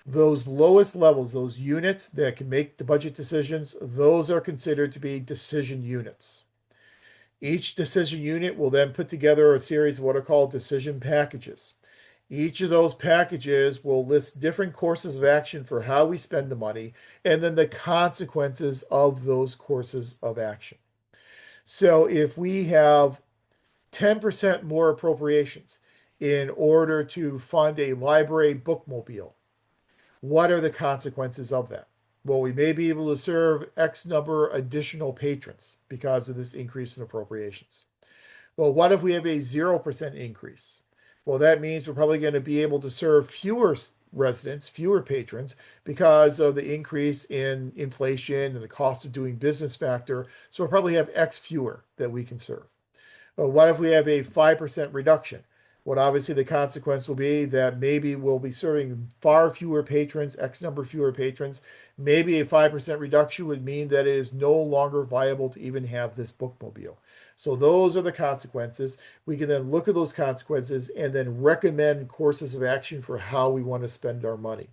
Those lowest levels, those units that can make the budget decisions, those are considered to be decision units. Each decision unit will then put together a series of what are called decision packages. Each of those packages will list different courses of action for how we spend the money and then the consequences of those courses of action. So if we have 10% more appropriations in order to fund a library bookmobile, what are the consequences of that? Well, we may be able to serve X number additional patrons because of this increase in appropriations. Well, what if we have a 0% increase? Well, that means we're probably going to be able to serve fewer residents, fewer patrons, because of the increase in inflation and the cost of doing business factor. So we'll probably have X fewer that we can serve. Well, what if we have a 5% reduction? Well, obviously the consequence will be that maybe we'll be serving far fewer patrons, X number fewer patrons. Maybe a 5% reduction would mean that it is no longer viable to even have this bookmobile. So those are the consequences. We can then look at those consequences and then recommend courses of action for how we want to spend our money.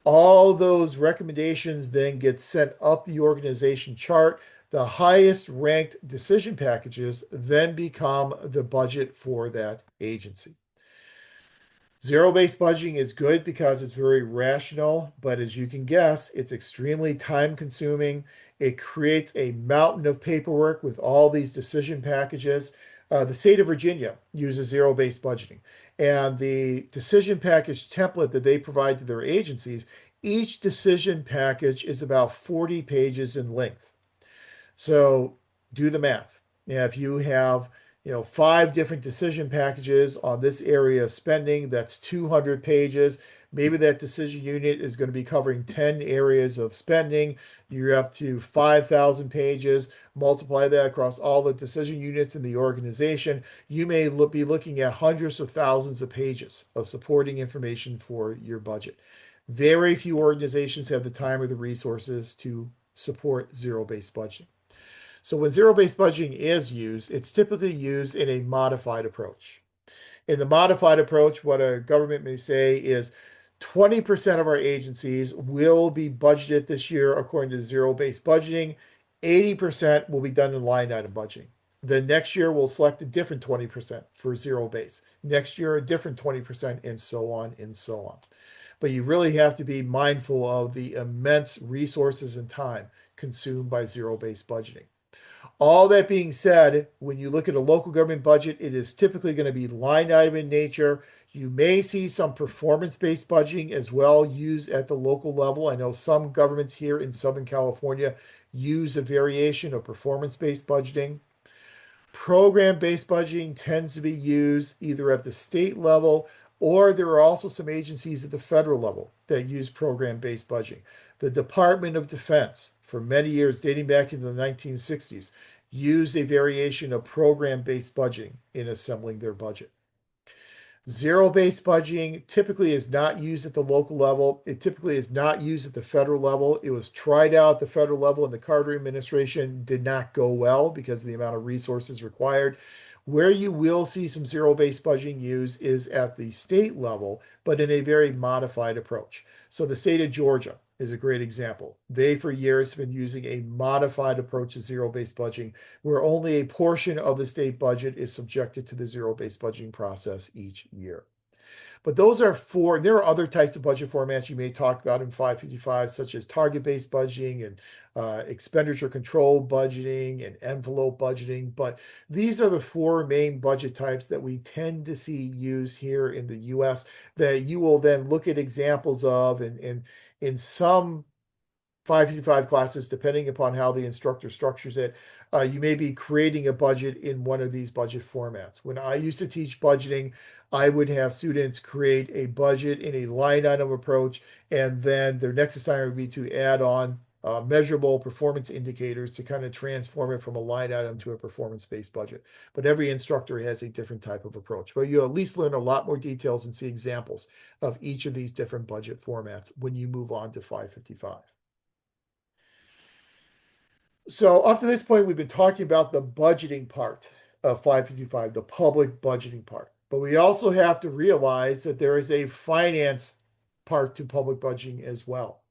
All those recommendations then get sent up the organization chart. The highest ranked decision packages then become the budget for that agency. Zero-based budgeting is good because it's very rational, but as you can guess, it's extremely time-consuming. It creates a mountain of paperwork with all these decision packages. The state of Virginia uses zero-based budgeting, and the decision package template that they provide to their agencies, each decision package is about 40 pages in length. So do the math. If you have, 5 different decision packages on this area of spending, that's 200 pages. Maybe that decision unit is going to be covering 10 areas of spending. You're up to 5,000 pages. Multiply that across all the decision units in the organization. You may be looking at hundreds of thousands of pages of supporting information for your budget. Very few organizations have the time or the resources to support zero-based budgeting. So when zero-based budgeting is used, it's typically used in a modified approach. In the modified approach, what a government may say is 20% of our agencies will be budgeted this year according to zero-based budgeting. 80% will be done in line item budgeting. The next year, we'll select a different 20% for zero base. Next year, a different 20%, and so on and so on. But you really have to be mindful of the immense resources and time consumed by zero-based budgeting. All that being said, when you look at a local government budget, it is typically going to be line item in nature. You may see some performance-based budgeting as well used at the local level. I know some governments here in Southern California use a variation of performance-based budgeting. Program-based budgeting tends to be used either at the state level, or there are also some agencies at the federal level that use program-based budgeting. The Department of Defense, for many years dating back into the 1960s, used a variation of program-based budgeting in assembling their budget. Zero-based budgeting typically is not used at the local level. It typically is not used at the federal level. It was tried out at the federal level, and the Carter administration did not go well because of the amount of resources required. Where you will see some zero-based budgeting used is at the state level, but in a very modified approach. So the state of Georgia is a great example. They, for years, have been using a modified approach to zero-based budgeting, where only a portion of the state budget is subjected to the zero-based budgeting process each year. But those are four. There are other types of budget formats you may talk about in 555, such as target-based budgeting and expenditure control budgeting and envelope budgeting. But these are the four main budget types that we tend to see used here in the U.S. that you will then look at examples of in some 555 classes, depending upon how the instructor structures it, you may be creating a budget in one of these budget formats. When I used to teach budgeting, I would have students create a budget in a line item approach, and then their next assignment would be to add on measurable performance indicators to kind of transform it from a line item to a performance-based budget. But every instructor has a different type of approach. But you'll at least learn a lot more details and see examples of each of these different budget formats when you move on to 555. So up to this point, we've been talking about the budgeting part of 555, the public budgeting part. But we also have to realize that there is a finance part to public budgeting as well.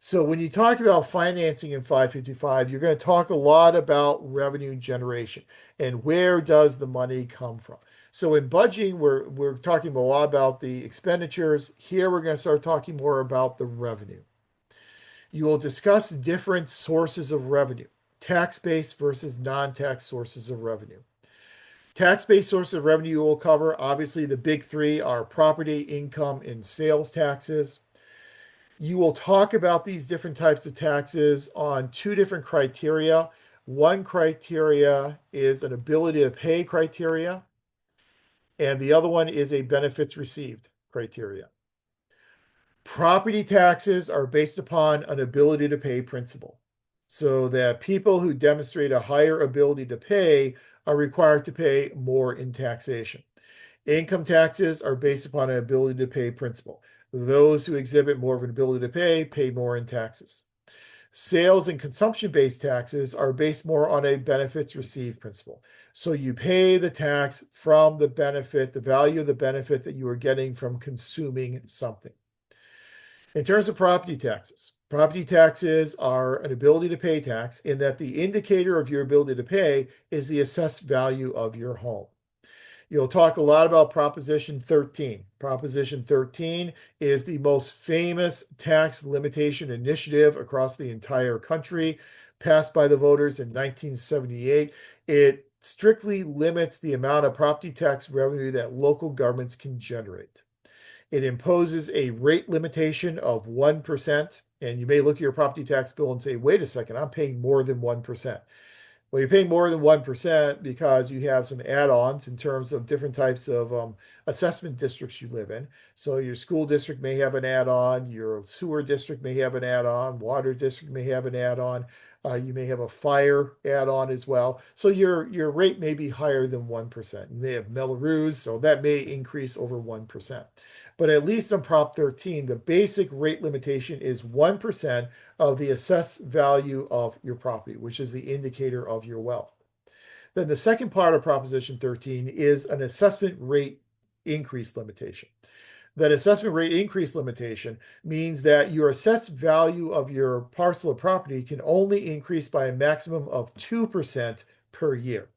So when you talk about financing in 555, you're going to talk a lot about revenue generation and where does the money come from. So in budgeting, we're talking a lot about the expenditures. Here, we're going to start talking more about the revenue. You will discuss different sources of revenue, tax-based versus non-tax sources of revenue. Tax-based sources of revenue will cover, obviously, the big three are property, income, and sales taxes. You will talk about these different types of taxes on two different criteria. One criteria is an ability to pay criteria, and the other one is a benefits received criteria. Property taxes are based upon an ability to pay principle, so that people who demonstrate a higher ability to pay are required to pay more in taxation. Income taxes are based upon an ability to pay principle. Those who exhibit more of an ability to pay more in taxes. Sales and consumption-based taxes are based more on a benefits received principle. So you pay the tax from the benefit, the value of the benefit that you are getting from consuming something. In terms of property taxes are an ability to pay tax in that the indicator of your ability to pay is the assessed value of your home. You'll talk a lot about Proposition 13. Proposition 13 is the most famous tax limitation initiative across the entire country, passed by the voters in 1978. It strictly limits the amount of property tax revenue that local governments can generate. It imposes a rate limitation of 1%. And you may look at your property tax bill and say, wait a second, I'm paying more than 1%. Well, you're paying more than 1% because you have some add-ons in terms of different types of assessment districts you live in. So your school district may have an add-on, your sewer district may have an add-on, water district may have an add-on. You may have a fire add-on as well. So your rate may be higher than 1%. You may have Melrose, so that may increase over 1%. But at least on Prop 13, the basic rate limitation is 1% of the assessed value of your property, which is the indicator of your wealth. Then the second part of Proposition 13 is an assessment rate increase limitation. That assessment rate increase limitation means that your assessed value of your parcel of property can only increase by a maximum of 2% per year.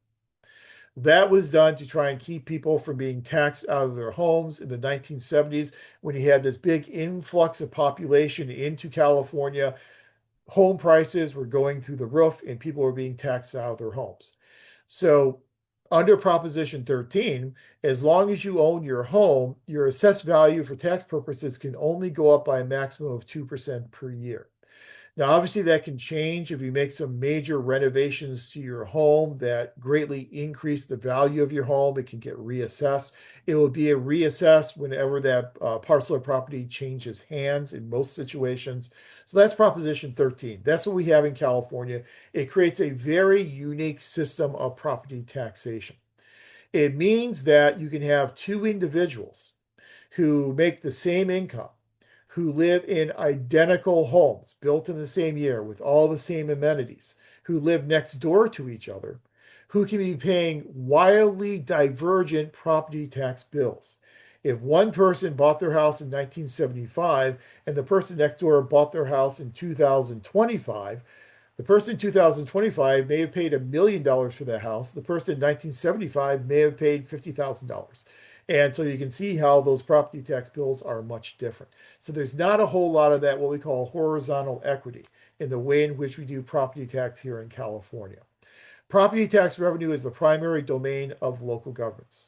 That was done to try and keep people from being taxed out of their homes in the 1970s when you had this big influx of population into California. Home prices were going through the roof and people were being taxed out of their homes. So, under Proposition 13, as long as you own your home, your assessed value for tax purposes can only go up by a maximum of 2% per year. Now, obviously, that can change if you make some major renovations to your home that greatly increase the value of your home. It can get reassessed. It will be a reassessed whenever that parcel of property changes hands in most situations. So that's Proposition 13. That's what we have in California. It creates a very unique system of property taxation. It means that you can have two individuals who make the same income, who live in identical homes built in the same year with all the same amenities, who live next door to each other, who can be paying wildly divergent property tax bills. If one person bought their house in 1975 and the person next door bought their house in 2025, the person in 2025 may have paid $1 million for that house. The person in 1975 may have paid $50,000. And so you can see how those property tax bills are much different. So there's not a whole lot of that, what we call horizontal equity, in the way in which we do property tax here in California. Property tax revenue is the primary domain of local governments.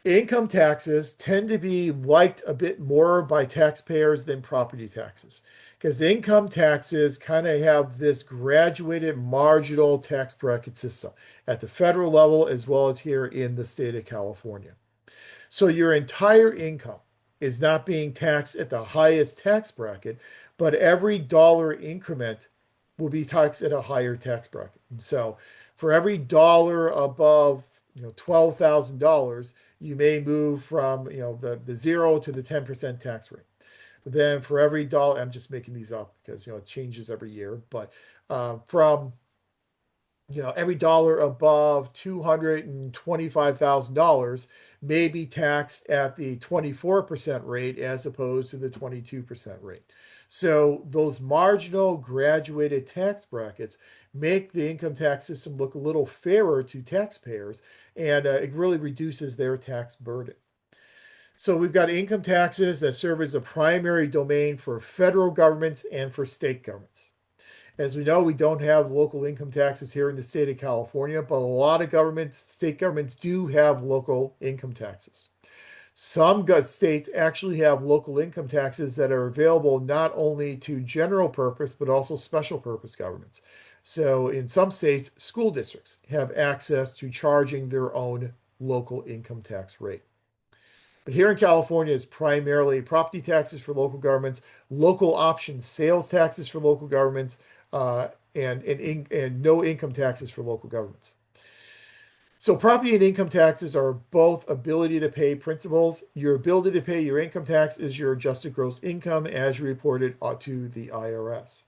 Income taxes tend to be liked a bit more by taxpayers than property taxes because income taxes kind of have this graduated marginal tax bracket system at the federal level as well as here in the state of California. So your entire income is not being taxed at the highest tax bracket, but every dollar increment will be taxed at a higher tax bracket. And so for every dollar above, $12,000, you may move from, the 0 to the 10% tax rate. But then for every dollar, I'm just making these up because, it changes every year, but from every dollar above $225,000 may be taxed at the 24% rate as opposed to the 22% rate. So those marginal graduated tax brackets make the income tax system look a little fairer to taxpayers, and it really reduces their tax burden. So we've got income taxes that serve as a primary domain for federal governments and for state governments. As we know, we don't have local income taxes here in the state of California, but a lot of state governments do have local income taxes. Some states actually have local income taxes that are available not only to general purpose, but also special purpose governments. So in some states, school districts have access to charging their own local income tax rate. But here in California, it's primarily property taxes for local governments, local option sales taxes for local governments, and no income taxes for local governments. So property and income taxes are both ability to pay principles. Your ability to pay your income tax is your adjusted gross income as reported to the IRS.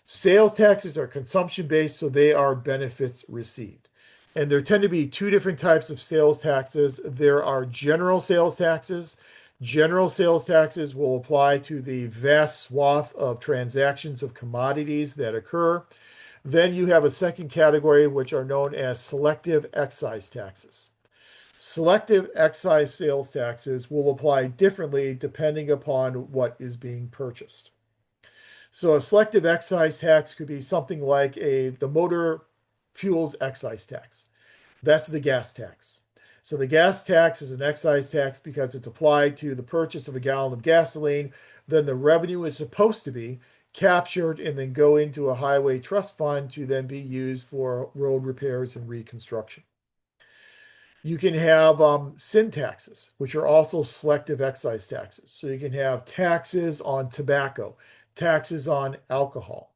Sales taxes are consumption based, so they are benefits received. And there tend to be two different types of sales taxes. There are general sales taxes. General sales taxes will apply to the vast swath of transactions of commodities that occur. Then you have a second category, which are known as selective excise taxes. Selective excise sales taxes will apply differently depending upon what is being purchased. So a selective excise tax could be something like the motor fuels excise tax. That's the gas tax. So the gas tax is an excise tax because it's applied to the purchase of a gallon of gasoline. Then the revenue is supposed to be captured and then go into a highway trust fund to then be used for road repairs and reconstruction. You can have sin taxes, which are also selective excise taxes. So you can have taxes on tobacco, taxes on alcohol.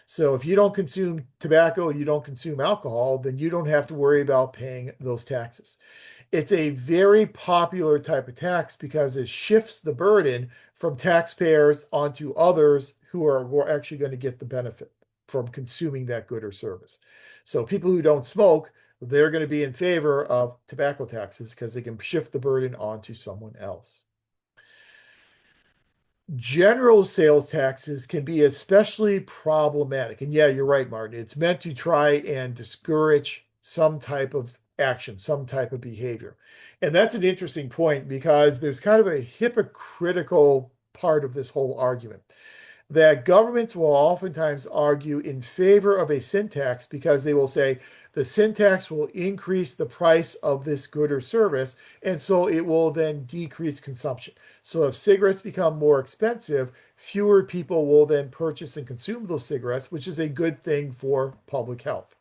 So if you don't consume tobacco, you don't consume alcohol, then you don't have to worry about paying those taxes. It's a very popular type of tax because it shifts the burden from taxpayers onto others who are actually going to get the benefit from consuming that good or service. So people who don't smoke, they're going to be in favor of tobacco taxes because they can shift the burden onto someone else. General sales taxes can be especially problematic. And yeah, you're right, Martin. It's meant to try and discourage some type of action, some type of behavior. And that's an interesting point because there's kind of a hypocritical part of this whole argument that governments will oftentimes argue in favor of a sin tax because they will say the sin tax will increase the price of this good or service, and so it will then decrease consumption. So if cigarettes become more expensive, fewer people will then purchase and consume those cigarettes, which is a good thing for public health.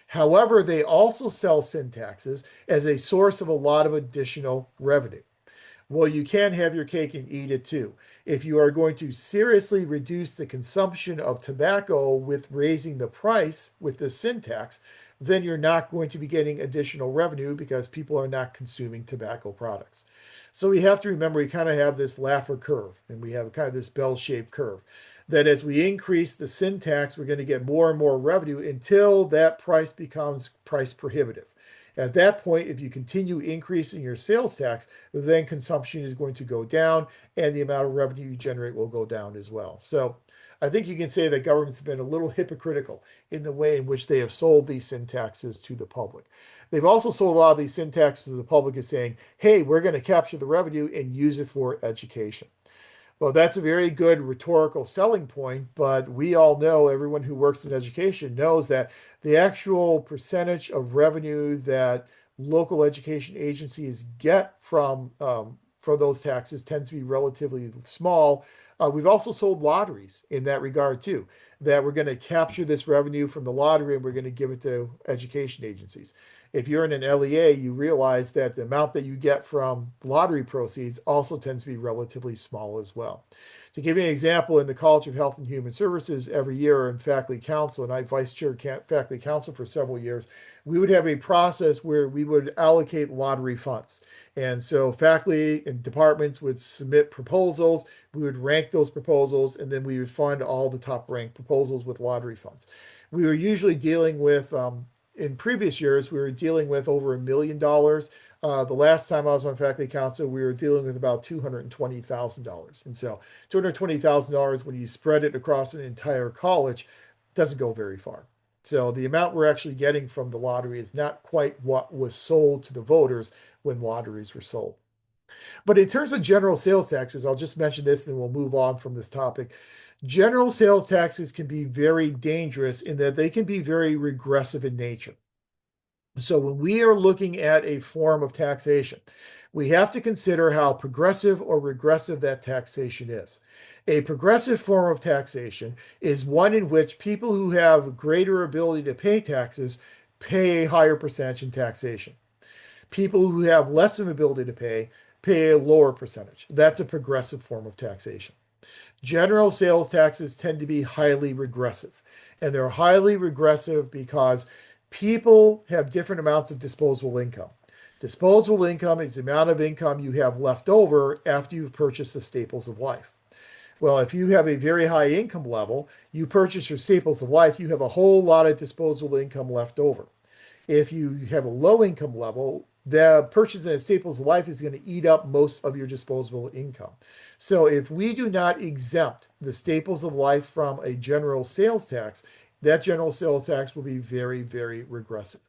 However, they also sell sin taxes as a source of a lot of additional revenue. Well, you can have your cake and eat it too. If you are going to seriously reduce the consumption of tobacco with raising the price with the sin tax, then you're not going to be getting additional revenue because people are not consuming tobacco products. So we have to remember we kind of have this Laffer curve and we have kind of this bell-shaped curve that as we increase the sin tax, we're going to get more and more revenue until that price becomes price prohibitive. At that point, if you continue increasing your sales tax, then consumption is going to go down and the amount of revenue you generate will go down as well. So I think you can say that governments have been a little hypocritical in the way in which they have sold these sin taxes to the public. They've also sold a lot of these sin taxes to the public as saying, hey, we're going to capture the revenue and use it for education. Well, that's a very good rhetorical selling point, but we all know, everyone who works in education knows that the actual percentage of revenue that local education agencies get from those taxes tends to be relatively small. We've also sold lotteries in that regard too, that we're going to capture this revenue from the lottery and we're going to give it to education agencies. If you're in an LEA, you realize that the amount that you get from lottery proceeds also tends to be relatively small as well. To give you an example, in the College of Health and Human Services, every year in faculty council, and I vice chair faculty council for several years, we would have a process where we would allocate lottery funds. And so faculty and departments would submit proposals, we would rank those proposals, and then we would fund all the top ranked proposals with lottery funds. We were usually dealing with in previous years, we were dealing with over $1 million. The last time I was on faculty council, we were dealing with about $220,000. And so $220,000, when you spread it across an entire college, doesn't go very far. So the amount we're actually getting from the lottery is not quite what was sold to the voters when lotteries were sold. But in terms of general sales taxes, I'll just mention this and then we'll move on from this topic. General sales taxes can be very dangerous in that they can be very regressive in nature. So when we are looking at a form of taxation, we have to consider how progressive or regressive that taxation is. A progressive form of taxation is one in which people who have greater ability to pay taxes pay a higher percentage in taxation. People who have less of ability to pay a lower percentage. That's a progressive form of taxation. General sales taxes tend to be highly regressive. And they're highly regressive because people have different amounts of disposable income. Disposable income is the amount of income you have left over after you've purchased the staples of life. Well, if you have a very high income level, you purchase your staples of life, you have a whole lot of disposable income left over. If you have a low income level, the purchase of staples of life is going to eat up most of your disposable income. So if we do not exempt the staples of life from a general sales tax, that general sales tax will be very, very regressive.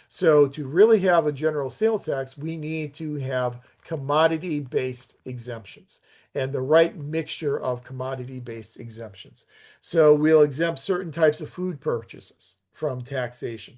So to really have a general sales tax, we need to have commodity-based exemptions and the right mixture of commodity-based exemptions. So we'll exempt certain types of food purchases from taxation.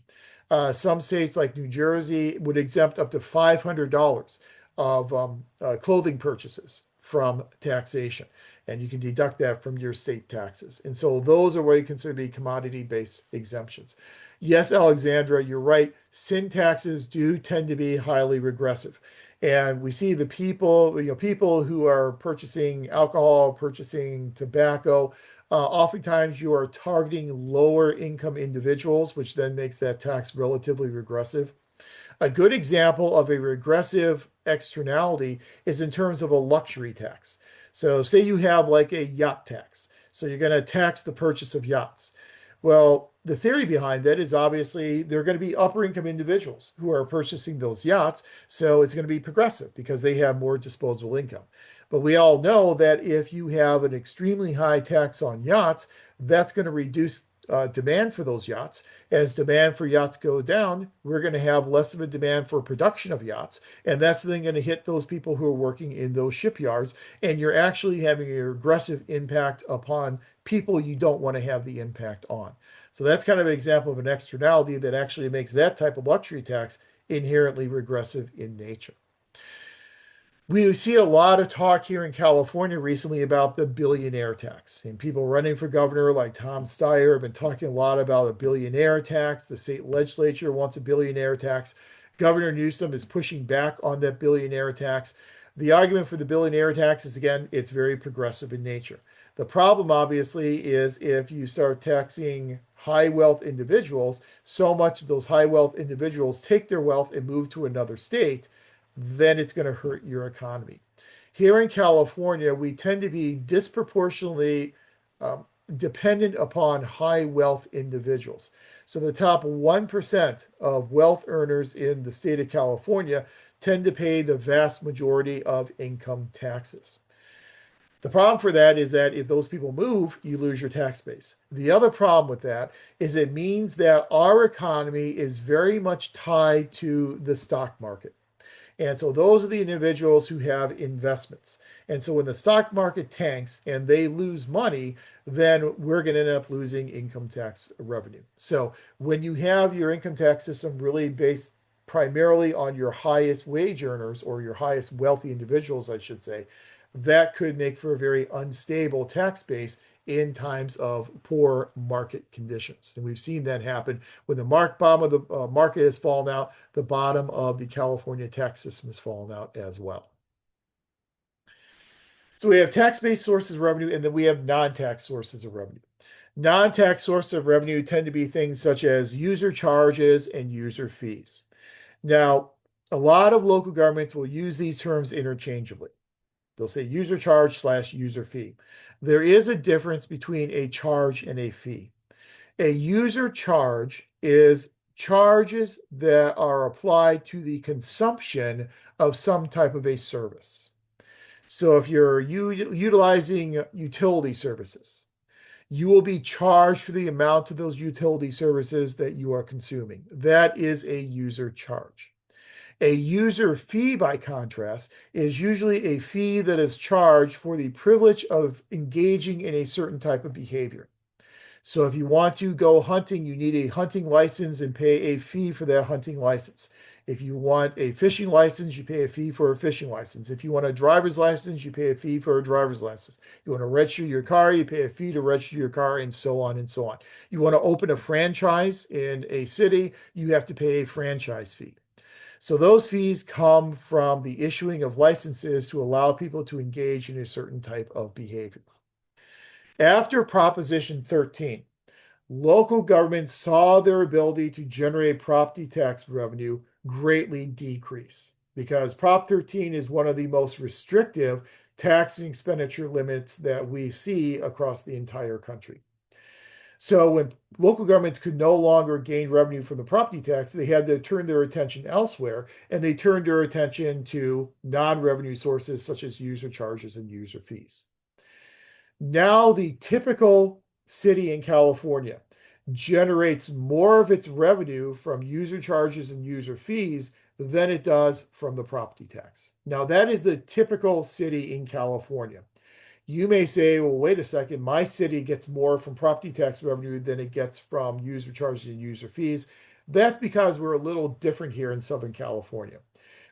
Some states like New Jersey would exempt up to $500 of clothing purchases from taxation. And you can deduct that from your state taxes. And so those are what you consider to be commodity-based exemptions. Yes, Alexandra, you're right. Sin taxes do tend to be highly regressive. And we see the people, people who are purchasing alcohol, purchasing tobacco, oftentimes you are targeting lower income individuals, which then makes that tax relatively regressive. A good example of a regressive externality is in terms of a luxury tax. So, say you have like a yacht tax. So, you're going to tax the purchase of yachts. Well, the theory behind that is obviously they're going to be upper income individuals who are purchasing those yachts. So, it's going to be progressive because they have more disposable income. But we all know that if you have an extremely high tax on yachts, that's going to reduce demand for those yachts. As demand for yachts goes down, we're going to have less of a demand for production of yachts. And that's then going to hit those people who are working in those shipyards. And you're actually having a regressive impact upon people you don't want to have the impact on. So that's kind of an example of an externality that actually makes that type of luxury tax inherently regressive in nature. We see a lot of talk here in California recently about the billionaire tax. And people running for governor, like Tom Steyer, have been talking a lot about a billionaire tax. The state legislature wants a billionaire tax. Governor Newsom is pushing back on that billionaire tax. The argument for the billionaire tax is, again, it's very progressive in nature. The problem, obviously, is if you start taxing high wealth individuals, so much of those high wealth individuals take their wealth and move to another state, then it's going to hurt your economy. Here in California, we tend to be disproportionately um, dependent upon high wealth individuals. So the top 1% of wealth earners in the state of California tend to pay the vast majority of income taxes. The problem for that is that if those people move, you lose your tax base. The other problem with that is it means that our economy is very much tied to the stock market. And so those are the individuals who have investments. And so when the stock market tanks and they lose money, then we're going to end up losing income tax revenue. So when you have your income tax system really based primarily on your highest wage earners or your highest wealthy individuals, I should say, that could make for a very unstable tax base in times of poor market conditions. And we've seen that happen when the bottom of the market has fallen out, the bottom of the California tax system has fallen out as well. So we have tax-based sources of revenue, and then we have non-tax sources of revenue. Non-tax sources of revenue tend to be things such as user charges and user fees. Now, a lot of local governments will use these terms interchangeably. They'll say user charge slash user fee. There is a difference between a charge and a fee. A user charge is charges that are applied to the consumption of some type of a service. So if you're utilizing utility services, you will be charged for the amount of those utility services that you are consuming. That is a user charge. A user fee, by contrast, is usually a fee that is charged for the privilege of engaging in a certain type of behavior. So if you want to go hunting, you need a hunting license and pay a fee for that hunting license. If you want a fishing license, you pay a fee for a fishing license. If you want a driver's license, you pay a fee for a driver's license. You want to register your car, you pay a fee to register your car, and so on and so on. You want to open a franchise in a city, you have to pay a franchise fee. So those fees come from the issuing of licenses to allow people to engage in a certain type of behavior. After Proposition 13, local governments saw their ability to generate property tax revenue greatly decrease because Prop 13 is one of the most restrictive tax and expenditure limits that we see across the entire country. So when local governments could no longer gain revenue from the property tax, they had to turn their attention elsewhere, and they turned their attention to non-revenue sources such as user charges and user fees. Now the typical city in California generates more of its revenue from user charges and user fees than it does from the property tax. Now that is the typical city in California. You may say, well, wait a second, my city gets more from property tax revenue than it gets from user charges and user fees. That's because we're a little different here in Southern California.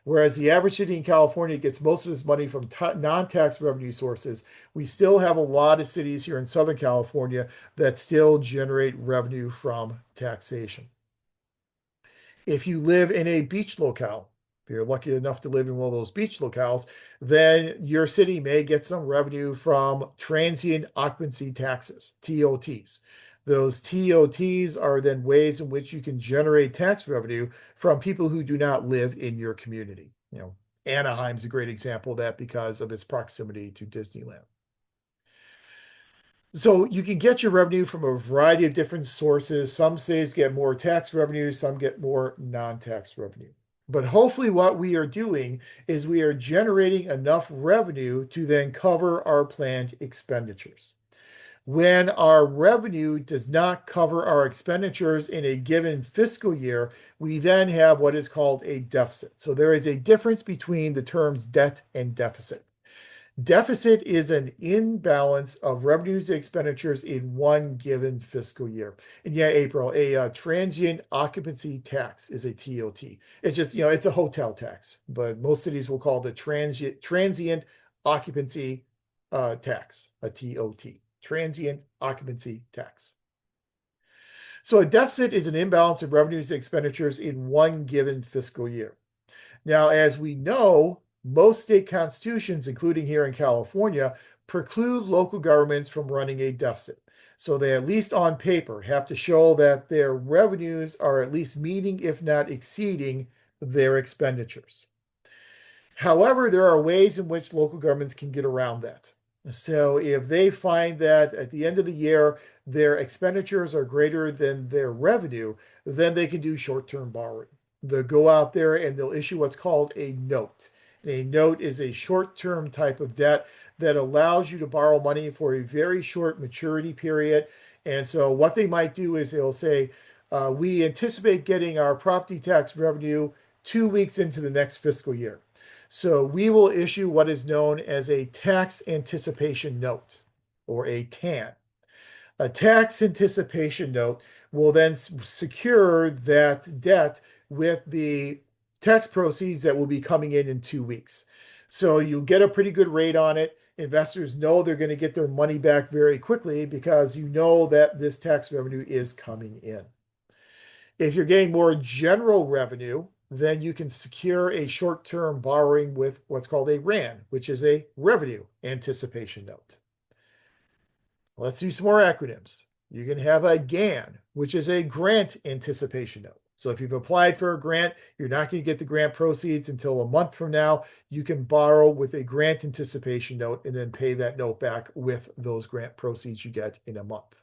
Whereas the average city in California gets most of its money from non-tax revenue sources, we still have a lot of cities here in Southern California that still generate revenue from taxation. If you live in a beach locale, if you're lucky enough to live in one of those beach locales, then your city may get some revenue from transient occupancy taxes, TOTs. Those TOTs are then ways in which you can generate tax revenue from people who do not live in your community. Anaheim's a great example of that because of its proximity to Disneyland. So you can get your revenue from a variety of different sources. Some states get more tax revenue, some get more non-tax revenue. But hopefully what we are doing is we are generating enough revenue to then cover our planned expenditures. When our revenue does not cover our expenditures in a given fiscal year, we then have what is called a deficit. So there is a difference between the terms debt and deficit. Deficit is an imbalance of revenues and expenditures in one given fiscal year. And yeah, April, a transient occupancy tax is a TOT. It's just, it's a hotel tax, but most cities will call it the transient occupancy tax, a TOT, transient occupancy tax. So a deficit is an imbalance of revenues and expenditures in one given fiscal year. Now, as we know, most state constitutions, including here in California, preclude local governments from running a deficit. So they, at least on paper, have to show that their revenues are at least meeting, if not exceeding, their expenditures. However, there are ways in which local governments can get around that. So if they find that at the end of the year, their expenditures are greater than their revenue, then they can do short-term borrowing. They'll go out there and they'll issue what's called a note. A note is a short-term type of debt that allows you to borrow money for a very short maturity period. And so what they might do is they'll say, we anticipate getting our property tax revenue 2 weeks into the next fiscal year. So we will issue what is known as a tax anticipation note, or a TAN. A tax anticipation note will then secure that debt with the tax proceeds that will be coming in 2 weeks. So you get a pretty good rate on it. Investors know they're going to get their money back very quickly because you know that this tax revenue is coming in. If you're getting more general revenue, then you can secure a short-term borrowing with what's called a RAN, which is a revenue anticipation note. Let's do some more acronyms. You can have a GAN, which is a grant anticipation note. So if you've applied for a grant, you're not going to get the grant proceeds until a month from now. You can borrow with a grant anticipation note and then pay that note back with those grant proceeds you get in a month.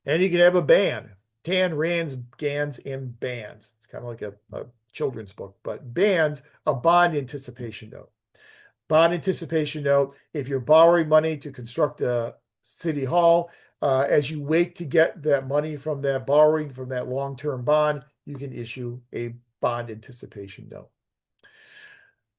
And you can have a BAN. TAN, RANs, GANs, and BANs. It's kind of like a children's book, but BANs, a bond anticipation note. Bond anticipation note, if you're borrowing money to construct a city hall, as you wait to get that money from that borrowing from that long-term bond, you can issue a bond anticipation note.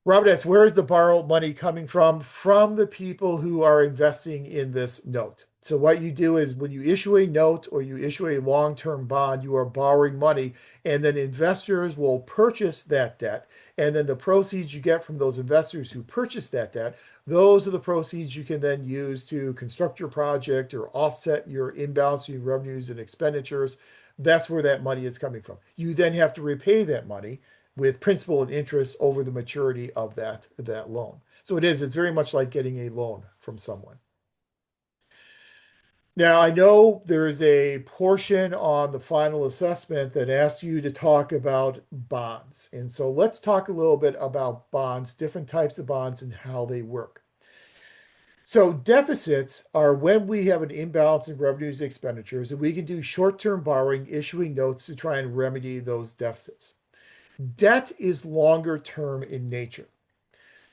Robert asks, where is the borrowed money coming from? From the people who are investing in this note. So what you do is when you issue a note or you issue a long-term bond, you are borrowing money, and then investors will purchase that debt. And then the proceeds you get from those investors who purchase that debt, those are the proceeds you can then use to construct your project or offset your imbalance in revenues and expenditures. That's where that money is coming from. You then have to repay that money with principal and interest over the maturity of that loan. So it's very much like getting a loan from someone. Now, I know there is a portion on the final assessment that asks you to talk about bonds. And so let's talk a little bit about bonds, different types of bonds and how they work. So deficits are when we have an imbalance in revenues and expenditures, and we can do short-term borrowing, issuing notes to try and remedy those deficits. Debt is longer term in nature.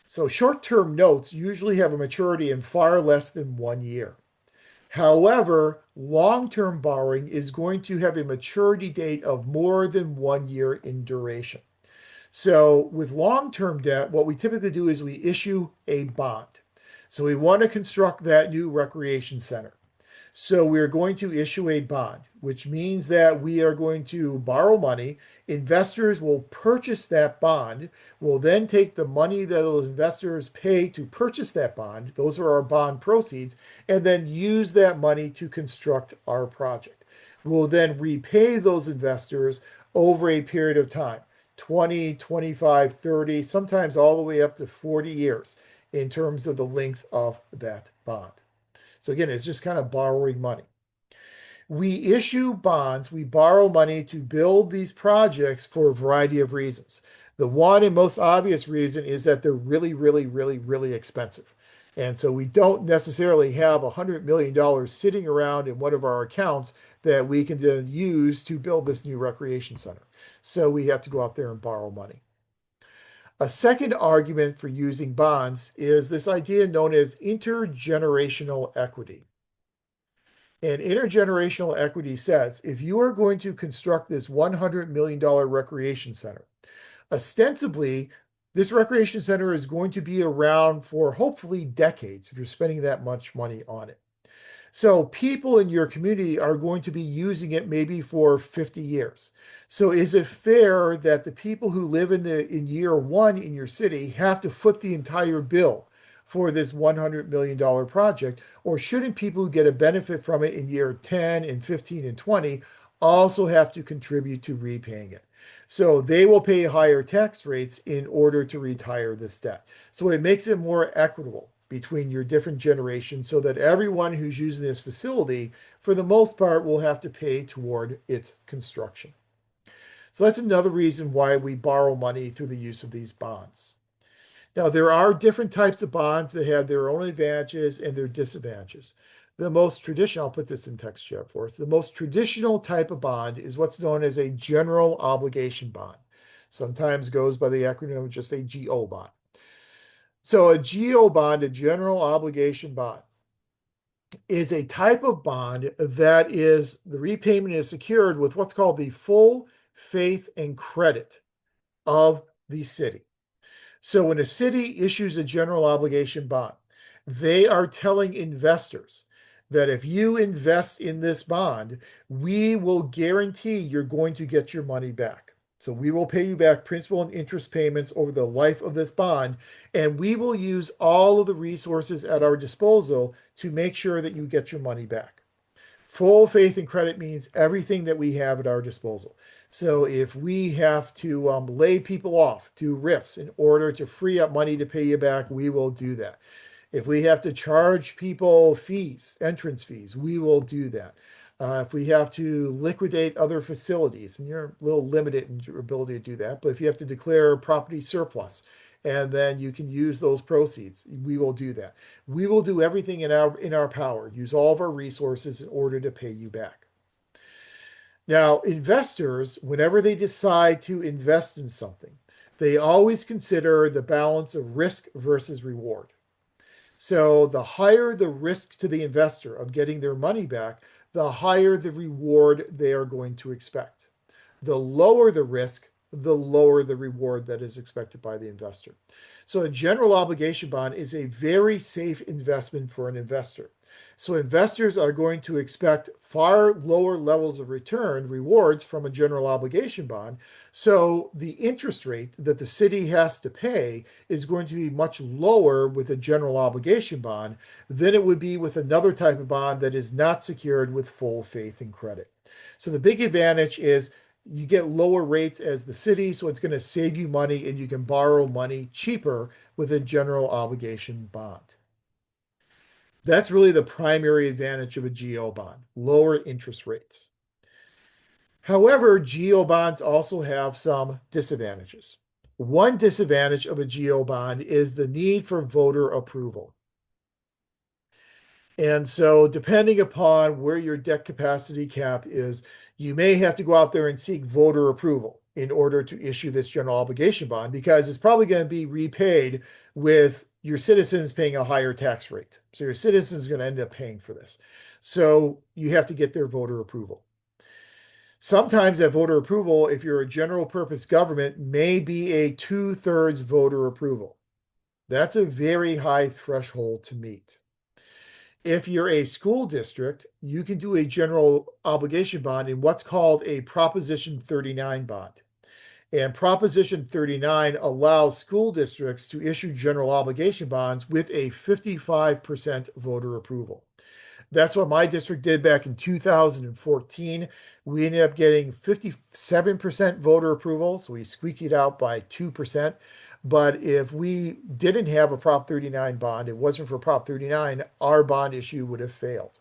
So short-term notes usually have a maturity in far less than 1 year. However, long-term borrowing is going to have a maturity date of more than 1 year in duration. So with long-term debt, what we typically do is we issue a bond. So we want to construct that new recreation center. So we're going to issue a bond, which means that we are going to borrow money. Investors will purchase that bond. We'll then take the money that those investors pay to purchase that bond, those are our bond proceeds, and then use that money to construct our project. We'll then repay those investors over a period of time. 20, 25, 30, sometimes all the way up to 40 years in terms of the length of that bond. So again, it's just kind of borrowing money. We issue bonds, we borrow money to build these projects for a variety of reasons. The one and most obvious reason is that they're really, really, really, really expensive. And so we don't necessarily have $100 million sitting around in one of our accounts that we can then use to build this new recreation center. So we have to go out there and borrow money. A second argument for using bonds is this idea known as intergenerational equity. And intergenerational equity says if you are going to construct this $100 million recreation center, ostensibly, this recreation center is going to be around for hopefully decades if you're spending that much money on it. So people in your community are going to be using it maybe for 50 years. So is it fair that the people who live in year one in your city have to foot the entire bill for this $100 million project? Or shouldn't people who get a benefit from it in year 10 and 15 and 20 also have to contribute to repaying it? So they will pay higher tax rates in order to retire this debt. So it makes it more equitable between your different generations so that everyone who's using this facility, for the most part, will have to pay toward its construction. So that's another reason why we borrow money through the use of these bonds. Now, there are different types of bonds that have their own advantages and their disadvantages. The most traditional, I'll put this in text chat for us, the most traditional type of bond is what's known as a general obligation bond. Sometimes goes by the acronym of just a GO bond. So a GO bond, a general obligation bond, is a type of bond that is the repayment is secured with what's called the full faith and credit of the city. So when a city issues a general obligation bond, they are telling investors that if you invest in this bond, we will guarantee you're going to get your money back. So we will pay you back principal and interest payments over the life of this bond, and we will use all of the resources at our disposal to make sure that you get your money back. Full faith and credit means everything that we have at our disposal. So if we have to lay people off, do RIFs in order to free up money to pay you back, we will do that. If we have to charge people fees, entrance fees, we will do that. If we have to liquidate other facilities, and you're a little limited in your ability to do that, but if you have to declare property surplus and then you can use those proceeds, we will do that. We will do everything in our power, use all of our resources in order to pay you back. Now, investors, whenever they decide to invest in something, they always consider the balance of risk versus reward. So the higher the risk to the investor of getting their money back, the higher the reward they are going to expect. The lower the risk, the lower the reward that is expected by the investor. So a general obligation bond is a very safe investment for an investor. So investors are going to expect far lower levels of return, rewards from a general obligation bond. So the interest rate that the city has to pay is going to be much lower with a general obligation bond than it would be with another type of bond that is not secured with full faith and credit. So the big advantage is you get lower rates as the city, so it's going to save you money and you can borrow money cheaper with a general obligation bond. That's really the primary advantage of a GO bond, lower interest rates. However, GO bonds also have some disadvantages. One disadvantage of a GO bond is the need for voter approval. And so, depending upon where your debt capacity cap is, you may have to go out there and seek voter approval in order to issue this general obligation bond because it's probably going to be repaid with your citizens paying a higher tax rate. So, your citizens are going to end up paying for this. So, you have to get their voter approval. Sometimes that voter approval, if you're a general purpose government, may be a 2/3 voter approval. That's a very high threshold to meet. If you're a school district, you can do a general obligation bond in what's called a Proposition 39 bond. And Proposition 39 allows school districts to issue general obligation bonds with a 55% voter approval. That's what my district did back in 2014. We ended up getting 57% voter approval, so we squeaked it out by 2%. But if we didn't have a Prop 39 bond, it wasn't for Prop 39, our bond issue would have failed.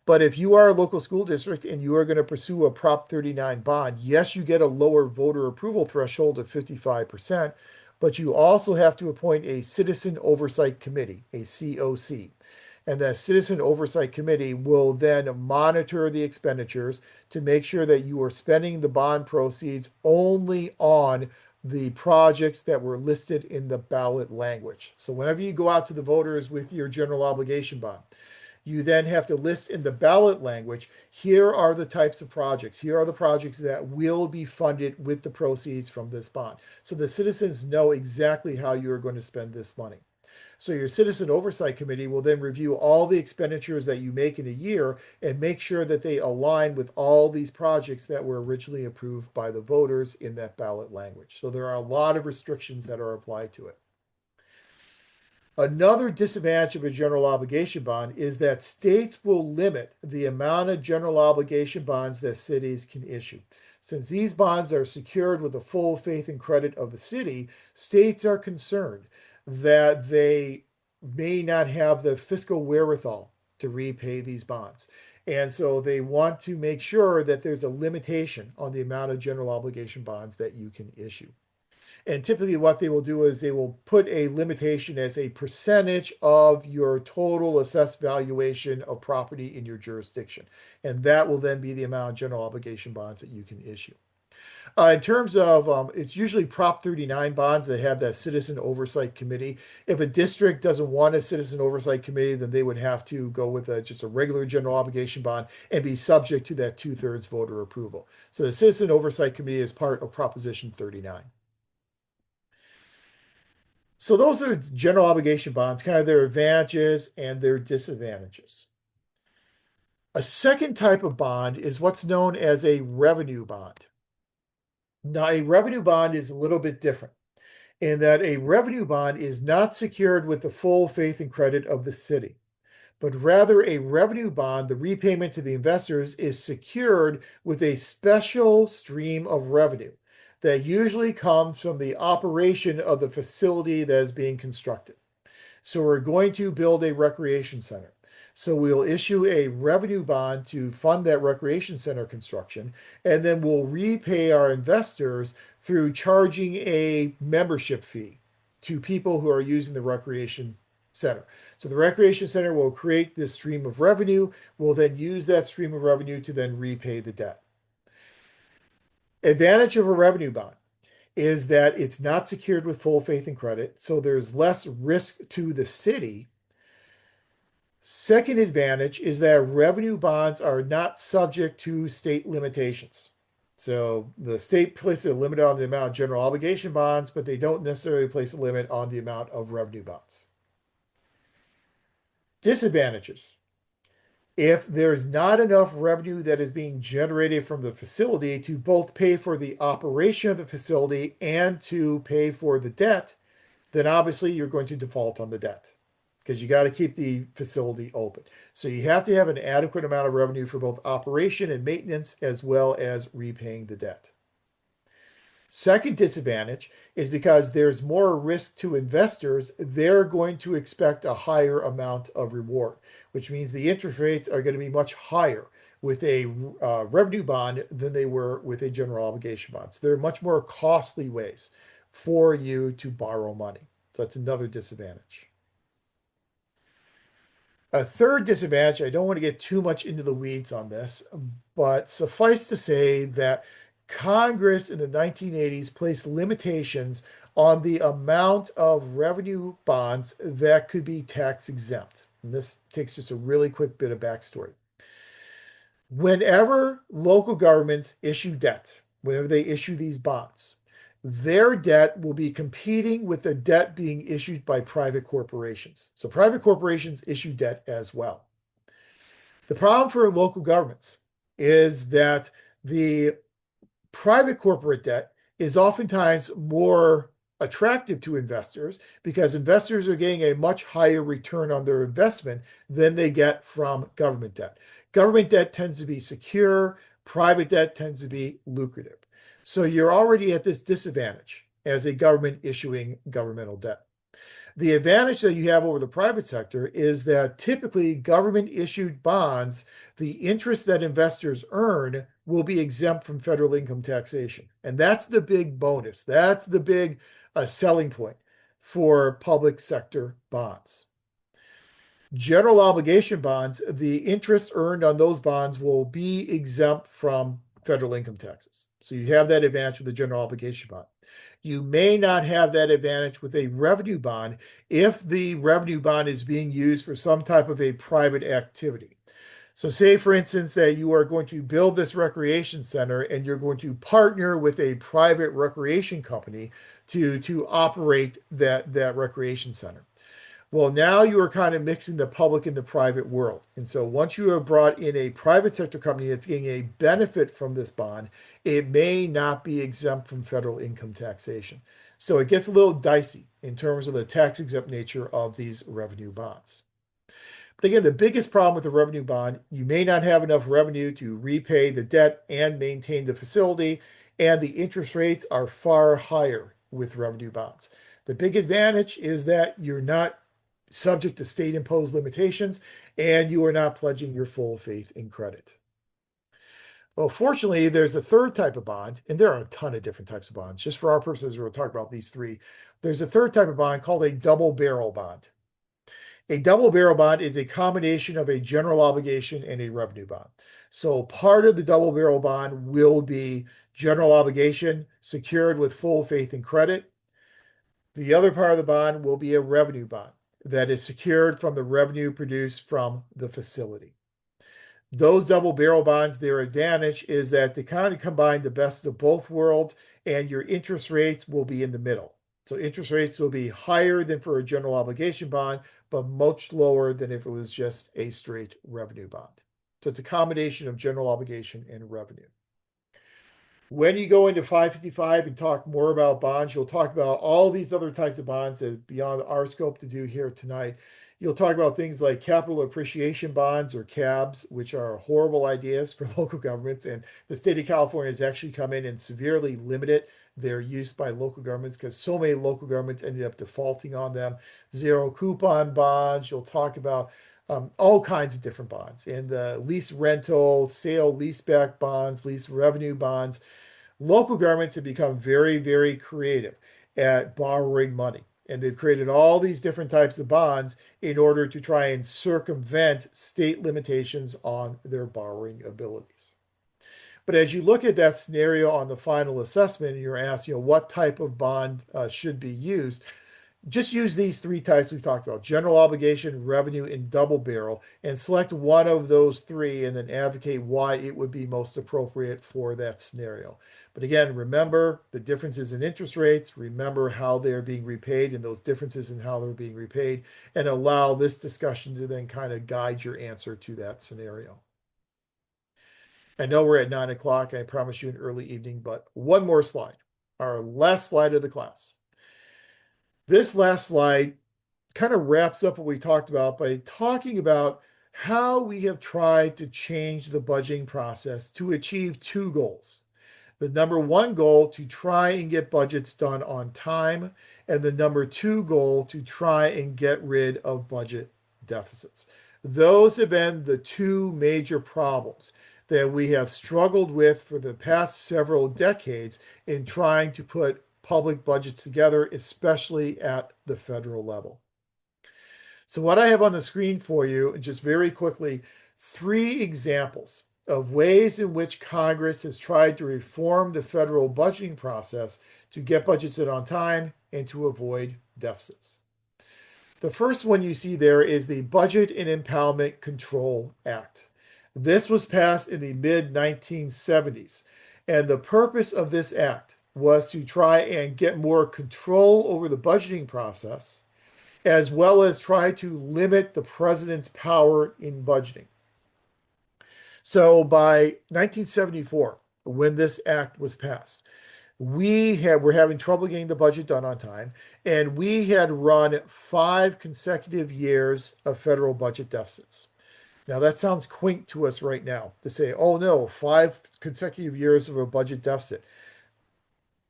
But if you are a local school district and you are going to pursue a Prop 39 bond, yes, you get a lower voter approval threshold of 55%, but you also have to appoint a Citizen Oversight Committee, a COC. And that Citizen Oversight Committee will then monitor the expenditures to make sure that you are spending the bond proceeds only on the projects that were listed in the ballot language. So whenever you go out to the voters with your general obligation bond, you then have to list in the ballot language, here are the types of projects. Here are the projects that will be funded with the proceeds from this bond. So the citizens know exactly how you are going to spend this money. So your Citizen Oversight Committee will then review all the expenditures that you make in a year and make sure that they align with all these projects that were originally approved by the voters in that ballot language. So there are a lot of restrictions that are applied to it. Another disadvantage of a general obligation bond is that states will limit the amount of general obligation bonds that cities can issue. Since these bonds are secured with the full faith and credit of the city, states are concerned that they may not have the fiscal wherewithal to repay these bonds. And so they want to make sure that there's a limitation on the amount of general obligation bonds that you can issue. And typically, what they will do is they will put a limitation as a percentage of your total assessed valuation of property in your jurisdiction. And that will then be the amount of general obligation bonds that you can issue. In terms of, it's usually Prop 39 bonds that have that Citizen Oversight Committee. If a district doesn't want a Citizen Oversight Committee, then they would have to go with just a regular general obligation bond and be subject to that two-thirds voter approval. So the Citizen Oversight Committee is part of Proposition 39. So those are general obligation bonds, kind of their advantages and their disadvantages. A second type of bond is what's known as a revenue bond. Now, a revenue bond is a little bit different in that a revenue bond is not secured with the full faith and credit of the city, but rather a revenue bond, the repayment to the investors is secured with a special stream of revenue that usually comes from the operation of the facility that is being constructed. So we're going to build a recreation center. So we'll issue a revenue bond to fund that recreation center construction, and then we'll repay our investors through charging a membership fee to people who are using the recreation center. So the recreation center will create this stream of revenue. We'll then use that stream of revenue to then repay the debt. Advantage of a revenue bond is that it's not secured with full faith and credit, so there's less risk to the city. Second advantage is that revenue bonds are not subject to state limitations. So the state places a limit on the amount of general obligation bonds, but they don't necessarily place a limit on the amount of revenue bonds. Disadvantages. If there's not enough revenue that is being generated from the facility to both pay for the operation of the facility and to pay for the debt, then obviously you're going to default on the debt because you got to keep the facility open. So you have to have an adequate amount of revenue for both operation and maintenance as well as repaying the debt. Second disadvantage is because there's more risk to investors, they're going to expect a higher amount of reward, which means the interest rates are going to be much higher with a revenue bond than they were with a general obligation bond. So there are much more costly ways for you to borrow money. So that's another disadvantage. A third disadvantage, I don't want to get too much into the weeds on this, but suffice to say that Congress in the 1980s placed limitations on the amount of revenue bonds that could be tax exempt. And this takes just a really quick bit of backstory. Whenever local governments issue debt, whenever they issue these bonds, their debt will be competing with the debt being issued by private corporations. So private corporations issue debt as well. The problem for local governments is that the private corporate debt is oftentimes more attractive to investors because investors are getting a much higher return on their investment than they get from government debt. Government debt tends to be secure, private debt tends to be lucrative. So you're already at this disadvantage as a government issuing governmental debt. The advantage that you have over the private sector is that typically government issued bonds, the interest that investors earn will be exempt from federal income taxation. And that's the big bonus. That's the big selling point for public sector bonds. General obligation bonds, the interest earned on those bonds will be exempt from federal income taxes. So you have that advantage with the general obligation bond. You may not have that advantage with a revenue bond if the revenue bond is being used for some type of a private activity. So say, for instance, that you are going to build this recreation center and you're going to partner with a private recreation company to operate that recreation center. Well, now you are kind of mixing the public and the private world. And so once you have brought in a private sector company that's getting a benefit from this bond, it may not be exempt from federal income taxation. So it gets a little dicey in terms of the tax exempt nature of these revenue bonds. But again, the biggest problem with the revenue bond, you may not have enough revenue to repay the debt and maintain the facility, and the interest rates are far higher with revenue bonds. The big advantage is that you're not subject to state imposed limitations and you are not pledging your full faith in credit. Well, fortunately, there's a third type of bond, and there are a ton of different types of bonds. Just for our purposes, we'll talk about these three. There's a third type of bond called a double barrel bond. A double barrel bond is a combination of a general obligation and a revenue bond. So part of the double barrel bond will be general obligation secured with full faith and credit. The other part of the bond will be a revenue bond that is secured from the revenue produced from the facility. Those double barrel bonds, their advantage is that they kind of combine the best of both worlds, and your interest rates will be in the middle. So interest rates will be higher than for a general obligation bond, but much lower than if it was just a straight revenue bond. So it's a combination of general obligation and revenue. When you go into 555 and talk more about bonds, you'll talk about all these other types of bonds as beyond our scope to do here tonight. You'll talk about things like capital appreciation bonds or CABs, which are horrible ideas for local governments. And the state of California has actually come in and severely limited their use by local governments because so many local governments ended up defaulting on them. Zero coupon bonds. You'll talk about all kinds of different bonds and the lease rental, sale leaseback bonds, lease revenue bonds. Local governments have become very, very creative at borrowing money. And they've created all these different types of bonds in order to try and circumvent state limitations on their borrowing abilities. But as you look at that scenario on the final assessment, and you're asked, what type of bond should be used, just use these three types we've talked about: general obligation, revenue, and double barrel, and select one of those three and then advocate why it would be most appropriate for that scenario. But again, remember the differences in interest rates, remember how they're being repaid and those differences in how they're being repaid, and allow this discussion to then kind of guide your answer to that scenario. I know we're at 9 o'clock. I promise you an early evening, but one more slide, our last slide of the class. This last slide kind of wraps up what we talked about by talking about how we have tried to change the budgeting process to achieve two goals. The number one goal, to try and get budgets done on time, and the number two goal, to try and get rid of budget deficits. Those have been the two major problems that we have struggled with for the past several decades in trying to put public budgets together, especially at the federal level. So what I have on the screen for you, just very quickly, three examples of ways in which Congress has tried to reform the federal budgeting process to get budgets in on time and to avoid deficits. The first one you see there is the Budget and Impoundment Control Act. This was passed in the mid-1970s, and the purpose of this act was to try and get more control over the budgeting process, as well as try to limit the president's power in budgeting. So by 1974, when this act was passed, We're having trouble getting the budget done on time, and we had run 5 consecutive years of federal budget deficits. Now that sounds quaint to us right now to say, oh no, 5 consecutive years of a budget deficit.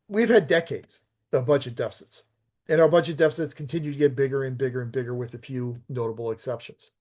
We've had decades of budget deficits, and our budget deficits continue to get bigger and bigger and bigger with a few notable exceptions.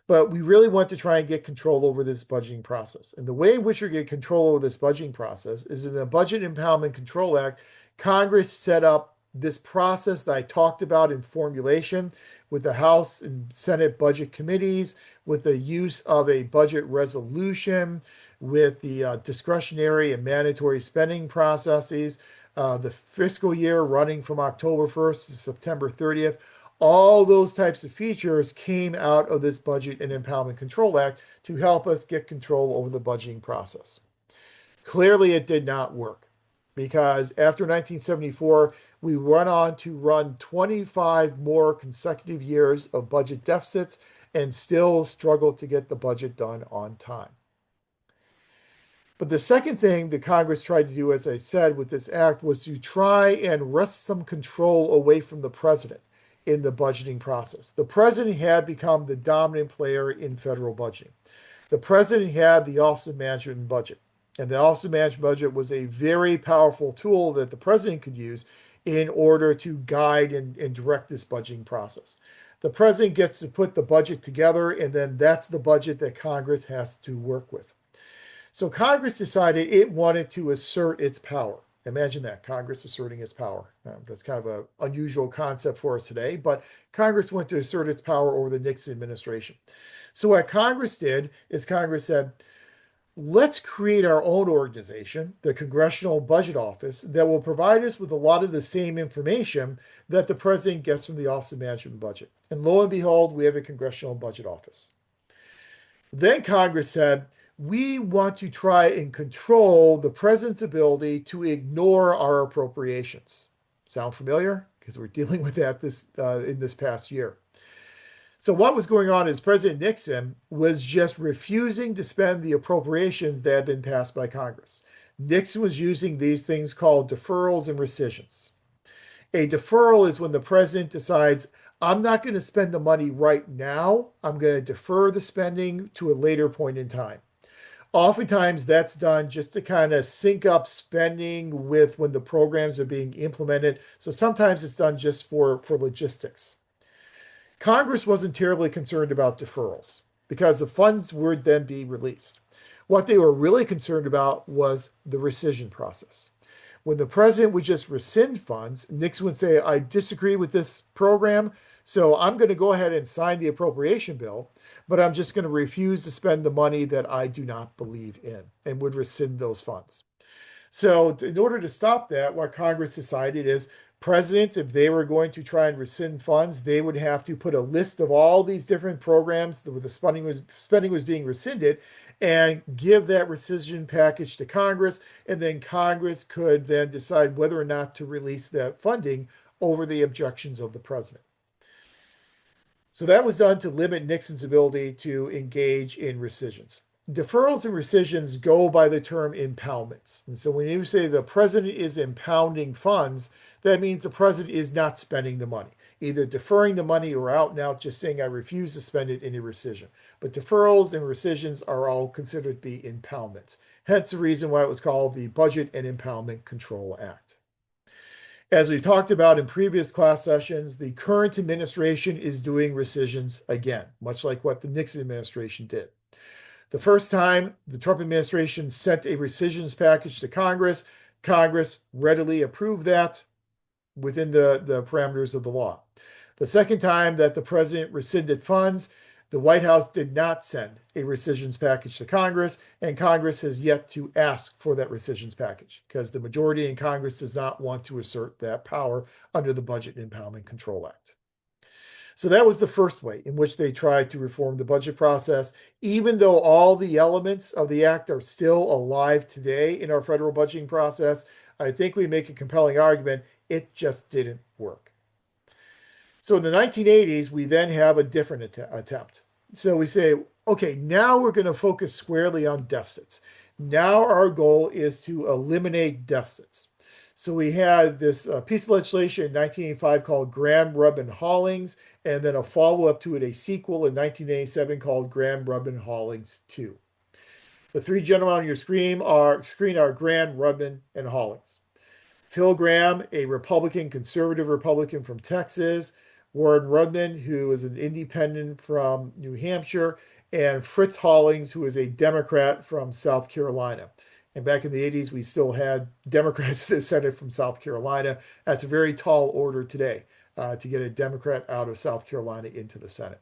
But we really want to try and get control over this budgeting process. And the way in which you get control over this budgeting process is in the Budget Impoundment Control Act, Congress set up this process that I talked about in formulation with the House and Senate budget committees, with the use of a budget resolution, with the discretionary and mandatory spending processes, the fiscal year running from October 1st to September 30th. All those types of features came out of this Budget and Impoundment Control Act to help us get control over the budgeting process. Clearly, it did not work because after 1974, we went on to run 25 more consecutive years of budget deficits and still struggled to get the budget done on time. But the second thing that Congress tried to do, as I said, with this act was to try and wrest some control away from the president in the budgeting process. The president had become the dominant player in federal budgeting. The president had the Office of Management and Budget, and the Office of Management and Budget was a very powerful tool that the president could use in order to guide and direct this budgeting process. The president gets to put the budget together, and then that's the budget that Congress has to work with. So Congress decided it wanted to assert its power. Imagine that, Congress asserting its power. That's kind of an unusual concept for us today, but Congress went to assert its power over the Nixon administration. So what Congress did is Congress said, let's create our own organization, the Congressional Budget Office, that will provide us with a lot of the same information that the president gets from the Office of Management and Budget. And lo and behold, we have a Congressional Budget Office. Then Congress said, we want to try and control the president's ability to ignore our appropriations. Sound familiar? Because we're dealing with that in this past year. So what was going on is President Nixon was just refusing to spend the appropriations that had been passed by Congress. Nixon was using these things called deferrals and rescissions. A deferral is when the president decides, I'm not going to spend the money right now. I'm going to defer the spending to a later point in time. Oftentimes that's done just to kind of sync up spending with when the programs are being implemented. So sometimes it's done just for logistics. Congress wasn't terribly concerned about deferrals because the funds would then be released. What they were really concerned about was the rescission process. When the president would just rescind funds, Nixon would say, I disagree with this program, so I'm going to go ahead and sign the appropriation bill, but I'm just going to refuse to spend the money that I do not believe in and would rescind those funds. So in order to stop that, what Congress decided is presidents, if they were going to try and rescind funds, they would have to put a list of all these different programs where the spending was being rescinded and give that rescission package to Congress. And then Congress could then decide whether or not to release that funding over the objections of the president. So that was done to limit Nixon's ability to engage in rescissions. Deferrals and rescissions go by the term impoundments. And so when you say the president is impounding funds, that means the president is not spending the money, either deferring the money or out and out just saying, I refuse to spend it in a rescission. But deferrals and rescissions are all considered to be impoundments. Hence the reason why it was called the Budget and Impoundment Control Act. As we talked about in previous class sessions, the current administration is doing rescissions again, much like what the Nixon administration did. The first time the Trump administration sent a rescissions package to Congress, Congress readily approved that within the parameters of the law. The second time that the president rescinded funds, the White House did not send a rescissions package to Congress, and Congress has yet to ask for that rescissions package because the majority in Congress does not want to assert that power under the Budget and Impoundment Control Act. So that was the first way in which they tried to reform the budget process, even though all the elements of the act are still alive today in our federal budgeting process. I think we make a compelling argument. It just didn't work. So in the 1980s, we then have a different attempt. So we say, okay, now we're going to focus squarely on deficits. Now our goal is to eliminate deficits. So we had this piece of legislation in 1985 called Graham-Rubin-Hollings, and then a follow-up to it, a sequel in 1987 called Graham-Rubin-Hollings 2. The three gentlemen on your screen are Graham, Rubin, and Hollings. Phil Gramm, a Republican, conservative Republican from Texas, Warren Rudman, who is an independent from New Hampshire, and Fritz Hollings, who is a Democrat from South Carolina. And back in the 80s, we still had Democrats in the Senate from South Carolina. That's a very tall order today to get a Democrat out of South Carolina into the Senate.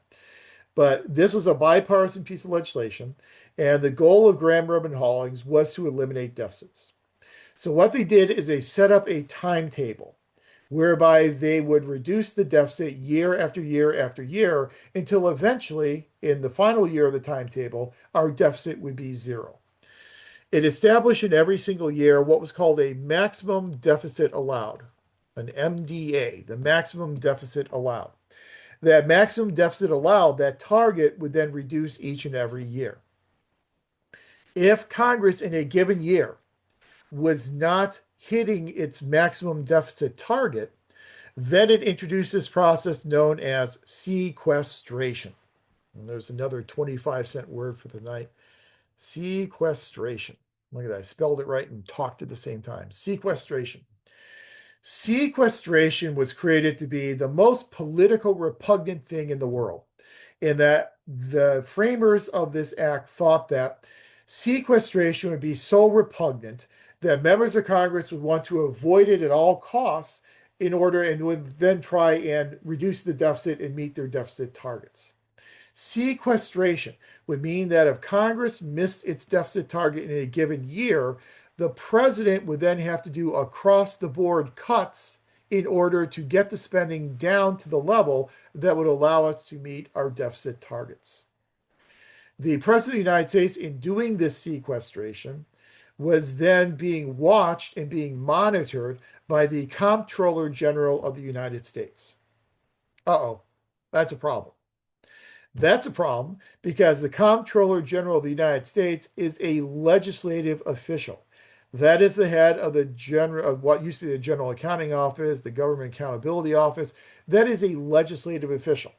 But this was a bipartisan piece of legislation, and the goal of Graham Rubin Hollings was to eliminate deficits. So what they did is they set up a timetable whereby they would reduce the deficit year after year after year until eventually, in the final year of the timetable, our deficit would be zero. It established in every single year what was called a maximum deficit allowed, an MDA, the maximum deficit allowed. That maximum deficit allowed, that target would then reduce each and every year. If Congress in a given year was not hitting its maximum deficit target, then it introduced this process known as sequestration. And there's another 25-cent word for the night. Sequestration. Look at that. I spelled it right and talked at the same time. Sequestration. Sequestration was created to be the most political repugnant thing in the world, in that the framers of this act thought that sequestration would be so repugnant that members of Congress would want to avoid it at all costs in order and would then try and reduce the deficit and meet their deficit targets. Sequestration would mean that if Congress missed its deficit target in a given year, the president would then have to do across the board cuts in order to get the spending down to the level that would allow us to meet our deficit targets. The President of the United States, in doing this sequestration, was then being watched and being monitored by the Comptroller General of the United States. Uh-oh, that's a problem. That's a problem because the Comptroller General of the United States is a legislative official. That is the head of of what used to be the General Accounting Office, the Government Accountability Office. That is a legislative official.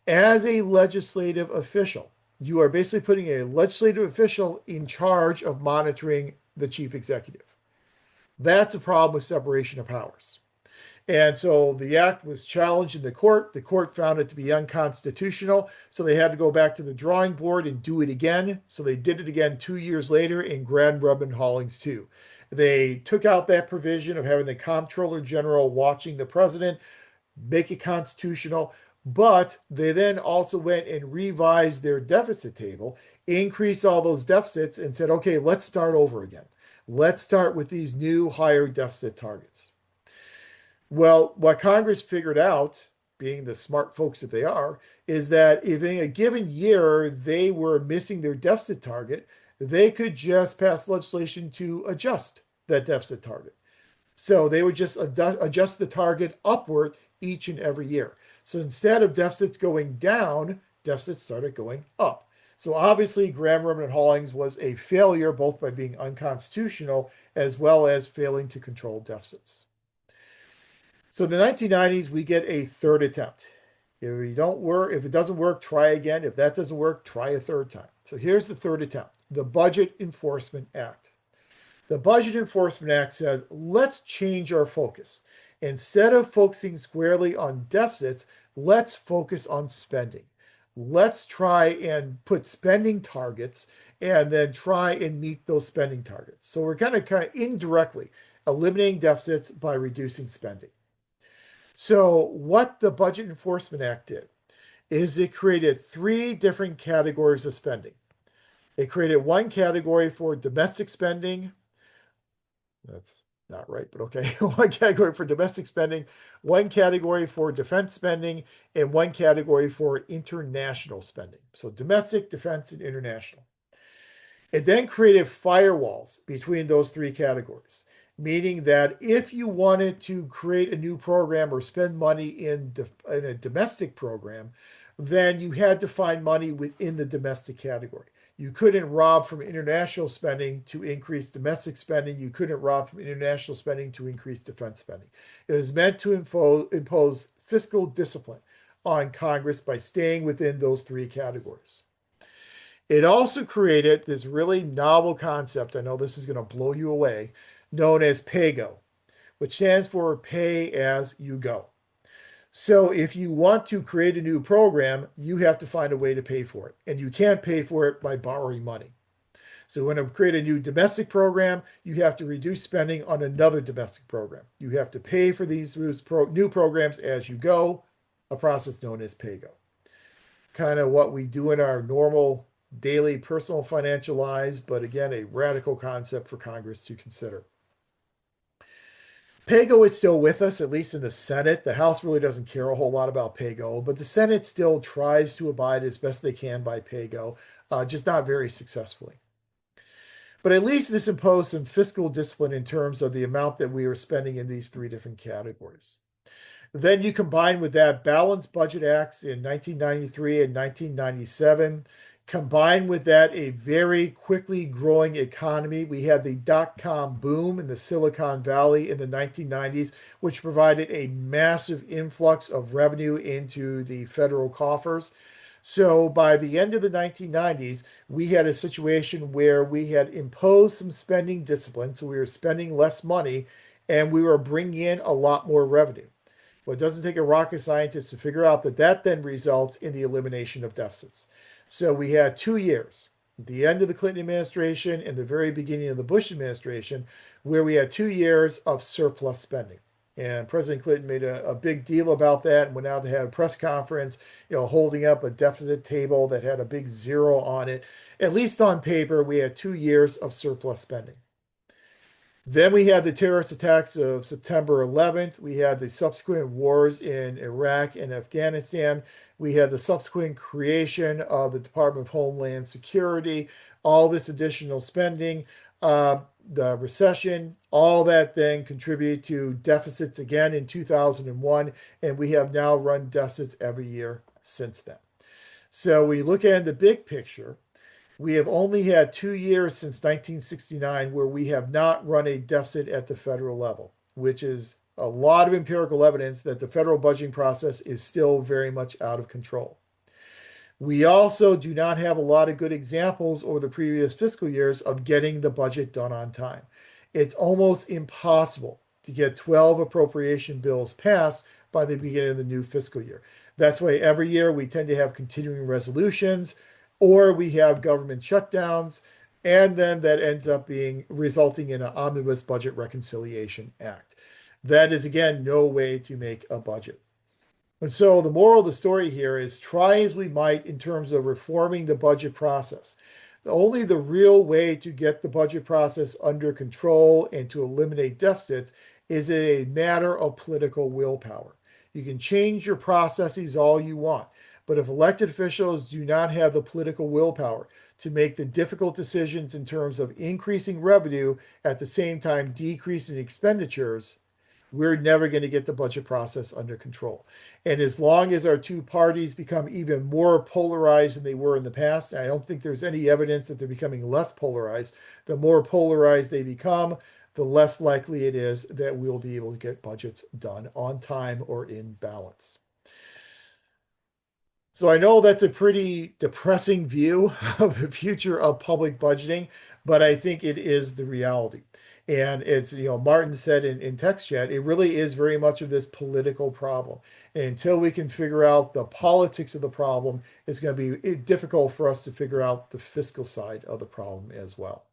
As a legislative official, you are basically putting a legislative official in charge of monitoring the chief executive. That's a problem with separation of powers. And so the act was challenged in the court. The court found it to be unconstitutional. So they had to go back to the drawing board and do it again. So they did it again 2 years later in Graham-Rubin-Hollings 2. They took out that provision of having the Comptroller General watching the president, make it constitutional. But they then also went and revised their deficit table, increased all those deficits, and said, okay, let's start over again. Let's start with these new higher deficit targets. Well, what Congress figured out, being the smart folks that they are, is that if in a given year they were missing their deficit target, they could just pass legislation to adjust that deficit target. So they would just adjust the target upward each and every year. So instead of deficits going down, deficits started going up. So obviously, Graham-Rubin-Hollings was a failure, both by being unconstitutional as well as failing to control deficits. So in the 1990s, we get a third attempt. If it doesn't work, try again. If that doesn't work, try a third time. So here's the third attempt, the Budget Enforcement Act. The Budget Enforcement Act said, let's change our focus. Instead of focusing squarely on deficits, let's focus on spending. Let's try and put spending targets and then try and meet those spending targets. So we're kind of indirectly eliminating deficits by reducing spending. So what the Budget Enforcement Act did is it created 3 different categories of spending. It created one category for domestic spending. That's not right, but okay. One category for domestic spending, one category for defense spending, and one category for international spending. So domestic, defense, and international. It then created firewalls between those 3 categories, meaning that if you wanted to create a new program or spend money in a domestic program, then you had to find money within the domestic category. You couldn't rob from international spending to increase domestic spending. You couldn't rob from international spending to increase defense spending. It was meant to impose fiscal discipline on Congress by staying within those three categories. It also created this really novel concept. I know this is going to blow you away, known as PAYGO, which stands for Pay As You Go. So if you want to create a new program, you have to find a way to pay for it. And you can't pay for it by borrowing money. So when you create a new domestic program, you have to reduce spending on another domestic program. You have to pay for these new programs as you go, a process known as PAYGO. Kind of what we do in our normal daily personal financial lives, but again, a radical concept for Congress to consider. PAYGO is still with us, at least in the Senate. The House really doesn't care a whole lot about PAYGO, but the Senate still tries to abide as best they can by PAYGO, just not very successfully. But at least this imposed some fiscal discipline in terms of the amount that we are spending in these three different categories. Then you combine with that Balanced Budget Acts in 1993 and 1997. Combined with that, a very quickly growing economy. We had the dot-com boom in the Silicon Valley in the 1990s, which provided a massive influx of revenue into the federal coffers. So by the end of the 1990s, we had a situation where we had imposed some spending discipline. So we were spending less money and we were bringing in a lot more revenue. Well, it doesn't take a rocket scientist to figure out that that then results in the elimination of deficits. So we had 2 years, the end of the Clinton administration and the very beginning of the Bush administration, where we had 2 years of surplus spending. And President Clinton made a big deal about that and went out and had a press conference, holding up a deficit table that had a big zero on it. At least on paper, we had 2 years of surplus spending. Then we had the terrorist attacks of September 11th. We had the subsequent wars in Iraq and Afghanistan. We had the subsequent creation of the Department of Homeland Security, all this additional spending, the recession, all that then contributed to deficits again in 2001. And we have now run deficits every year since then. So we look at the big picture. We have only had 2 years since 1969 where we have not run a deficit at the federal level, which is a lot of empirical evidence that the federal budgeting process is still very much out of control. We also do not have a lot of good examples over the previous fiscal years of getting the budget done on time. It's almost impossible to get 12 appropriation bills passed by the beginning of the new fiscal year. That's why every year we tend to have continuing resolutions, or we have government shutdowns, and then that ends up being resulting in an omnibus budget reconciliation act. That is, again, no way to make a budget. And so the moral of the story here is try as we might in terms of reforming the budget process. Only the real way to get the budget process under control and to eliminate deficits is a matter of political willpower. You can change your processes all you want, but if elected officials do not have the political willpower to make the difficult decisions in terms of increasing revenue at the same time decreasing expenditures, we're never going to get the budget process under control. And as long as our two parties become even more polarized than they were in the past, I don't think there's any evidence that they're becoming less polarized. The more polarized they become, the less likely it is that we'll be able to get budgets done on time or in balance. So I know that's a pretty depressing view of the future of public budgeting, but I think it is the reality. And it's, Martin said in text chat, it really is very much of this political problem. And until we can figure out the politics of the problem, it's going to be difficult for us to figure out the fiscal side of the problem as well.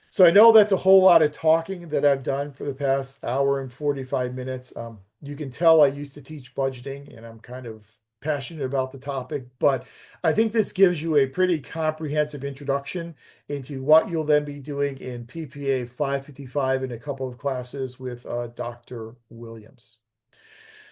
So I know that's a whole lot of talking that I've done for the past hour and 45 minutes. You can tell I used to teach budgeting and I'm kind of passionate about the topic, but I think this gives you a pretty comprehensive introduction into what you'll then be doing in PPA 555 in a couple of classes with Dr. Williams.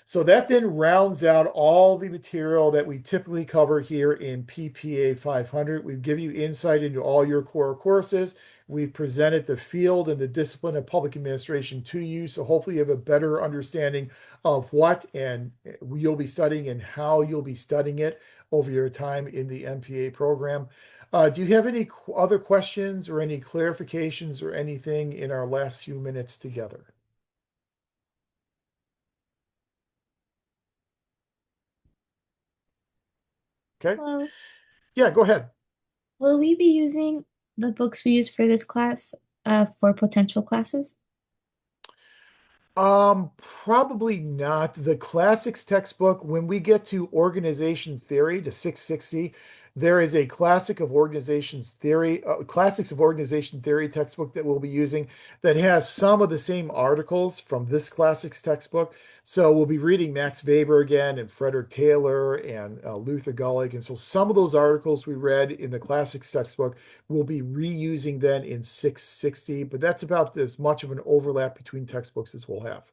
So that then rounds out all the material that we typically cover here in PPA 500. We've given you insight into all your core courses. We've presented the field and the discipline of public administration to you. So hopefully you have a better understanding of what and you'll be studying and how you'll be studying it over your time in the MPA program. Do you have any other questions or any clarifications or anything in our last few minutes together? Okay. Hello. Yeah, go ahead. Will we be using the books we use for this class for potential classes? Probably not. The classics textbook, when we get to organization theory to 660, there is a classics of organization theory textbook that we'll be using that has some of the same articles from this classics textbook. So we'll be reading Max Weber again and Frederick Taylor and Luther Gulick. And so some of those articles we read in the classics textbook we'll be reusing then in 660, but that's about as much of an overlap between textbooks as we'll have.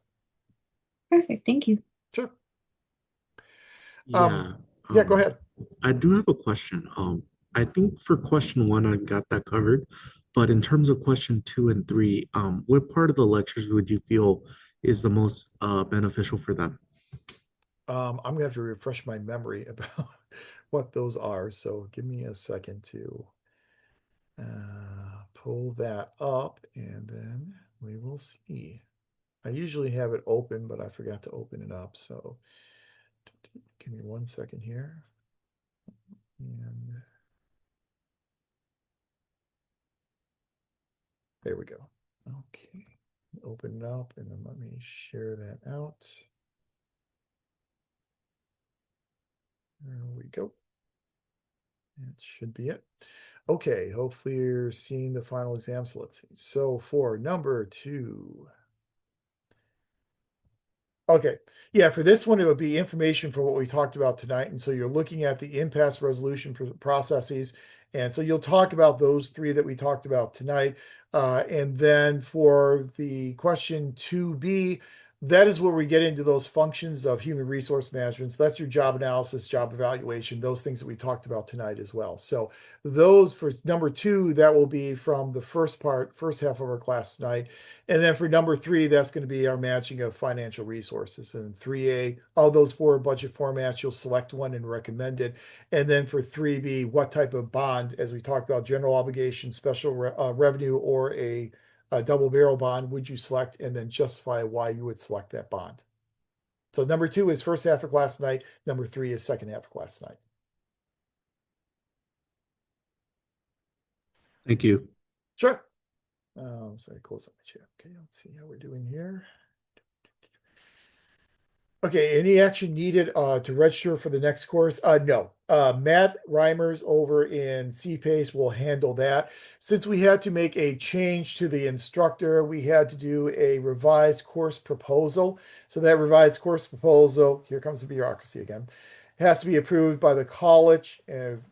Perfect. Thank you. Sure. Yeah, Yeah, go ahead. I do have a question. I think for question one, I've got that covered. But in terms of question two and three, what part of the lectures would you feel is the most beneficial for them? I'm gonna have to refresh my memory about what those are. So give me a second to pull that up and then we will see. I usually have it open, but I forgot to open it up. So give me 1 second here. And there we go. Okay. Open it up and then let me share that out. There we go. That should be it. Okay, hopefully you're seeing the final exam. So let's see. So for number two. Okay. Yeah, for this one, it would be information for what we talked about tonight. And so you're looking at the impasse resolution processes. And so you'll talk about those three that we talked about tonight. And then for the question 2B, that is where we get into those functions of human resource management. So that's your job analysis, job evaluation, those things that we talked about tonight as well. So those for number two, that will be from the first half of our class tonight. And then for number three, that's going to be our matching of financial resources. And 3A, all those four budget formats, you'll select one and recommend it. And then for 3B, what type of bond, as we talked about, general obligation, special revenue, or a double barrel bond would you select, and then justify why you would select that bond. So number two is first half of class tonight. Number three is second half of class tonight. Thank you. Sure. Sorry, close up my chat. Okay, let's see how we're doing here. Okay, any action needed to register for the next course? No. Matt Reimers over in CPACE will handle that. Since we had to make a change to the instructor, we had to do a revised course proposal. So that revised course proposal, here comes the bureaucracy again, has to be approved by the college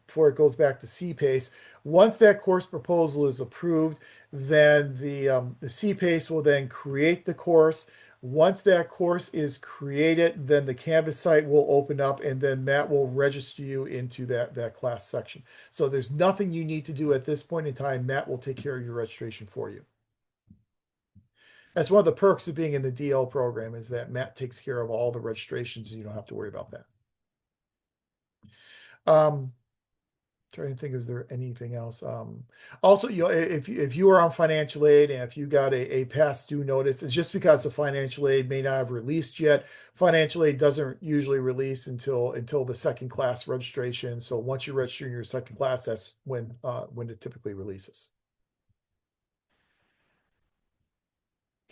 before it goes back to CPACE. Once that course proposal is approved, then the CPACE will then create the course. Once that course is created, then the Canvas site will open up and then Matt will register you into that class section. So there's nothing you need to do at this point in time. Matt will take care of your registration for you. That's one of the perks of being in the DL program is that Matt takes care of all the registrations and you don't have to worry about that. Trying to think, is there anything else? Also, if you are on financial aid and if you got a past due notice, it's just because the financial aid may not have released yet. Financial aid doesn't usually release until the second class registration. So once you register in your second class, that's when it typically releases.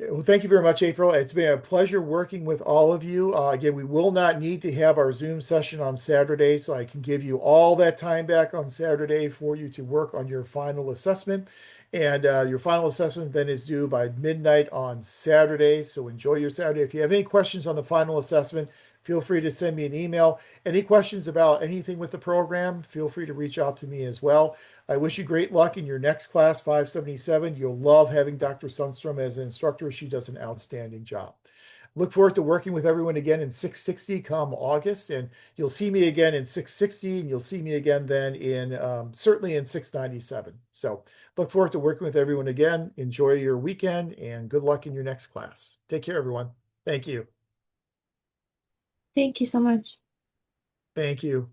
Okay, well, thank you very much, April. It's been a pleasure working with all of you. Again, we will not need to have our Zoom session on Saturday, so I can give you all that time back on Saturday for you to work on your final assessment. And your final assessment then is due by midnight on Saturday, so enjoy your Saturday. If you have any questions on the final assessment, feel free to send me an email. Any questions about anything with the program, feel free to reach out to me as well. I wish you great luck in your next class, 577. You'll love having Dr. Sundstrom as an instructor. She does an outstanding job. Look forward to working with everyone again in 660 come August, and you'll see me again in 660, and you'll see me again then in certainly in 697. So look forward to working with everyone again. Enjoy your weekend, and good luck in your next class. Take care, everyone. Thank you. Thank you so much. Thank you.